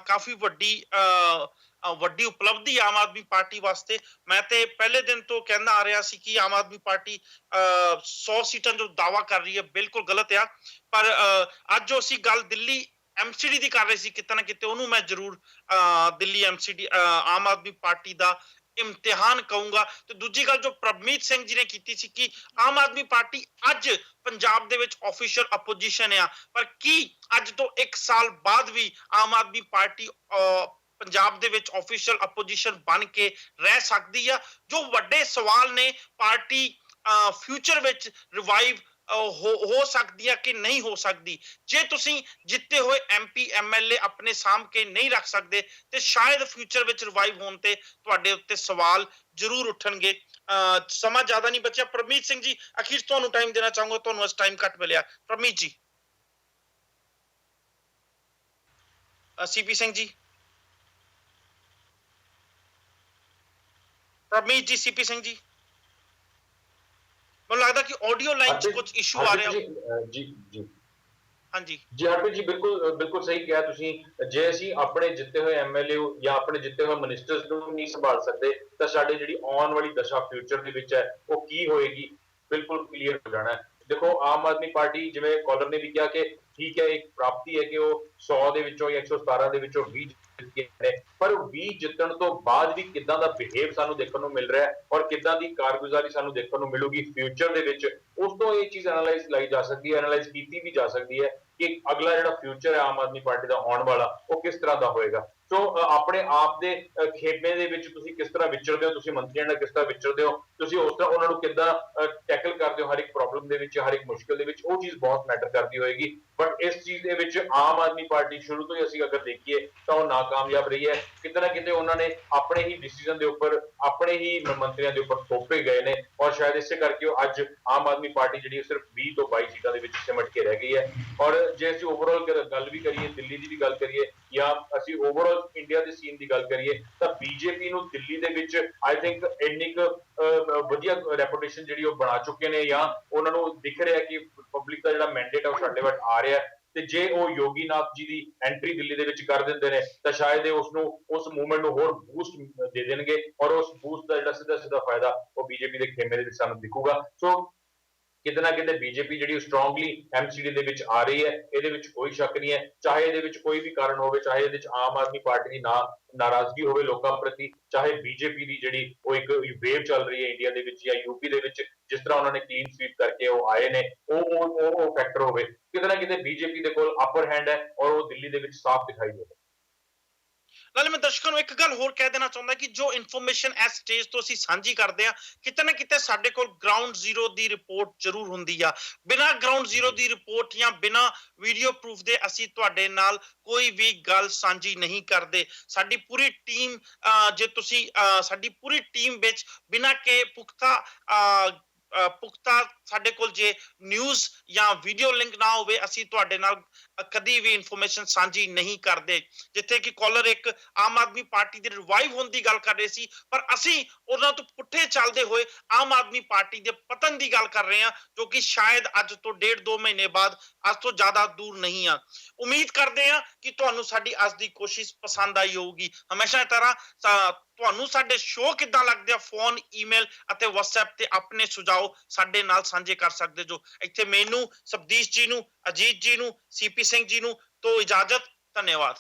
ਕਾਫੀ ਵੱਡੀ ਉਪਲਬਧੀ ਆਮ ਆਦਮੀ ਪਾਰਟੀ ਵਾਸਤੇ। ਮੈਂ ਤੇ ਪਹਿਲੇ ਦਿਨ ਤੋਂ ਕਹਿੰਦਾ ਆ ਰਿਹਾ ਸੀ ਕਿ ਆਮ ਆਦਮੀ ਪਾਰਟੀ 100 ਸੀਟਾਂ ਜੋ ਦਾਅਵਾ ਕਰ ਰਹੀ ਹੈ ਬਿਲਕੁਲ ਗਲਤ ਆ। ਪਰ ਅੱਜ ਜੋ ਅਸੀਂ ਗੱਲ ਦਿੱਲੀ MCD ਦੀ ਕਰ ਰਹੇ ਸੀ, ਕਿਤੇ ਨਾ ਕਿਤੇ ਉਹਨੂੰ ਮੈਂ ਜ਼ਰੂਰ ਦਿੱਲੀ MCD ਆਮ ਆਦਮੀ ਪਾਰਟੀ ਦਾ ਇਮਤਿਹਾਨ ਕਹੂੰਗਾ। ਤੇ ਦੂਜੀ ਗੱਲ ਜੋ ਪ੍ਰਭਮੀਤ ਸਿੰਘ ਜੀ ਨੇ ਕੀਤੀ ਸੀ ਕਿ ਆਮ ਆਦਮੀ ਪਾਰਟੀ ਅੱਜ ਪੰਜਾਬ ਦੇ ਵਿੱਚ ਆਫੀਸ਼ੀਅਲ ਆਪੋਜੀਸ਼ਨ ਆ, ਪਰ ਕੀ ਅੱਜ ਤੋਂ 1 ਸਾਲ ਬਾਅਦ ਵੀ ਆਮ ਆਦਮੀ ਪਾਰਟੀ ਪੰਜਾਬ ਦੇ ਵਿੱਚ ਆਫੀਸ਼ੀਅਲ ਆਪੋਜੀਸ਼ਨ ਬਣ ਕੇ ਰਹਿ ਸਕਦੀ ਆ? ਜੋ ਵੱਡੇ ਸਵਾਲ ਨੇ, ਪਾਰਟੀ ਫਿਊਚਰ ਵਿੱਚ ਰਿਵਾਈਵ ਹੋ ਸਕਦੀ ਆ ਕਿ ਨਹੀਂ ਹੋ ਸਕਦੀ? ਜੇ ਤੁਸੀਂ ਜਿੱਤੇ ਹੋਏ MP MLA ਆਪਣੇ ਸਾਹਮ ਕੇ ਨਹੀਂ ਰੱਖ ਸਕਦੇ ਤੇ ਸ਼ਾਇਦ ਫਿਊਚਰ ਵਿੱਚ ਰਿਵਾਈਵ ਹੋਣ ਤੇ ਤੁਹਾਡੇ ਉੱਤੇ ਸਵਾਲ ਜ਼ਰੂਰ ਉੱਠਣਗੇ। ਸਮਾਂ ਜ਼ਿਆਦਾ ਨਹੀਂ ਬਚਿਆ। ਪ੍ਰਮੀਤ ਸਿੰਘ ਜੀ, ਅਖੀਰ ਤੁਹਾਨੂੰ ਟਾਈਮ ਦੇਣਾ ਚਾਹੂੰਗਾ, ਤੁਹਾਨੂੰ ਅੱਜ ਟਾਈਮ ਘੱਟ ਮਿਲਿਆ। ਪ੍ਰਮੀਤ ਜੀ, CP ਸਿੰਘ ਜੀ, ਪ੍ਰਮੀਤ ਜੀ, CP ਸਿੰਘ ਜੀ, ਮੈਨੂੰ ਲੱਗਦਾ ਕਿ ਆਡੀਓ ਲਾਈਨ 'ਚ ਕੁਝ ਇਸ਼ੂ ਆ ਰਿਹਾ। ਜੀ ਜੀ ਹਾਂਜੀ ਜੀ ਹਰਪ੍ਰੀਤ ਜੀ, ਬਿਲਕੁਲ ਸਹੀ ਕਿਹਾ ਤੁਸੀਂ। ਜੇ ਅਸੀਂ ਆਪਣੇ ਜਿੱਤੇ ਹੋਏ MLA ਜਾਂ ਆਪਣੇ ਜਿੱਤੇ ਹੋਏ ਮਿਨਿਸਟਰਸ ਨੂੰ ਨਹੀਂ ਸੰਭਾਲ ਸਕਦੇ ਤਾਂ ਸਾਡੀ ਜਿਹੜੀ ਆਉਣ ਵਾਲੀ ਦਸ਼ਾ ਫਿਊਚਰ ਦੇ ਵਿੱਚ ਹੈ ਉਹ ਕੀ ਹੋਏਗੀ, ਬਿਲਕੁਲ ਕਲੀਅਰ ਹੋ ਜਾਣਾ ਹੈ। ਦੇਖੋ, ਆਮ ਆਦਮੀ ਪਾਰਟੀ, ਜਿਵੇਂ ਕਾਲਰ ਨੇ ਵੀ ਕਿਹਾ ਕਿ ਠੀਕ ਹੈ, ਇੱਕ ਪ੍ਰਾਪਤੀ ਹੈ ਕਿ ਉਹ 100 ਦੇ ਵਿੱਚੋਂ ਜਾਂ 117 ਦੇ ਵਿੱਚੋਂ 20 ਜਿੱਤ ਕੇ ਨੇ, ਪਰ 20 ਜਿੱਤਣ ਤੋਂ ਬਾਅਦ ਵੀ ਕਿੱਦਾਂ ਦਾ ਬਿਹੇਵ ਸਾਨੂੰ ਦੇਖਣ ਨੂੰ ਮਿਲ ਰਿਹਾ ਹੈ ਔਰ ਕਿੱਦਾਂ ਦੀ ਕਾਰਗੁਜ਼ਾਰੀ ਸਾਨੂੰ ਦੇਖਣ ਨੂੰ ਮਿਲੂਗੀ ਫਿਊਚਰ ਦੇ ਵਿੱਚ, ਉਸ ਤੋਂ ਇਹ ਚੀਜ਼ ਐਨਾਲਾਈਜ਼ ਲਈ ਜਾ ਸਕਦੀ ਹੈ, ਐਨਾਲਾਈਜ਼ ਕੀਤੀ ਵੀ ਜਾ ਸਕਦੀ ਹੈ ਕਿ ਅਗਲਾ ਜਿਹੜਾ ਫਿਊਚਰ ਹੈ ਆਮ ਆਦਮੀ ਪਾਰਟੀ ਦਾ ਆਉਣ ਵਾਲਾ, ਉਹ ਕਿਸ ਤਰ੍ਹਾਂ ਦਾ ਹੋਏਗਾ। ਸੋ ਆਪਣੇ ਆਪ ਦੇ ਖੇਮੇ ਦੇ ਵਿੱਚ ਤੁਸੀਂ ਕਿਸ ਤਰ੍ਹਾਂ ਵਿਚਰਦੇ ਹੋ, ਤੁਸੀਂ ਮੰਤਰੀਆਂ ਨਾਲ ਕਿਸ ਤਰ੍ਹਾਂ ਵਿਚਰਦੇ ਹੋ, ਤੁਸੀਂ ਉਸ ਤਰ੍ਹਾਂ ਉਹਨਾਂ ਨੂੰ ਕਿੱਦਾਂ ਟੈਕਲ ਕਰਦੇ ਹੋ ਹਰ ਇੱਕ ਪ੍ਰੋਬਲਮ ਦੇ ਵਿੱਚ, ਹਰ ਇੱਕ ਮੁਸ਼ਕਿਲ ਦੇ ਵਿੱਚ, ਉਹ ਚੀਜ਼ ਬਹੁਤ ਮੈਟਰ ਕਰਦੀ ਹੋਏਗੀ। ਬਟ ਇਸ ਚੀਜ਼ ਦੇ ਵਿੱਚ ਆਮ ਆਦਮੀ ਪਾਰਟੀ ਸ਼ੁਰੂ ਤੋਂ ਹੀ ਅਸੀਂ ਅਗਰ ਦੇਖੀਏ ਤਾਂ ਉਹ ਨਾਕਾਮਯਾਬ ਰਹੀ ਹੈ। ਕਿਤੇ ਨਾ ਕਿਤੇ ਉਹਨਾਂ ਨੇ ਆਪਣੇ ਹੀ ਡਿਸੀਜਨ ਦੇ ਉੱਪਰ, ਆਪਣੇ ਹੀ ਮੰਤਰੀਆਂ ਦੇ ਉੱਪਰ ਥੋਪੇ ਗਏ ਨੇ ਔਰ ਸ਼ਾਇਦ ਇਸੇ ਕਰਕੇ ਉਹ ਅੱਜ ਆਮ ਆਦਮੀ ਪਾਰਟੀ ਜਿਹੜੀ ਸਿਰਫ 20 ਤੋਂ 22 ਸੀਟਾਂ ਦੇ ਵਿੱਚ ਸਿਮਟ ਕੇ ਰਹਿ ਗਈ ਹੈ। ਔਰ ਜੇ ਅਸੀਂ ਓਵਰਆਲ ਗੱਲ ਵੀ ਕਰੀਏ, ਦਿੱਲੀ ਦੀ ਵੀ ਗੱਲ ਕਰੀਏ ਜਾਂ ਅਸੀਂ ਓਵਰਆਲ ਇੰਡੀਆ ਦੇ ਸੀਨ ਦੀ ਗੱਲ ਕਰੀਏ ਤਾਂ BJP ਨੂੰ ਦਿੱਲੀ ਦੇ ਵਿੱਚ ਆਈ ਥਿੰਕ ਇੰਨੀ ਕੁ ਵਧੀਆ ਰੈਪੂਟੇਸ਼ਨ ਜਿਹੜੀ ਉਹ ਬਣਾ ਚੁੱਕੇ ਨੇ, ਜਾਂ ਉਹਨਾਂ ਨੂੰ ਦਿਖ ਰਿਹਾ ਕਿ ਪਬਲਿਕ ਦਾ ਜਿਹੜਾ ਮੈਂਡੇਟ ਹੈ ਉਹ ਸਾਡੇ ਵੱਲ ਆ ਰਿਹਾ, ਤੇ ਜੇ ਉਹ ਯੋਗੀ ਨਾਥ ਜੀ ਦੀ ਐਂਟਰੀ ਦਿੱਲੀ ਦੇ ਵਿੱਚ ਕਰ ਦਿੰਦੇ ਨੇ ਤਾਂ ਸ਼ਾਇਦ ਇਹ ਉਸ ਮੂਵਮੈਂਟ ਨੂੰ ਹੋਰ ਬੂਸਟ ਦੇ ਦੇਣਗੇ ਔਰ ਉਸ ਬੂਸਟ ਦਾ ਜਿਹੜਾ ਸਿੱਧਾ ਫਾਇਦਾ ਉਹ BJP ਦੇ ਖੇਮੇ ਦੇ ਵਿੱਚ ਸਾਨੂੰ ਦਿਖੂਗਾ। ਸੋ ਕਿਤੇ ਨਾ ਕਿਤੇ BJP ਜਿਹੜੀ ਸਟਰੋਂਗਲੀ MCD ਦੇ ਵਿੱਚ ਆ ਰਹੀ ਹੈ, ਇਹਦੇ ਵਿੱਚ ਕੋਈ ਸ਼ੱਕ ਨਹੀਂ ਹੈ। ਚਾਹੇ ਇਹਦੇ ਵਿੱਚ ਕੋਈ ਵੀ ਕਾਰਨ ਹੋਵੇ, ਚਾਹੇ ਇਹਦੇ ਵਿੱਚ ਆਮ ਆਦਮੀ ਪਾਰਟੀ ਦੀ ਨਾਰਾਜ਼ਗੀ ਹੋਵੇ ਲੋਕਾਂ ਪ੍ਰਤੀ, ਚਾਹੇ BJP ਦੀ ਜਿਹੜੀ ਉਹ ਇੱਕ ਵੇਵ ਚੱਲ ਰਹੀ ਹੈ ਇੰਡੀਆ ਦੇ ਵਿੱਚ ਜਾਂ UP ਦੇ ਵਿੱਚ, ਜਿਸ ਤਰ੍ਹਾਂ ਉਹਨਾਂ ਨੇ ਕਲੀਨ ਸਵੀਪ ਕਰਕੇ ਉਹ ਆਏ ਨੇ, ਉਹ ਫੈਕਟਰ ਹੋਵੇ, ਕਿਤੇ ਨਾ ਕਿਤੇ BJP ਦੇ ਕੋਲ ਅਪਰ ਹੈਂਡ ਹੈ ਔਰ ਉਹ ਦਿੱਲੀ ਦੇ ਵਿੱਚ ਸਾਫ਼ ਦਿਖਾਈ ਦੇ ਰਿਹਾ। ਨਾਲੇ ਮੈਂ ਦਰਸ਼ਕਾਂ ਨੂੰ ਇੱਕ ਗੱਲ ਹੋਰ ਕਹਿ ਦੇਣਾ ਚਾਹੁੰਦਾ ਕਿ ਜੋ ਇਨਫੋਰਮੇਸ਼ਨ ਇਸ ਸਟੇਜ ਤੋਂ ਅਸੀਂ ਸਾਂਝੀ ਕਰਦੇ ਆ, ਕਿਤੇ ਨਾ ਕਿਤੇ ਸਾਡੇ ਕੋਲ ਗਰਾਊਂਡ ਜ਼ੀਰੋ ਦੀ ਰਿਪੋਰਟ ਜ਼ਰੂਰ ਹੁੰਦੀ ਆ। ਬਿਨਾਂ ਗਰਾਊਂਡ ਜ਼ੀਰੋ ਦੀ ਰਿਪੋਰਟ ਜਾਂ ਬਿਨਾਂ ਵੀਡੀਓ ਪ੍ਰੂਫ ਦੇ ਅਸੀਂ ਤੁਹਾਡੇ ਨਾਲ ਕੋਈ ਵੀ ਗੱਲ ਸਾਂਝੀ ਨਹੀਂ ਕਰਦੇ। ਸਾਡੀ ਪੂਰੀ ਟੀਮ, ਜੇ ਤੁਸੀਂ ਸਾਡੀ ਪੂਰੀ ਟੀਮ ਵਿੱਚ ਬਿਨਾਂ ਕਿ ਪੁਖਤਾ ਸਾਡੇ ਕੋਲ ਜੇ ਨਿਊਜ਼ ਜਾਂ ਵੀਡੀਓ ਲਿੰਕ ਨਾ ਹੋਵੇ, ਅਸੀਂ ਤੁਹਾਡੇ ਨਾਲ ਕਦੀ ਵੀ ਇਨਫੋਰਮੇਸ਼ਨ ਸਾਂਝੀ ਨਹੀਂ ਕਰਦੇ। ਜਿੱਥੇ ਕਿ ਕਾਲਰ ਇੱਕ ਆਮ ਆਦਮੀ ਪਾਰਟੀ ਦੇ ਰਿਵਾਈਵ ਹੋਣ ਦੀ ਗੱਲ ਕਰ ਰਹੇ ਸੀ, ਪਰ ਅਸੀਂ ਉਹਨਾਂ ਤੋਂ ਪੁੱਠੇ ਚੱਲਦੇ ਹੋਏ ਆਮ ਆਦਮੀ ਪਾਰਟੀ ਦੇ ਪਤਨ ਦੀ ਗੱਲ ਕਰ ਰਹੇ ਹਾਂ, ਜੋ ਕਿ ਸ਼ਾਇਦ ਅੱਜ ਤੋਂ 1.5-2 ਮਹੀਨੇ ਬਾਅਦ, ਅੱਜ ਤੋਂ ਜ਼ਿਆਦਾ ਦੂਰ ਨਹੀਂ ਆ। ਉਮੀਦ ਕਰਦੇ ਹਾਂ ਕਿ ਤੁਹਾਨੂੰ ਸਾਡੀ ਅੱਜ ਦੀ ਕੋਸ਼ਿਸ਼ ਪਸੰਦ ਆਈ ਹੋਊਗੀ। ਹਮੇਸ਼ਾ ਤਰ੍ਹਾਂ ਤੁਹਾਨੂੰ ਸਾਡੇ ਸ਼ੋਅ ਕਿੱਦਾਂ ਲੱਗਦੇ ਆ, ਫੋਨ, ਈਮੇਲ ਅਤੇ WhatsApp ਤੇ ਆਪਣੇ ਸੁਝਾਅ ਸਾਡੇ ਨਾਲ ਸਾਂਝੇ ਕਰ ਸਕਦੇ ਜੋ। ਇੱਥੇ ਮੈਨੂੰ, ਸਬਦੀਸ਼ ਜੀ ਨੂੰ, ਅਜੀਤ ਜੀ ਨੂੰ, CP ਸਿੰਘ ਜੀ ਨੂੰ ਤੋਂ ਇਜਾਜ਼ਤ। ਧੰਨਵਾਦ।